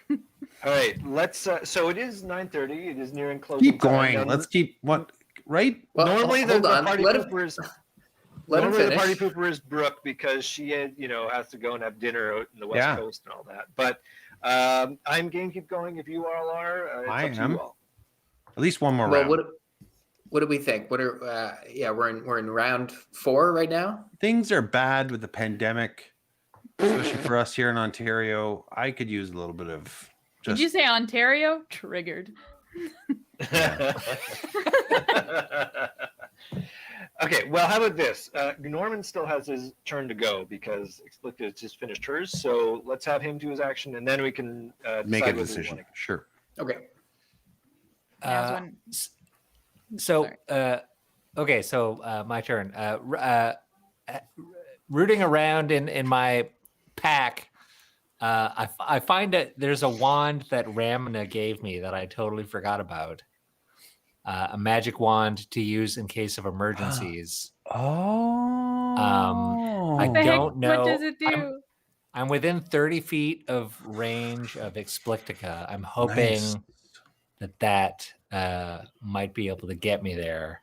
All right, let's. So it is 9:30. It is nearing closing. Keep going. time. Let's keep what right? Well, Normally the hold on. party Let him, pooper is let him normally the finish. party pooper is Brooke because she had has to go and have dinner out in the West Yeah. Coast and all that. But I'm game. Keep going if you all are. It's I up to am. you all. At least one more Well, round. what do we think? What are we're in round 4 right now. Things are bad with the pandemic, especially for us here in Ontario. I could use a little bit of Did you say Ontario? Triggered. Okay, well, how about this? Norman still has his turn to go because Explicta just finished hers. So let's have him do his action, and then we can make decide a whether we decision. wanna- Sure. Okay. So, Sorry. okay, so my turn. Rooting around in my pack, I find that there's a wand that Ramna gave me that I totally forgot about. A magic wand to use in case of emergencies. Oh. I The heck? don't know. What does it do? I'm within 30 feet of range of Explictica. I'm hoping Nice. that might be able to get me there,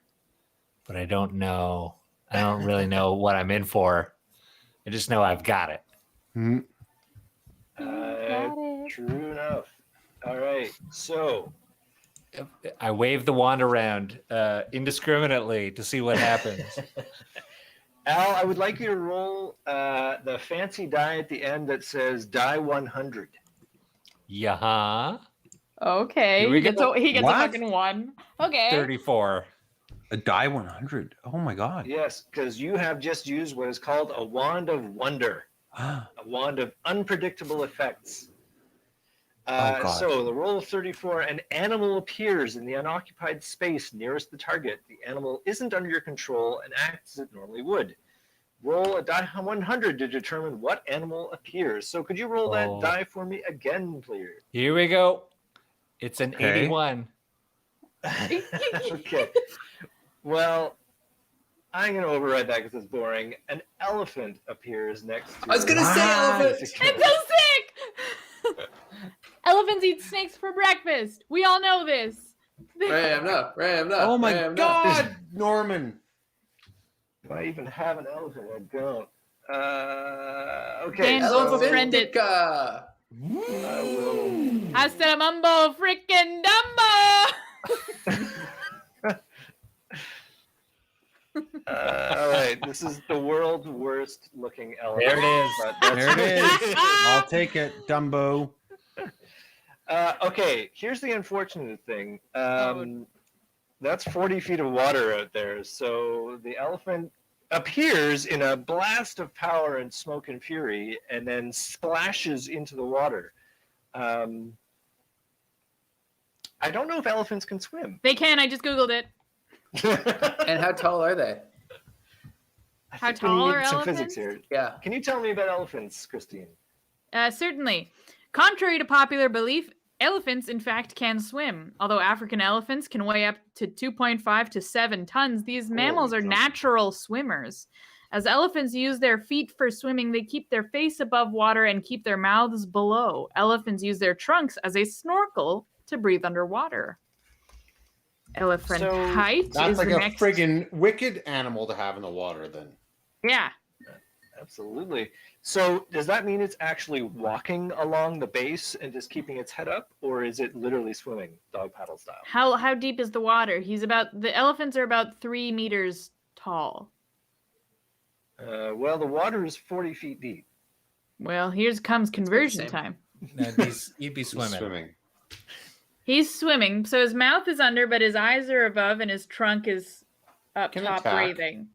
but I don't know. I don't really know what I'm in for. I just know I've got it. Hmm. True enough. All right, so I wave the wand around indiscriminately to see what happens. Al, I would like you to roll the fancy die at the end that says die 100. Yeah. Okay. Here we He gets go. a What? fucking 1. Okay. 34. A die 100. Oh my god. Yes, because you have just used what is called a wand of wonder, a wand of unpredictable effects. God. So the roll of 34, an animal appears in the unoccupied space nearest the target. The animal isn't under your control and acts as it normally would. Roll a die 100 to determine what animal appears. So could you roll that die for me again, please? Here we go. It's an Okay. 81. Okay. Well, I'm going to override that because it's boring. An elephant appears next to I was gonna say elephant. I'm so sick! Elephants eat snakes for breakfast. We all know this. Ram up. Oh my god, Norman. Do I even have an elephant? I don't. Okay. Dan, So go befriend it. Elefantica. I will. Hasta mumbo frickin' dumbo! All right. This is the world's worst looking elephant. There it is. but that's There it is. I'll take it, Dumbo. Okay, here's the unfortunate thing. That's 40 feet of water out there. So the elephant appears in a blast of power and smoke and fury and then splashes into the water. I don't know if elephants can swim. They can. I just Googled it. And how tall are they? I How think we tall need are some elephants? physics here. Yeah. Can you tell me about elephants, Christine? Certainly. Contrary to popular belief, elephants, in fact, can swim. Although African elephants can weigh up to 2.5 to 7 tons, these mammals are natural swimmers. As elephants use their feet for swimming, they keep their face above water and keep their mouths below. Elephants use their trunks as a snorkel to breathe underwater. Elephant So, height That's is like the a next. friggin' wicked animal to have in the water, then. Yeah. Absolutely. So does that mean it's actually walking along the base and just keeping its head up, or is it literally swimming dog paddle style? How deep is the water? The elephants are about 3 meters tall. Well, the water is 40 feet deep. Well, comes conversion same. time. No, you'd be swimming. He's swimming, so his mouth is under, but his eyes are above, and his trunk is up Can top, attack. breathing.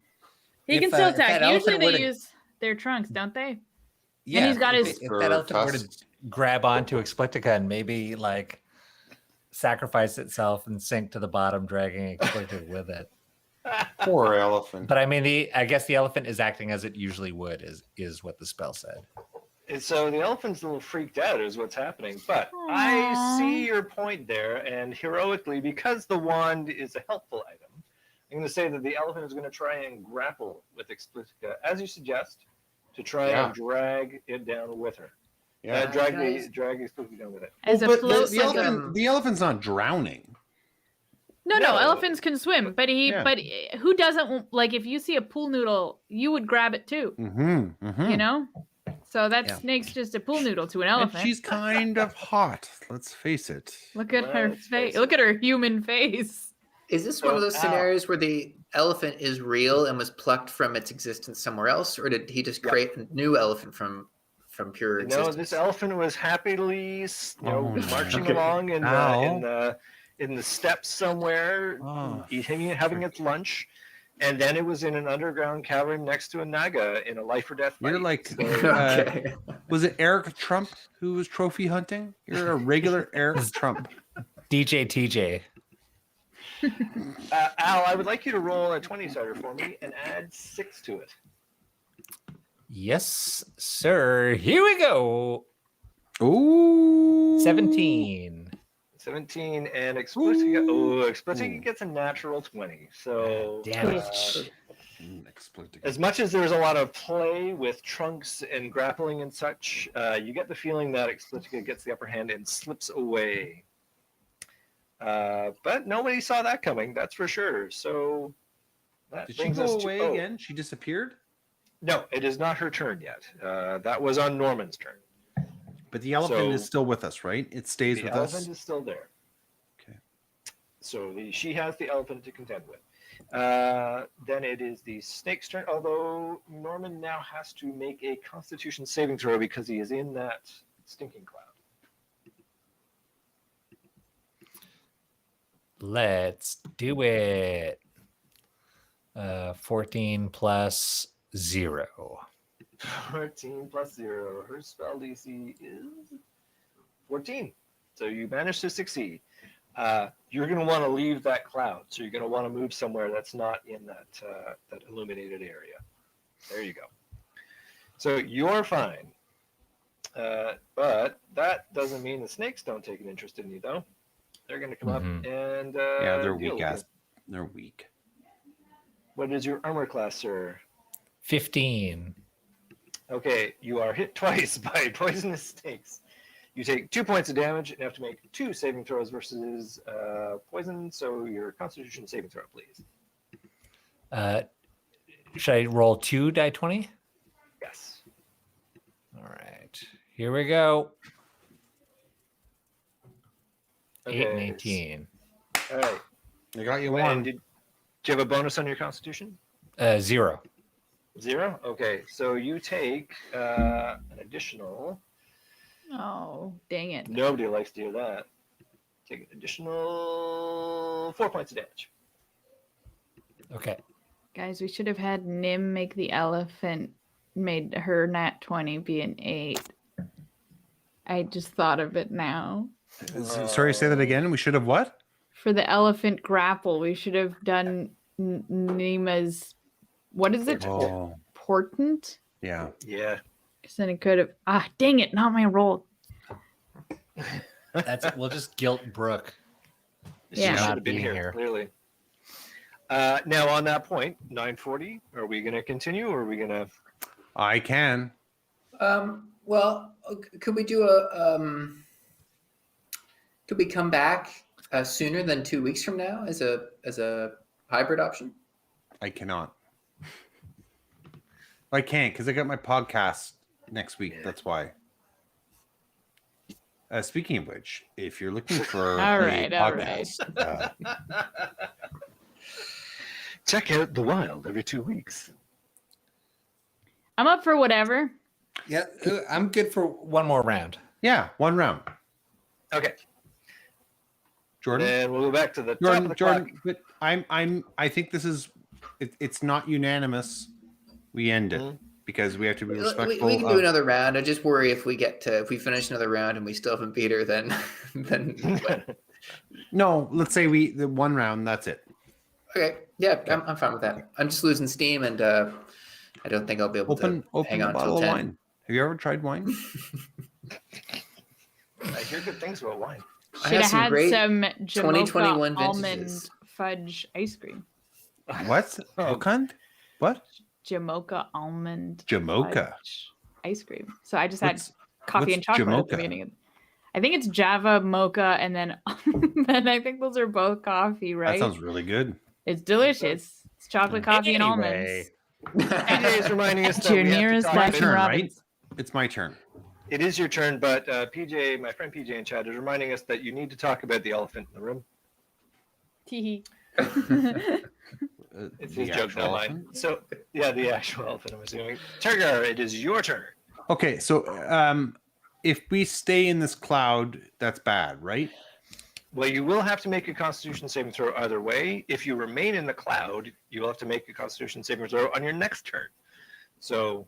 He If, can still if that attack. Usually elephant they would've- use their trunks, don't they? Yeah, he's got if, his- if that elephant were to tusks. grab onto Explitica and maybe like sacrifice itself and sink to the bottom, dragging Explitica with it. Poor elephant. But I mean, I guess the elephant is acting as it usually would, is what the spell said. And so the elephant's a little freaked out is what's happening. But Aww. I see your point there, and heroically, because the wand is a helpful item, I'm going to say that the elephant is going to try and grapple with Explitica, as you suggest, to try and drag it down with her. Yeah. Drag Guys. Explitica down with it. As a But float, the, like the elephant's not drowning. no, No. elephants can swim, but who doesn't like? If you see a pool noodle, you would grab it too. You know, so that Yeah. snake's just a pool noodle to an And elephant. she's kind of hot. Let's face it. Look at her Let's face face. it. Look at her human face. Is this one of those Ow. scenarios where the elephant is real and was plucked from its existence somewhere else, or did he just create a new elephant from pure No, existence? this elephant was happily, marching no. along Ow. in the steppes somewhere, Oh, having its lunch, and then it was in an underground cavern next to a naga in a life or death fight. You're like, Okay. was it Eric Trump who was trophy hunting? You're a regular Eric Trump. DJ TJ. Al, I would like you to roll a 20-sider for me and add 6 to it. Yes, sir. Here we go. Ooh. 17. 17 and Explitica. Oh, Explitica gets a natural 20. So Damn it. as much as there's a lot of play with trunks and grappling and such, you get the feeling that Explitica gets the upper hand and slips away. But nobody saw that coming, that's for sure. So that Did she brings go us away to again? She disappeared? No, it is not her turn yet. That was on Norman's turn. But the elephant is So- still with us, right? It stays The with elephant us. is still there. Okay. So she has the elephant to contend with. Then it is the snake's turn, although Norman now has to make a Constitution saving throw because he is in that stinking cloud. Let's do it. 14 plus 0. 14 plus 0. Her spell DC is 14. So you managed to succeed. You're going to want to leave that cloud. So you're going to want to move somewhere that's not in that that illuminated area. There you go. So you're fine. But that doesn't mean the snakes don't take an interest in you, though. They're going to come up and yeah, they're deal weak. with you. They're weak. What is your armor class, sir? 15. Okay, you are hit twice by poisonous snakes. You take 2 points of damage and have to make 2 saving throws versus poison. So your Constitution saving throw, please. Should I roll 2 die 20? Yes. All right. Here we go. 8 and Okay. 18. All right. I got you And one. do you have a bonus on your Constitution? 0. 0? Okay, so you take an additional. Oh, dang it. Nobody likes to hear that. Take an additional 4 points of damage. Okay. Guys, we should have had Nim make the elephant, made her nat 20 be an 8. I just thought of it now. Sorry, say that again. We should have what? For the elephant grapple, we should have done Nima's, what is it? Oh, Portent? yeah. Yeah. Because then it could have, dang it, not my roll. That's it. We'll just guilt Brooke. She Yeah. should Not have been being here, here. clearly. Now, on that point, 9:40, are we going to continue or are we going to. I can. Well, could we do could we come back sooner than 2 weeks from now as a hybrid option? I cannot. I can't because I got my podcast next week. Yeah. That's why. Speaking of which, if you're looking for All a right. podcast, Check out The Wild every 2 weeks. I'm up for whatever. Yeah, I'm good for one more round. yeah, one round. Okay. Jordan, And we'll go back to the top of the clock. but I think this is it's not unanimous. We end it because we have to be respectful. We can do another round. I just worry if we finish another round and we still haven't beat her, then No, let's say the one round. That's it. okay. Yeah, I'm fine with that. I'm just losing steam, and I don't think I'll be able Open to hang a on bottle till of 10. wine. Have you ever tried wine? I hear good things about wine. I Should have some had great some 2021 Jamocha almond vintages. fudge ice cream. What? What kind? What? Jamocha almond Jamocha. fudge ice cream. So I just had What's coffee and chocolate at Jamocha? the beginning. I think it's Java, mocha, and then and I think those are both coffee, right? That sounds really good. It's delicious. It's chocolate, coffee, and almonds. PJ is reminding us that Your we have to nearest talk My Baskin about- turn, Robbins. right? It's my turn. It is your turn, but PJ, my friend PJ in chat, is reminding us that you need to talk about the elephant in the room. Tee It's The his joke, actual not elephant? mine. So, yeah, the actual elephant, I'm assuming. Turgar, it is your turn. Okay, so if we stay in this cloud, that's bad, right? Well, you will have to make a Constitution saving throw either way. If you remain in the cloud, you will have to make a Constitution saving throw on your next turn. So,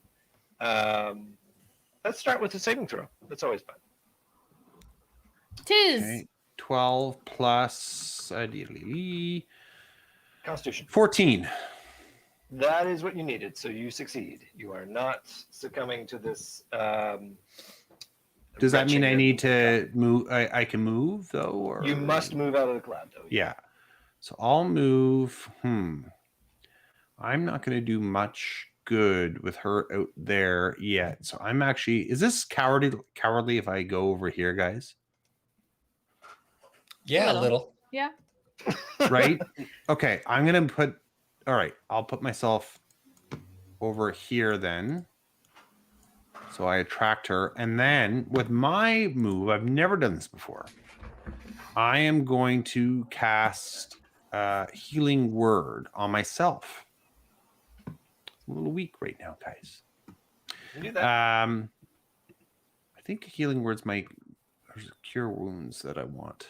let's start with the saving throw. That's always fun. Tis. Okay. 12 plus Constitution. 14. That is what you needed. So you succeed. You are not succumbing to this. Does that mean I wretching need of- to move? I can move though, or You must move out of the cloud, though. Yeah. So I'll move. I'm not going to do much good with her out there yet. So I'm actually. Is this cowardly if I go over here, guys? Yeah, a little. Yeah. Right? Okay. I'm going to put. All right. I'll put myself over here then. So I attract her. And then with my move, I've never done this before. I am going to cast healing word on myself. I'm a little weak right now, guys. You can do that. I think healing words might cure wounds that I want.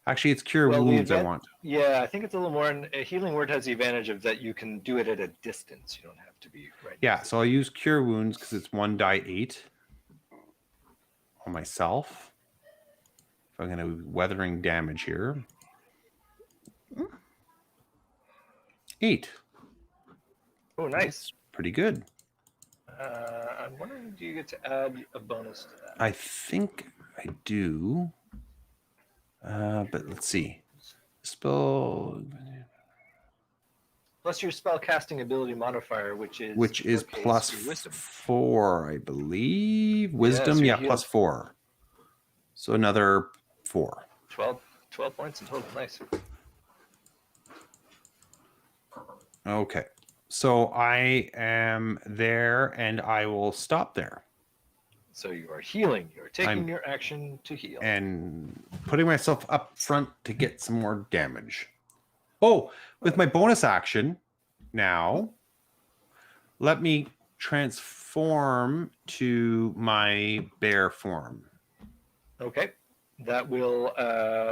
Actually, it's cure wounds I want. Yeah, I think it's a little more. A healing word has the advantage of that you can do it at a distance. You don't have to be right. Yeah, so I'll use cure wounds because it's 1d8 on myself. If I'm going to be weathering damage here. 8. Oh, nice. That's pretty good. I'm wondering, do you get to add a bonus to that? I think I do. But let's see. Spell. Plus your spell casting ability modifier, which is plus your wisdom. 4, I believe. Wisdom, so yeah, plus 4. So another 4. 12 points in total. Nice. Okay. So I am there and I will stop there. So you are healing. You're taking your action to heal. And putting myself up front to get some more damage. Oh, with my bonus action now, let me transform to my bear form. Okay. That will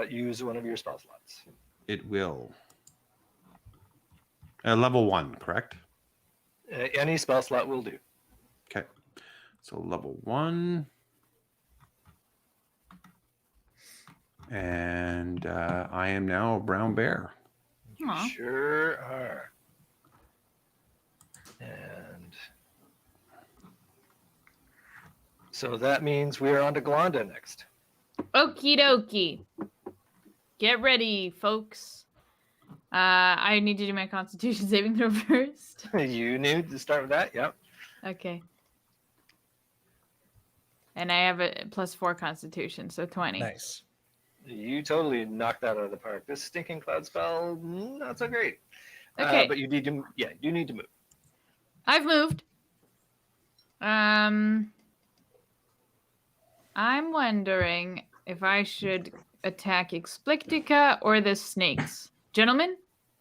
use one of your spell slots. It will. Level 1, correct? Any spell slot will do. Okay. So level 1. And I am now a brown bear. Aw. Sure are. And so that means we are on to Glonda next. Okie dokie. Get ready, folks. I need to do my Constitution saving throw first. You need to start with that. Yep. Okay. And I have a +4 Constitution, so 20. Nice. You totally knocked that out of the park. This stinking cloud spell, not so great. Okay. But you need to, you need to move. I've moved. I'm wondering if I should attack Explictica or the snakes. Gentlemen,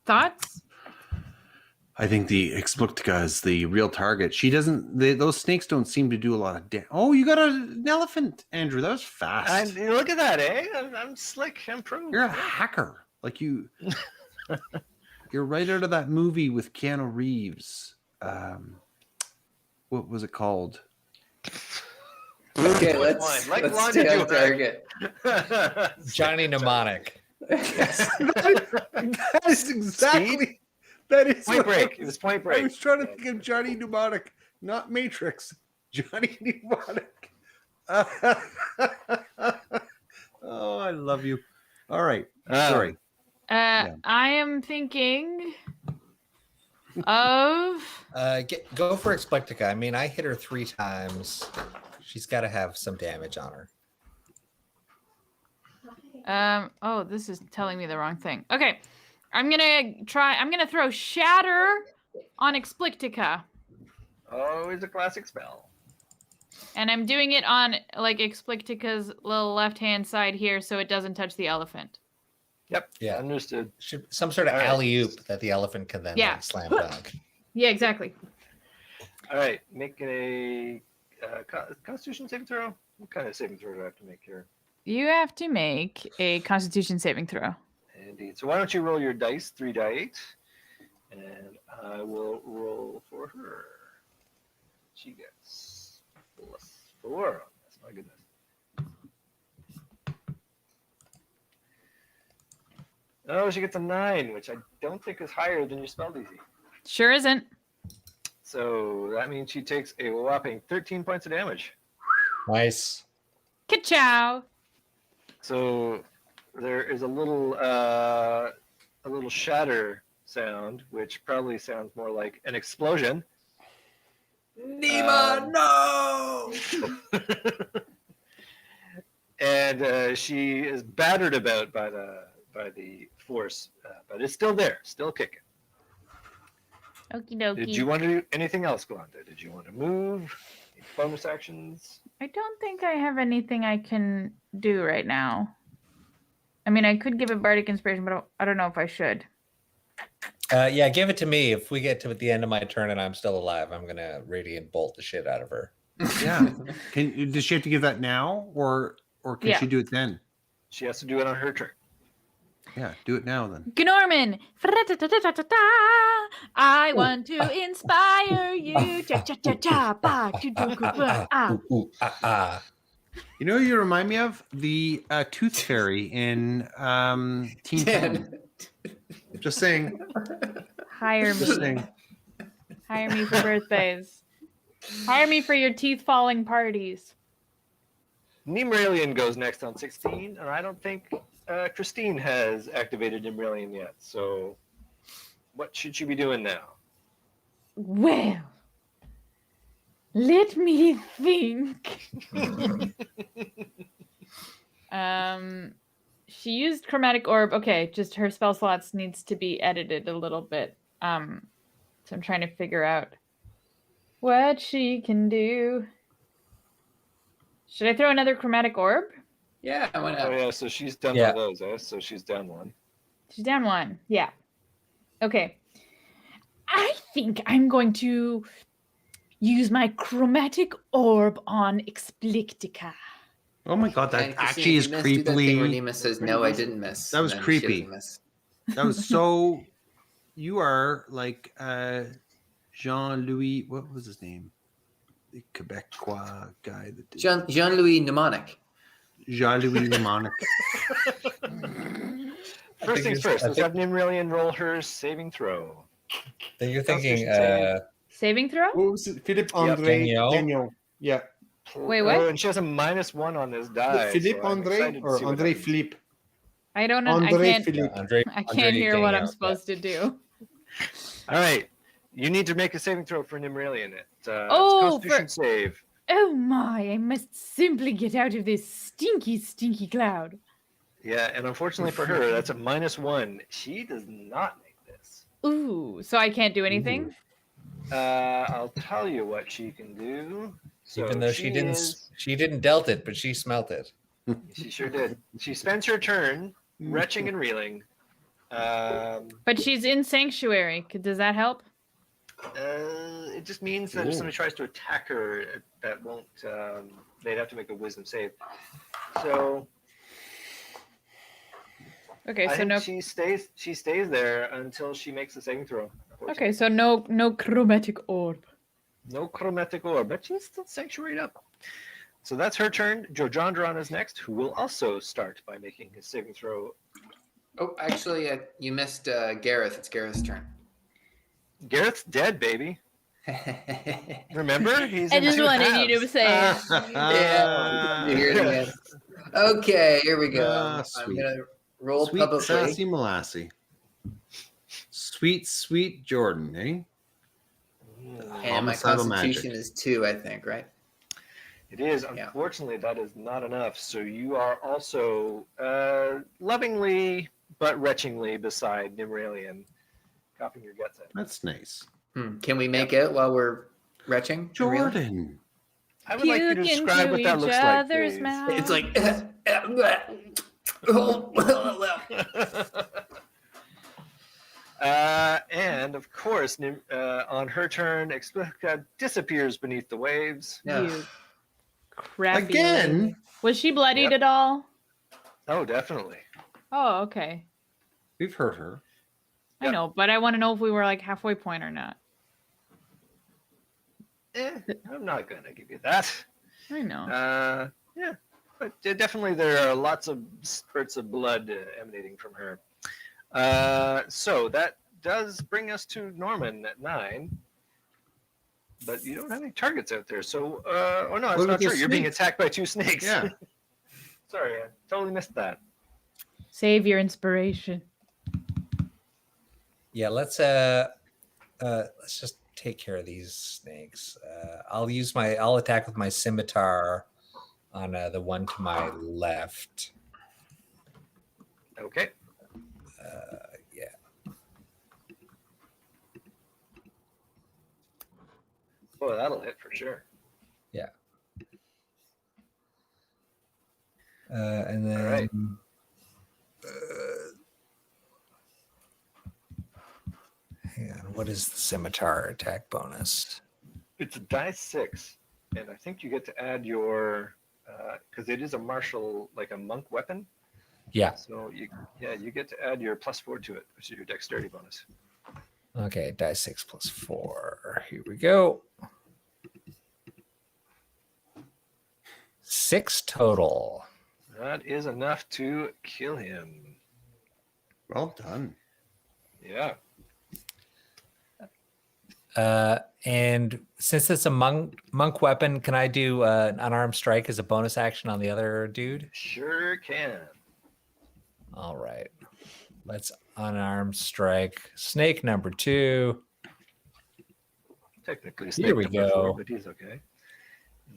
thoughts? I think the Explictica is the real target. She doesn't. Those snakes don't seem to do a lot of damage. Oh, you got an elephant, Andrew. That was fast. Look at that, eh? I'm slick. I'm pro. You're a hacker. Like you. You're right out of that movie with Keanu Reeves. What was it called? Okay, Let's stay on target. Johnny Mnemonic. That is exactly. That is Point Break. It was Point Break. I was trying to think of Johnny Mnemonic, not Matrix. Johnny Mnemonic. Oh, I love you. All right. Sorry. I am thinking of. Go for Explictica. I mean, I hit her 3 times. She's got to have some damage on her. Oh, this is telling me the wrong thing. Okay. I'm gonna throw Shatter on Explictica. Oh, it's a classic spell. And I'm doing it on like Explictica's little left-hand side here so it doesn't touch the elephant. Yep. Yeah. Understood. Some sort of All right. alley-oop that the elephant can then like, slam dunk. Yeah, exactly. All right. Make a Constitution saving throw. What kind of saving throw do I have to make here? You have to make a Constitution saving throw. Indeed. So why don't you roll your dice, 3d8, and I will roll for her. She gets +4 on this. My goodness. Oh, she gets a 9, which I don't think is higher than your spell DC. Sure isn't. So that means she takes a whopping 13 points of damage. Nice. Ka-chow. So there is a little shatter sound, which probably sounds more like an explosion. Nima, no! And she is battered about by the force, but it's still there, still kicking. Okie dokie. Did you want to do anything else, Glonda? Did you want to move? Bonus actions? I don't think I have anything I can do right now. I mean, I could give it Bardic Inspiration, but I don't know if I should. Yeah, give it to me. If we get to the end of my turn and I'm still alive, I'm gonna Radiant Bolt the shit out of her. Yeah. Does she have to give that now, or can she do it then? She has to do it on her turn. Yeah, do it now then. Gnorman, I want to inspire you. Cha cha cha cha, ba, choo, choo, choo, ba, ah. You know, you remind me of the Tooth Fairy in Teen Titans. Just saying. Hire Just me. saying. Hire me for birthdays. Hire me for your teeth falling parties. Nimralian goes next on 16, and I don't think Christine has activated Nimralian yet. So, what should she be doing now? Well, let me think. She used Chromatic Orb. Okay, just her spell slots needs to be edited a little bit. So I'm trying to figure out what she can do. Should I throw another Chromatic Orb? Yeah, why not? Oh yeah, so she's done one of those, eh? So she's down one. She's down one. Yeah. Okay. I think I'm going to use my Chromatic Orb on Explictica. Oh my god, that And Christine, actually is if you missed, do that thing where creepily. Nima says, "No, I didn't miss." That was and then she creepy. doesn't miss. That was so. You are like Jean-Louis. What was his name? The Quebecois guy that did Jean-Louis Mnemonic. Jean-Louis Mnemonic. First things first, let's have Nimralian roll her saving throw. Then you're thinking Saving throw? What was it? Philippe André Daniel. Yeah. Wait, what? Oh, and she has a -1 on this die. Philippe so I'm André excited to or see what André happens. Philippe? I don't know. André Philippe. I can't hear what I'm supposed to do. All right, you need to make a saving throw for Nimralian. It's Oh, Constitution save. Oh my, I must simply get out of this stinky, stinky cloud. Yeah, and unfortunately for her, that's a -1. She does not make this. Ooh, so I can't do anything? I'll tell you what she can do. So even though she didn't dealt it, but she smelt it. She sure did. She spends her turn retching and reeling. But she's in Sanctuary. Does that help? It just means that if somebody tries to attack her, that won't. They'd have to make a wisdom save. So. Okay, I so think no. She stays there until she makes a saving throw. Okay, so no Chromatic Orb. No Chromatic Orb, but she's still sanctuaried up. So that's her turn. Jojandron is next, who will also start by making his saving throw. Oh, actually, you missed Gareth. It's Gareth's turn. Gareth's dead, baby. Remember? He's I in just two wanted halves. you to say it. Yeah. You hear it again. Okay, here we go. I'm Sweet. gonna roll Sweet publicly. sassy Molassy. Sweet, sweet Jordan, eh? And my Homicidal constitution magic. is 2, I think, right? It is. Yeah. Unfortunately, that is not enough. So you are also lovingly but retchingly beside Nimralian, coughing your guts out. That's nice. Can we make it while we're retching? Jordan. I would like you to describe what that looks like, please. It's like. And of course, on her turn, Explica disappears beneath the waves. Yeah. You crappy Again? lady. Was she bloodied Yep. at all? Oh, definitely. Oh, okay. We've heard her. I know, but I want to know if we were like halfway point or not. I'm not going to give you that. I know. Yeah, but definitely there are lots of spurts of blood emanating from her. So that does bring us to Norman at 9. But you don't have any targets out there. So, oh no, that's What not about the true. You're being snakes? attacked by 2 snakes. Yeah. Sorry, I totally missed that. Save your inspiration. Yeah, let's just take care of these snakes. I'll attack with my scimitar on the one to my left. Okay. Yeah. Oh, that'll hit for sure. Yeah. And then All right. Hang on, what is the Scimitar attack bonus? It's a die 6, and I think you get to add your because it is a martial, like a monk weapon. Yeah. So you get to add your +4 to it, which is your dexterity bonus. Okay, die 6 plus 4. Here we go. 6 total. That is enough to kill him. Well done. Yeah. And since it's a monk weapon, can I do an unarmed strike as a bonus action on the other dude? Sure can. All right. Let's unarmed strike snake number 2. Technically, Here snake we number go. 4, but he's okay.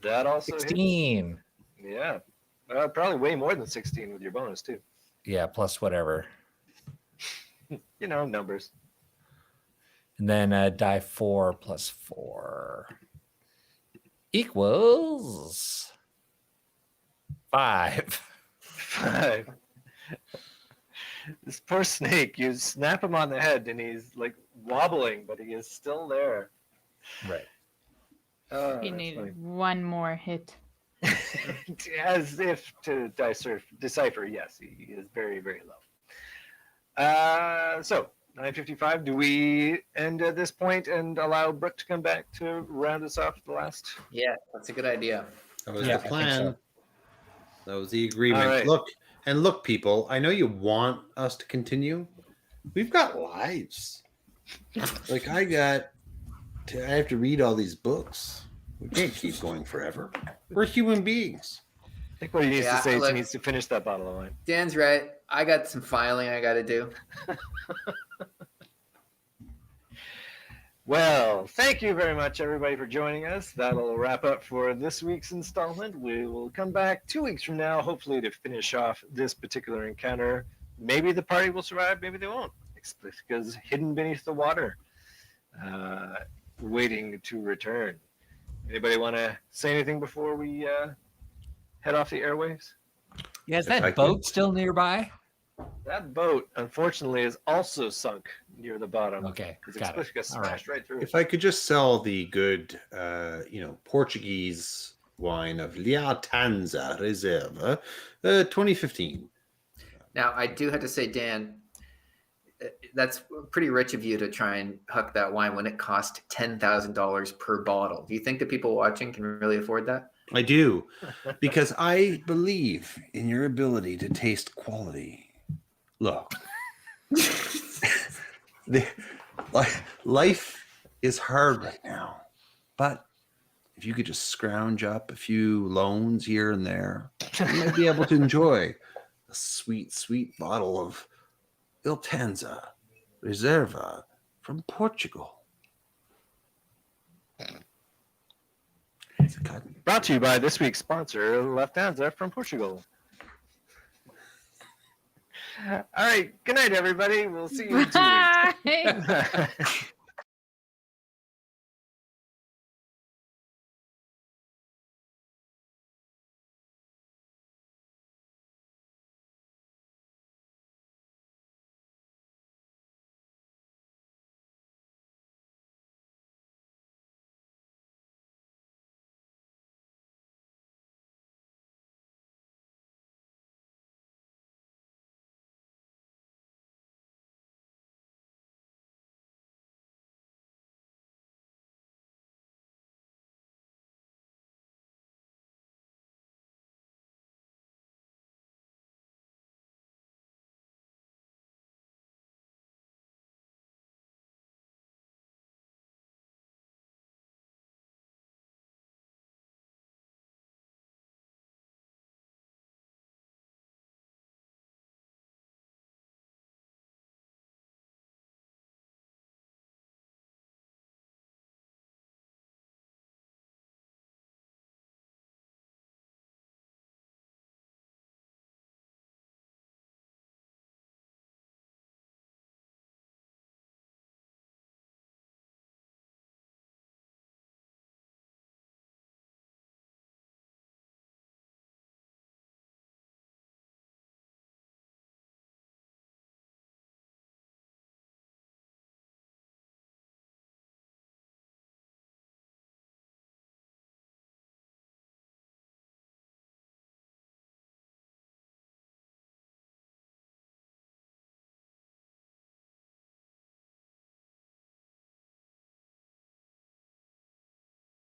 That also hits. 16. Yeah. Probably way more than 16 with your bonus, too. Yeah, plus whatever. You know, numbers. And then die 4 plus 4 equals 5. 5. This poor snake, you snap him on the head and he's like wobbling, but he is still there. Right. Oh, You that's need funny. one more hit. As if to decipher, yes, he is very, very low. So, 9:55, do we end at this point and allow Brooke to come back to round us off the last? Yeah, that's a good idea. That was Yeah, I the think plan. so. That was the agreement. All right. Look, people, I know you want us to continue. We've got lives. Like I have to read all these books. We can't keep going forever. We're human beings. I think what he needs Yeah, to say is look- he needs to finish that bottle of wine. Dan's right. I got some filing I got to do. Well, thank you very much, everybody, for joining us. That'll wrap up for this week's installment. We will come back 2 weeks from now, hopefully, to finish off this particular encounter. Maybe the party will survive, maybe they won't. It's because hidden beneath the water, waiting to return. Anybody want to say anything before we head off the airwaves? Yeah, is If I that could- boat still nearby? That boat, unfortunately, is also sunk near the bottom. Okay, Because got it. got All right. smashed right through. If I could just sell the good, Portuguese wine of Liatanza Reserva, 2015. Now, I do have to say, Dan, that's pretty rich of you to try and huck that wine when it cost $10,000 per bottle. Do you think the people watching can really afford that? I do, because I believe in your ability to taste quality. Look, life is hard right now, but if you could just scrounge up a few loans here and there, you might be able to enjoy a sweet, sweet bottle of Iltanza Reserva from Portugal. It's a cut. Brought to you by this week's sponsor, Lufthansa from Portugal. All right. Good night, everybody. We'll see you in 2 weeks. Bye.